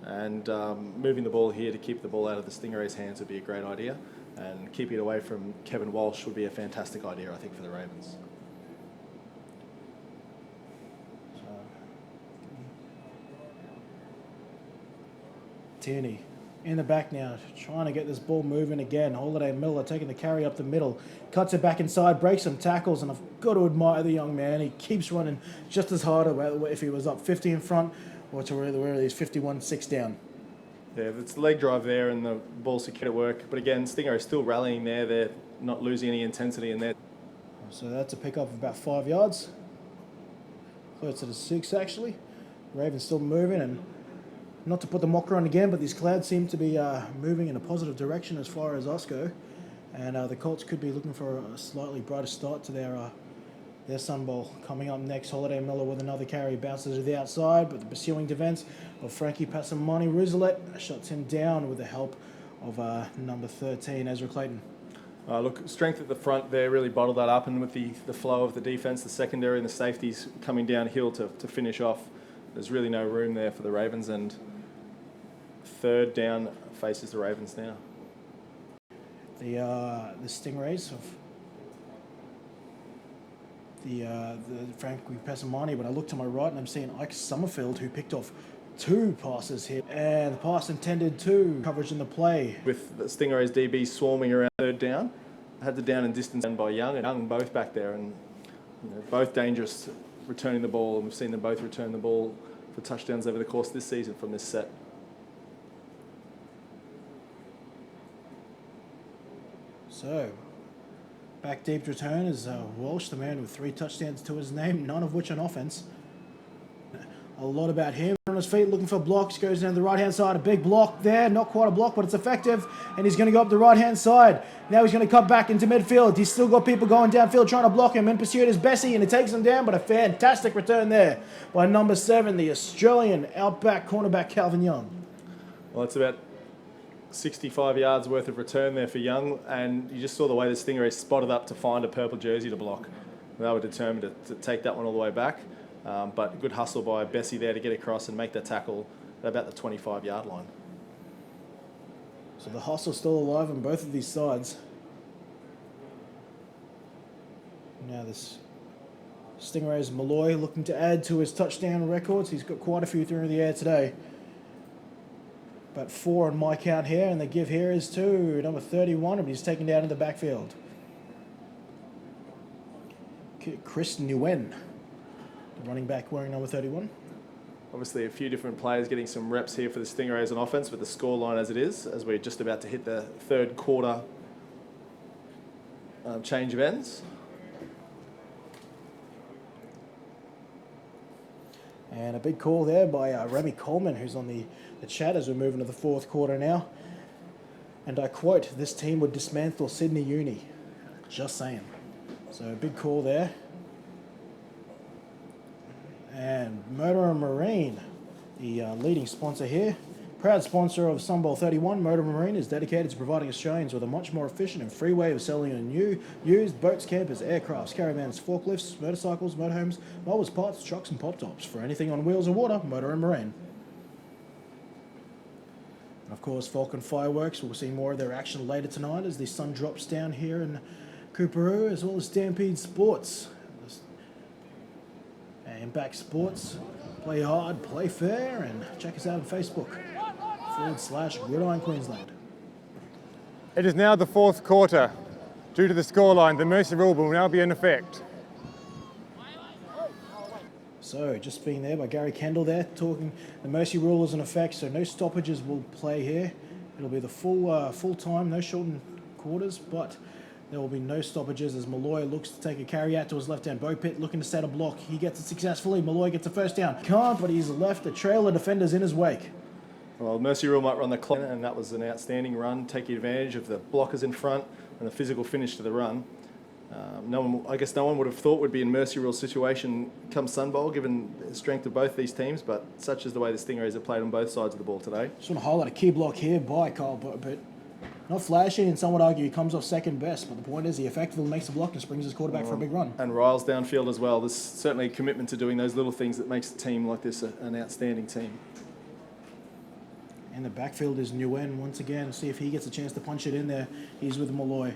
and moving the ball here to keep the ball out of the Stingrays' hands would be a great idea, and keeping it away from Kevin Walsh would be a fantastic idea, I think, for the Ravens. Tierney in the back now, trying to get this ball moving again. Holiday-Miller taking the carry up the middle, cuts it back inside, breaks some tackles, and I've got to admire the young man. He keeps running just as hard if he was up 50 in front or to where he's 51-6 down. Yeah, it's the leg drive there and the ball secured at work, but again, Stingrays still rallying there. They're not losing any intensity in there. So that's a pickup of about 5 yards. Close to the 6, actually. Ravens still moving, and not to put the mocker on again, but these clouds seem to be moving in a positive direction as far as us go. And the Colts could be looking for a slightly brighter start to their Sun Bowl. Coming up next, Holiday-Miller with another carry, bounces to the outside, but the pursuing defense of Frankie Passamani Rousselet shuts him down with the help of number 13, Ezra Clayton. Look, strength at the front there really bottled that up, and with the flow of the defense, the secondary and the safeties coming downhill to finish off, there's really no room there for the Ravens, and third down faces the Ravens now. The Stingrays of the Frank Passamani, but I look to my right and I'm seeing Ike Summerfield, who picked off 2 passes here, and the pass intended to coverage in the play. With the Stingrays DB swarming around third down, had the down and distance done by Young and Young both back there, and both dangerous returning the ball, and we've seen them both return the ball for touchdowns over the course of this season from this set. So, back deep return is Walsh, the man with 3 touchdowns to his name, none of which on offense. A lot about him. On his feet, looking for blocks, goes down the right-hand side. A big block there, not quite a block, but it's effective. And he's going to go up the right-hand side. Now he's going to cut back into midfield. He's still got people going downfield trying to block him. In pursuit is Bessie, and he takes him down, but a fantastic return there by number 7, the Australian outback cornerback Calvin Young. Well, it's about 65 yards worth of return there for Young, and you just saw the way the Stingrays spotted up to find a purple jersey to block. They were determined to take that one all the way back, but good hustle by Bessie there to get across and make that tackle at about the 25-yard line. So the hustle's still alive on both of these sides. Now this Stingrays Malloy looking to add to his touchdown records. He's got quite a few through the air today. About 4 on my count here, and the give here is to number 31, but he's taken down in the backfield. Chris Nguyen, the running back wearing number 31. Obviously a few different players getting some reps here for the Stingrays on offense with the scoreline as it is, as we're just about to hit the third quarter change of ends. And a big call there by Remy Coleman, who's on the chat as we move into the fourth quarter now. And I quote, "This team would dismantle Sydney Uni." Just saying. So a big call there. And Motor Marine, the leading sponsor here. Proud sponsor of Sunbowl 31, Motor Marine is dedicated to providing Australians with a much more efficient and free way of selling new, used boats, campers, aircrafts, caravans, forklifts, motorcycles, motorhomes, mowers, parts, trucks and pop-tops. For anything on wheels or water, Motor and Marine. And of course, Falcon Fireworks, we'll see more of their action later tonight as the sun drops down here in Coorparoo, as well as Stampede Sports. Impact Sports, play hard, play fair, and check us out on Facebook. /Gridiron Queensland. It is now the fourth quarter. Due to the scoreline, the mercy rule will now be in effect. So, just being there by Gary Kendall there, talking the mercy rule is in effect, so no stoppages will play here. It'll be the full time, no shortened quarters, but there will be no stoppages as Malloy looks to take a carry out to his left hand. Bo Pitt looking to set a block. He gets it successfully. Malloy gets a first down. Can't, but he's left a trail of defenders in his wake. Well, Mercy Rule might run the clock, and that was an outstanding run, taking advantage of the blockers in front and the physical finish to the run. I guess no one would have thought would be in Mercy Rule situation come Sunbowl, given the strength of both these teams, but such is the way the Stingrays have played on both sides of the ball today. Just want to highlight a key block here by Kyle Bo Pitt. Not flashy, and some would argue he comes off second best, but the point is he effectively makes the block and springs his quarterback for a big run. And Riles downfield as well. There's certainly a commitment to doing those little things that makes a team like this an outstanding team. And the backfield is Nguyen once again. See if he gets a chance to punch it in there. He's with Malloy.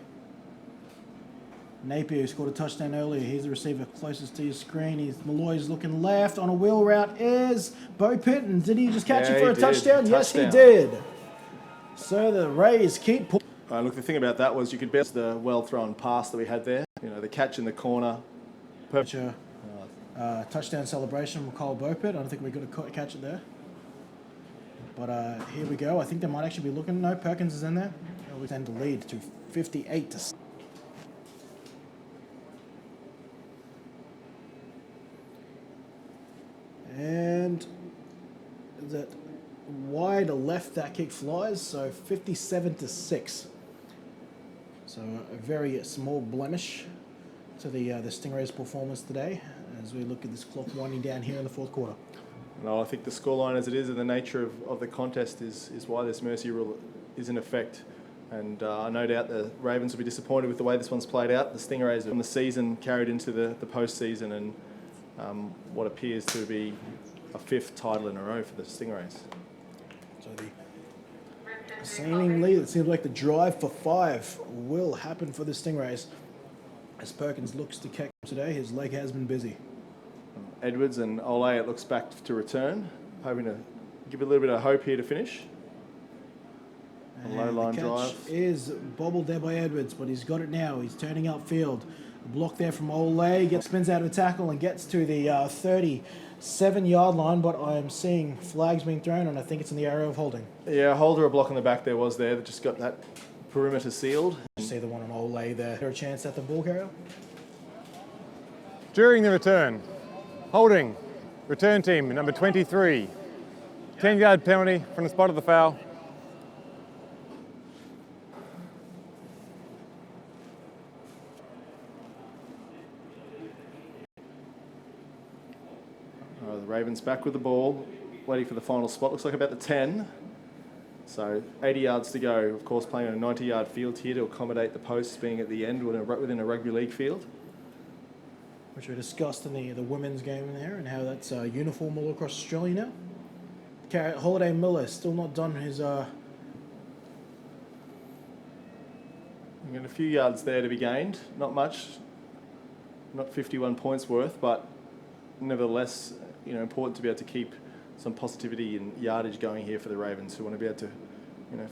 Napier, who scored a touchdown earlier. He's the receiver closest to your screen. Malloy's looking left. On a wheel route is Bo Pitt. And did he just catch it for a touchdown? Yes, he did. So the Rays keep pulling. Look, the thing about that was you could bet the well-thrown pass that we had there. You know, the catch in the corner. Touchdown celebration from Kyle Bo Pitt. I don't think we got to catch it there. But here we go. I think they might actually be looking. No, Perkins is in there. We tend to lead to 58-6. And that wide left that kick flies, so 57-6. So a very small blemish to the Stingrays' performance today as we look at this clock winding down here in the fourth quarter. No, I think the scoreline as it is and the nature of the contest is why this mercy rule is in effect. And no doubt the Ravens will be disappointed with the way this one's played out. The Stingrays from the season carried into the postseason, and what appears to be a 5th title in a row for the Stingrays. So seemingly, it seems like the drive for 5 will happen for the Stingrays. As Perkins looks to kick today, his leg has been busy. Edwards and Ole, it looks back to return, hoping to give a little bit of hope here to finish. A low And line the catch drive. is bobbled there by Edwards, but he's got it now. He's turning upfield. A block there from Ole, spins out of a tackle and gets to the 37-yard line, but I am seeing flags being thrown, and I think it's in the area of holding. Yeah, a holder, a block on the back there was there that just got that perimeter sealed. You see the one on Ole there. Is there a chance at the ball carrier? During the return, holding, return team number 23. 10-yard penalty from the spot of the foul. The Ravens back with the ball, waiting for the final spot. Looks like about the 10. So 80 yards to go. Of course, playing on a 90-yard field here to accommodate the posts being at the end within a rugby league field. Which we discussed in the women's game there, and how that's uniform all across Australia now. Holiday Miller still not done his... We've got a few yards there to be gained. Not much. Not 51 points worth, but nevertheless, important to be able to keep some positivity and yardage going here for the Ravens, who want to be able to,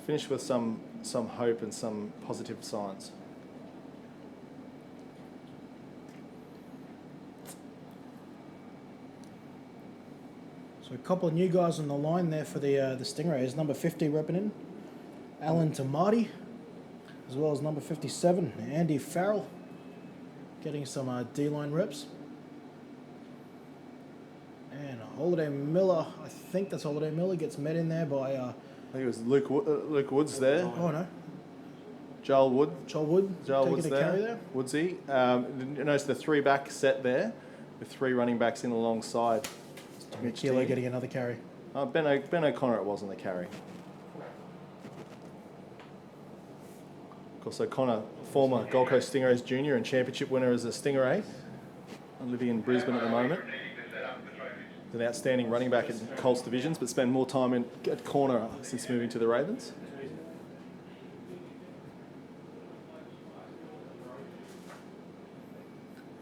finish with some hope and some positive signs. So a couple of new guys on the line there for the Stingrays. Number 50 repping in, Alan Tamati, as well as number 57, Andy Farrell, getting some D-line reps. And Holiday Miller, I think that's Holiday Miller, gets met in there by... I think it was Luke Woods there. Oh, no. Joel Wood. Joel Wood Joel taking Woods a there. carry there. Woodsy. Notice the 3-back set there, with 3 running backs in alongside. Kilo getting another carry. Ben O'Connor it was on the carry. Of course, O'Connor, former Gold Coast Stingrays junior and championship winner as a Stingray, living in Brisbane at the moment. An outstanding running back in Colts divisions, but spent more time at corner since moving to the Ravens.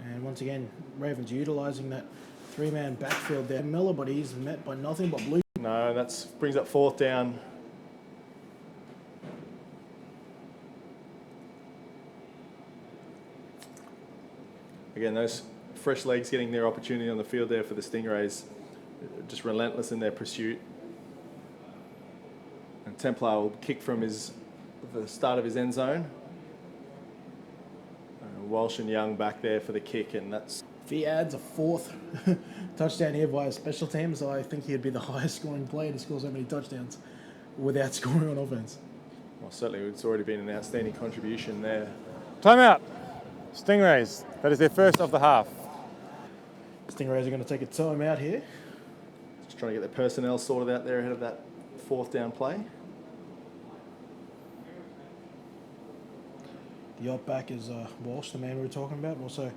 And once again, Ravens utilising that 3-man backfield there. Miller, but he's met by nothing but blue. No, that brings up 4th down. Again, those fresh legs getting their opportunity on the field there for the Stingrays. Just relentless in their pursuit. And Templar will kick from the start of his end zone. Walsh and Young back there for the kick, and that's... If he adds a 4th touchdown here via special teams, I think he'd be the highest scoring player to score so many touchdowns without scoring on offense. Well, certainly it's already been an outstanding contribution there. Timeout. Stingrays. That is their first of the half. Stingrays are going to take a timeout here. Just trying to get their personnel sorted out there ahead of that 4th down play. The up back is Walsh, the man we were talking about. Also,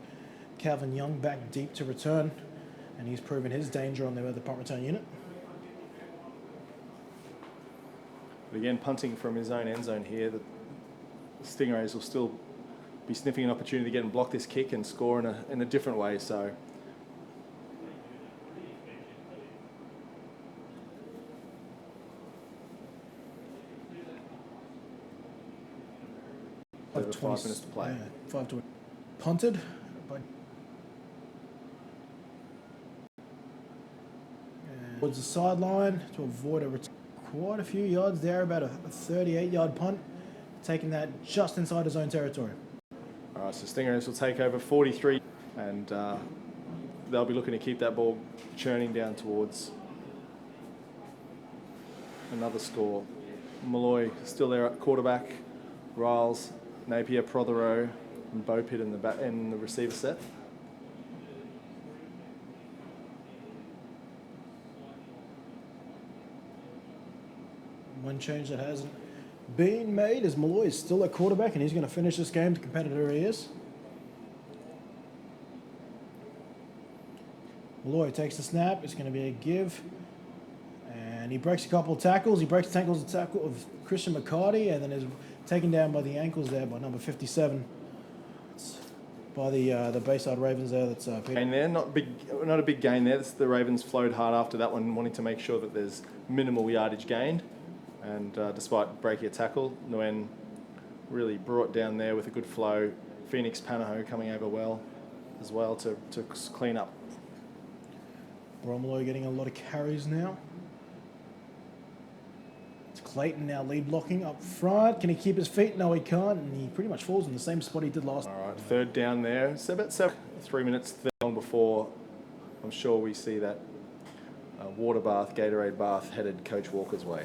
Calvin Young back deep to return, and he's proven his danger on the punt return unit. But again, punting from his own end zone here, the Stingrays will still be sniffing an opportunity to get and block this kick and score in a different way. So. Over 5 minutes to play. 5 to punted. Towards the sideline to avoid quite a few yards there, about a 38-yard punt, taking that just inside his own territory. All right, so Stingrays will take over 43, and they'll be looking to keep that ball churning down towards another score. Malloy still there at quarterback, Riles, Napier, Prothero, and Beaupitt in the receiver set. One change that hasn't been made is Malloy is still at quarterback, and he's going to finish this game, the competitor he is. Malloy takes the snap. It's going to be a give. And he breaks a couple of tackles. He breaks the tackle of Christian McCarty, and then is taken down by the ankles there by number 57. It's by the Bayside Ravens there. That's Peter. And there, not a big gain there. The Ravens flowed hard after that one, wanting to make sure that there's minimal yardage gained. And despite breaking a tackle, Nguyen really brought down there with a good flow. Phoenix Panaho coming over well as well to clean up. Bromlow getting a lot of carries now. It's Clayton now lead blocking up front. Can he keep his feet? No, he can't. And he pretty much falls in the same spot he did last. All right, third down there. So about 3 minutes long before I'm sure we see that water bath, Gatorade bath headed Coach Walker's way.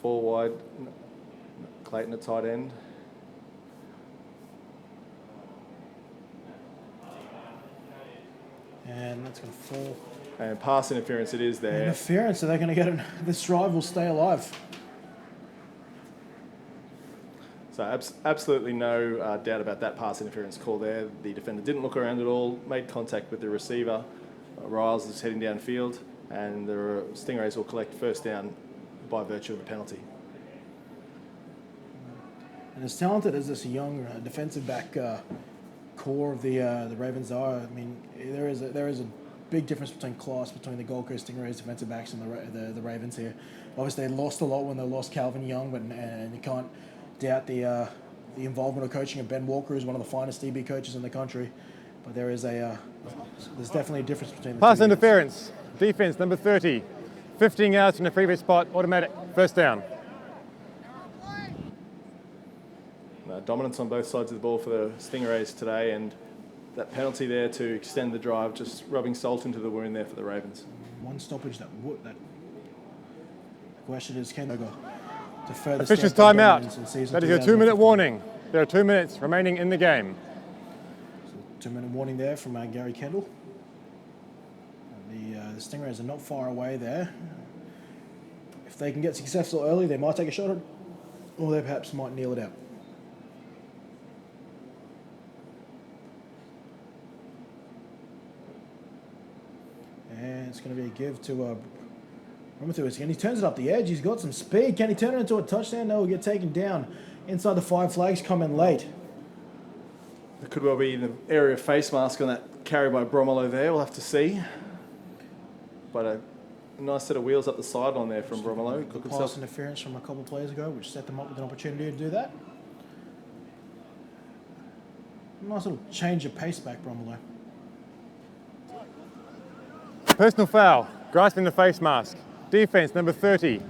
Four wide, Clayton at tight end. And that's going to fall. And pass interference it is there. Interference, so they're going to get it. This drive will stay alive. So absolutely no doubt about that pass interference call there. The defender didn't look around at all, made contact with the receiver. Riles is heading downfield, and the Stingrays will collect first down by virtue of the penalty. And as talented as this young defensive back core of the Ravens are, I mean, there is a big difference between class between the Gold Coast Stingrays defensive backs and the Ravens here. Obviously, they lost a lot when they lost Calvin Young, but and you can't doubt the involvement of coaching of Ben Walker, who's one of the finest DB coaches in the country. But there's definitely a difference between the Pass two interference. Defense number 30. 15 yards from the previous spot. Automatic first down. Dominance on both sides of the ball for the Stingrays today, and that penalty there to extend the drive, just rubbing salt into the wound there for the Ravens. One stoppage that the question is, can they go to further Officials step their timeout. dominance in season That is your 2-minute warning. There are 2 minutes remaining in the game. So 2-minute warning there from Gary Kendall. And the Stingrays are not far away there. If they can get successful early, they might take a shot at it, or they perhaps might kneel it out. And it's going to be a give to Romathus. And he turns it up the edge. He's got some speed. Can he turn it into a touchdown? No, he'll get taken down inside the 5 flags, coming late. It could well be the area of face mask on that carry by Bromolo there. We'll have to see. But a nice set of wheels up the sideline there from Bromolo. Good pass interference from a couple of players ago, which set them up with an opportunity to do that. Nice little change of pace back, Bromolo. Personal foul, grasping the face mask. Defense number 30.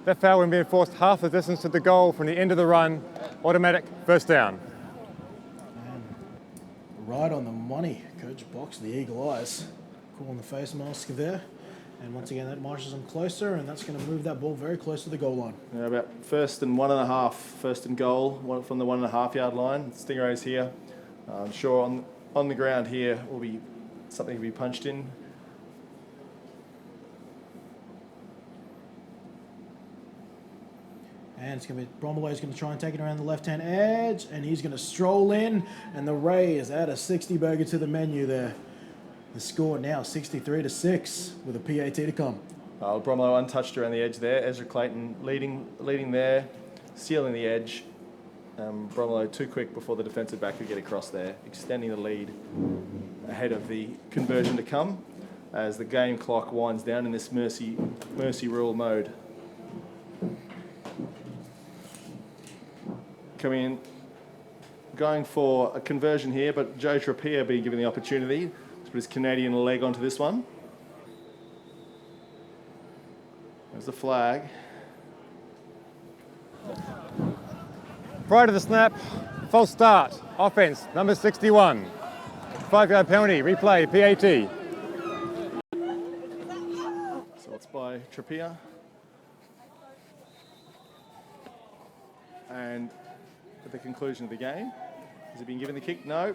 That foul when being forced half the distance to the goal from the end of the run. Automatic first down. And right on the money, Coach Box, the eagle eyes, calling the face mask there. And once again, that marches them closer, and that's going to move that ball very close to the goal line. Yeah, about 1st and 1.5, 1st and goal from the 1.5 yard line. Stingrays here. I'm sure on the ground here will be something to be punched in. And it's going to be Bromolo's going to try and take it around the left-hand edge, and he's going to stroll in, and the Rays add a 60 burger to the menu there. The score now 63-6 with a PAT to come. Bromolo untouched around the edge there. Ezra Clayton leading there, sealing the edge. Bromolo too quick before the defensive back could get across there, extending the lead ahead of the conversion to come as the game clock winds down in this mercy rule mode. Coming in, going for a conversion here, but Joe Trappier being given the opportunity to put his Canadian leg onto this one. There's the flag. Prior to the snap, false start. Offense number 61. 5-yard penalty, replay, PAT. So it's by Trappier. And at the conclusion of the game, has he been given the kick? No.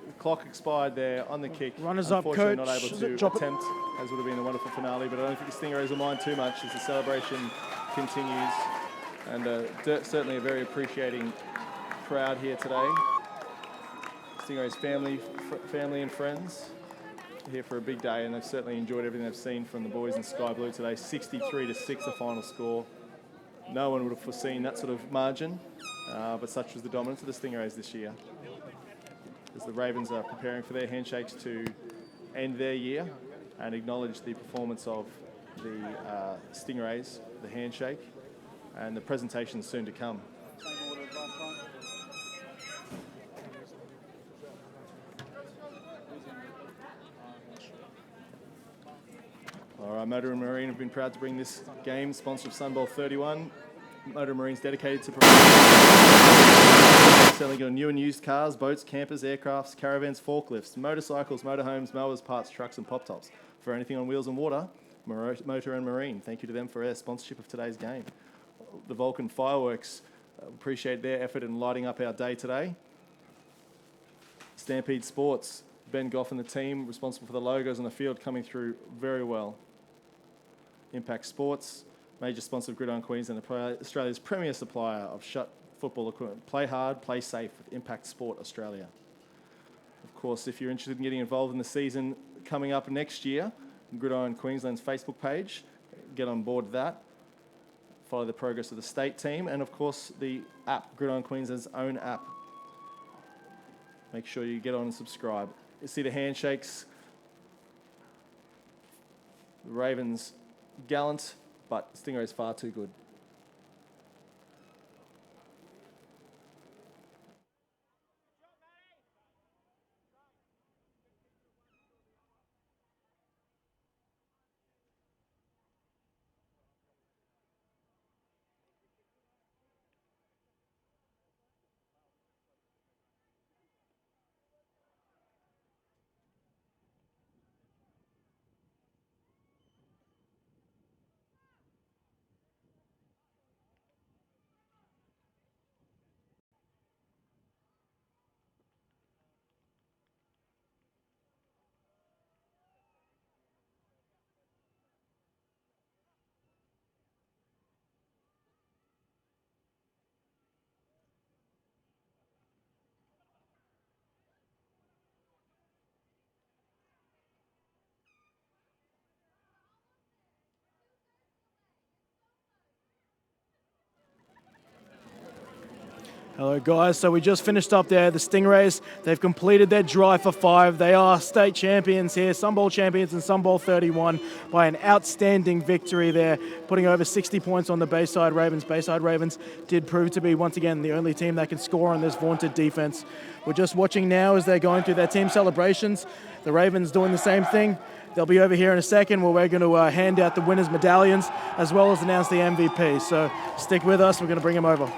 The clock expired there on the kick. Runners up, Unfortunately, Coach. not able to attempt, as would have been a wonderful finale, but I don't think the Stingrays will mind too much as the celebration continues, and certainly a very appreciating crowd here today. Stingrays family and friends here for a big day, and they've certainly enjoyed everything they've seen from the boys in Sky Blue today. 63-6 the final score. No one would have foreseen that sort of margin, but such was the dominance of the Stingrays this year. As the Ravens are preparing for their handshakes to end their year and acknowledge the performance of the Stingrays, the handshake, and the presentation soon to come. All right, Motor and Marine have been proud to bring this game, sponsor of Sunbowl 31. Motor and Marine's dedicated to selling on new and used cars, boats, campers, aircrafts, caravans, forklifts, motorcycles, motorhomes, mowers, parts, trucks and pop-tops. For anything on wheels and water, Motor and Marine. Thank you to them for their sponsorship of today's game. The Vulcan Fireworks appreciate their effort in lighting up our day today. Stampede Sports, Ben Goff and the team responsible for the logos on the field coming through very well. Impact Sports, major sponsor of Gridiron Qld and Australia's premier supplier of shut football equipment. Play hard, play safe with Impact Sport Australia. Of course, if you're interested in getting involved in the season coming up next year, Gridiron Queensland's Facebook page, get on board that. Follow the progress of the state team, and of course the app, Gridiron Queensland's own app. Make sure you get on and subscribe. You see the handshakes. The Ravens gallant, but Stingrays far too good. Hello guys, so we just finished up there, the Stingrays. They've completed their drive for 5. They are state champions here, Sunbowl champions in Sunbowl 31 by an outstanding victory there, putting over 60 points on the Bayside Ravens. Bayside Ravens did prove to be, once again, the only team that can score on this vaunted defense. We're just watching now as they're going through their team celebrations. The Ravens doing the same thing. They'll be over here in a second where we're going to hand out the winners' medallions as well as announce the MVP. So stick with us, we're going to bring them over.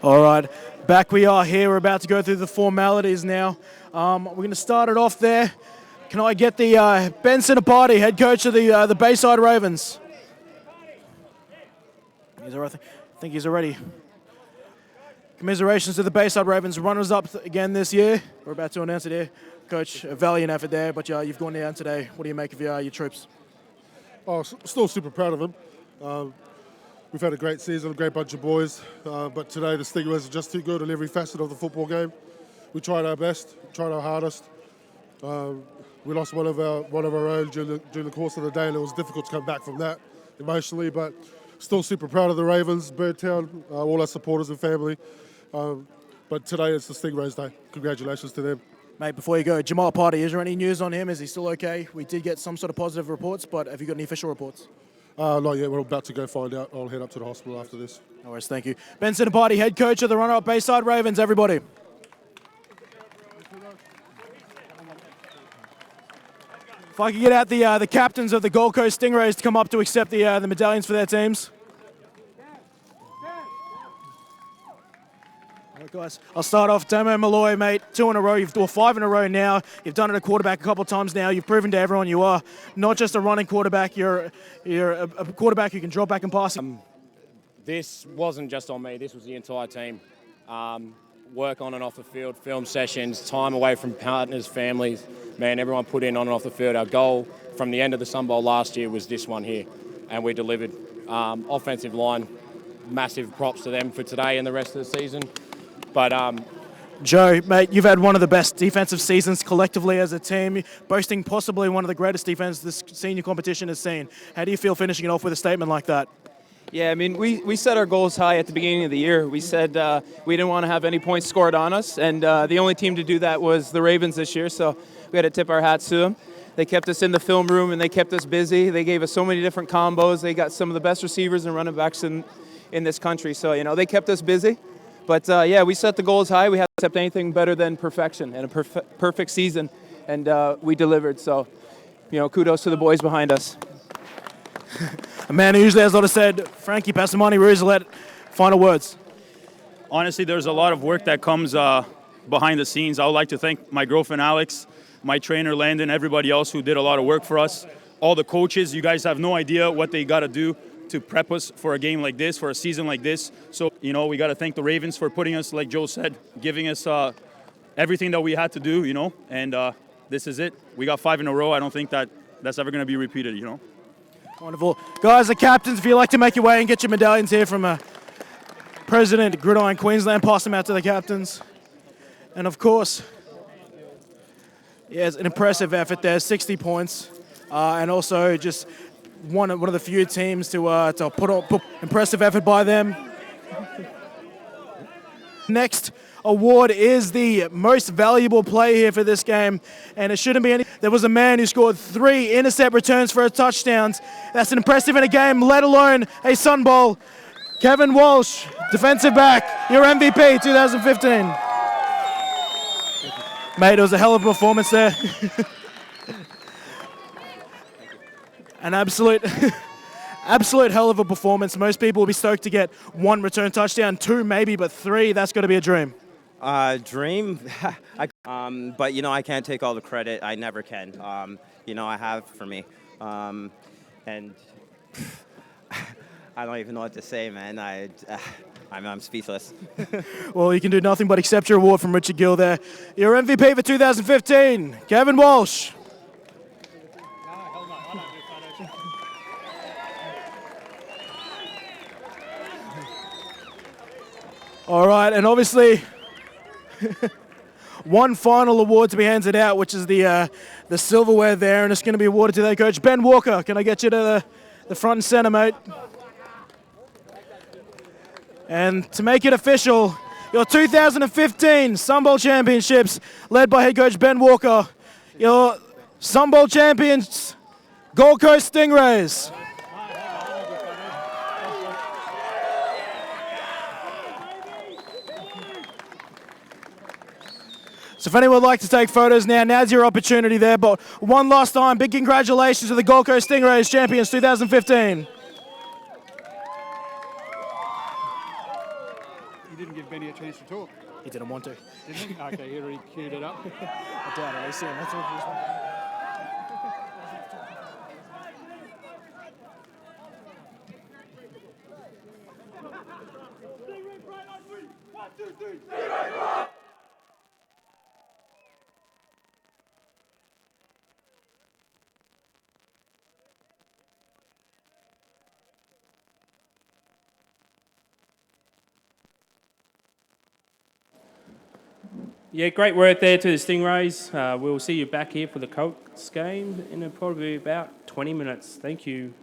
All right, back we are here. We're about to go through the formalities now. We're going to start it off there. Can I get the Benson Apati, head coach of the Bayside Ravens? He's all right. I think he's already. Commiserations to the Bayside Ravens, runners-up again this year. We're about to announce it here. Coach, a valiant effort there, but you've gone down today. What do you make of your troops? Oh, still super proud of them. We've had a great season, a great bunch of boys, but today the Stingrays are just too good in every facet of the football game. We tried our best, tried our hardest. We lost one of our own during the course of the day, and it was difficult to come back from that emotionally, but still super proud of the Ravens, Birdtown, all our supporters and family. But today it's the Stingrays' day. Congratulations to them. Mate, before you go, Jamal Party, is there any news on him? Is he still okay? We did get some sort of positive reports, but have you got any official reports? Not yet. We're about to go find out. I'll head up to the hospital after this. No worries, thank you. Benson Party, head coach of the runner-up Bayside Ravens, everybody. If I could get out the captains of the Gold Coast Stingrays to come up to accept the medallions for their teams. All right, guys, I'll start off. Damo Malloy, mate, 2 in a row. You've done 5 in a row now. You've done it at quarterback a couple of times now. You've proven to everyone you are not just a running quarterback. You're a quarterback who can drop back and pass. This wasn't just on me. This was the entire team. Work on and off the field, film sessions, time away from partners, families. Man, everyone put in on and off the field. Our goal from the end of the Sunbowl last year was this one here, and we delivered. Offensive line, massive props to them for today and the rest of the season. But Joe, mate, you've had one of the best defensive seasons collectively as a team, boasting possibly one of the greatest defenses this senior competition has seen. How do you feel finishing it off with a statement like that? Yeah, I mean, we set our goals high at the beginning of the year. We said we didn't want to have any points scored on us, and the only team to do that was the Ravens this year, so we had to tip our hats to them. They kept us in the film room, and they kept us busy. They gave us so many different combos. They got some of the best receivers and running backs in this country, so, you know, they kept us busy. But, yeah, we set the goals high. We had to accept anything better than perfection and a perfect season, and we delivered. So, you know, kudos to the boys behind us. A man who usually has a lot to said, Frankie Passamani, Roosevelt, final words. Honestly, there's a lot of work that comes behind the scenes. I would like to thank my girlfriend, Alex, my trainer, Landon, everybody else who did a lot of work for us. All the coaches, you guys have no idea what they got to do to prep us for a game like this, for a season like this. So, you know, we got to thank the Ravens for putting us, like Joe said, giving us everything that we had to do, you know, and this is it. We got 5 in a row. I don't think that's ever going to be repeated, you know. Wonderful. Guys, the captains, if you'd like to make your way and get your medallions here from President Gridiron Queensland, pass them out to the captains. And of course, yeah, it's an impressive effort there, 60 points. And also just one of the few teams to put up impressive effort by them. Next award is the most valuable play here for this game, and it shouldn't be any. There was a man who scored 3 intercept returns for touchdowns. That's impressive in a game, let alone a Sunbowl. Kevin Walsh, defensive back, your MVP 2015. Mate, it was a hell of a performance there. An absolute hell of a performance. Most people will be stoked to get 1 return touchdown, 2 maybe, but 3, that's got to be a dream. Dream, but you know, I can't take all the credit. I never can. You know, I have for me, and I don't even know what to say, man. I'm speechless. Well, you can do nothing but accept your award from Richard Gill there. Your MVP for 2015, Kevin Walsh. All right, and obviously, one final award to be handed out, which is the silverware there, and it's going to be awarded to their coach, Ben Walker. Can I get you to the front and center, mate? And to make it official, your 2015 Sunbowl Championships, led by head coach Ben Walker, your Sunbowl champions, Gold Coast Stingrays. So if anyone would like to take photos now's your opportunity there. But one last time, big congratulations to the Gold Coast Stingrays champions 2015. You didn't give Benny a chance to talk. He didn't want to. Didn't he? Okay, he already queued it up. I doubt it. I see him. That's all this one. One, two, Yeah, great work there to the Stingrays. We'll see you back here for the Colts game in probably about 20 minutes. Thank you.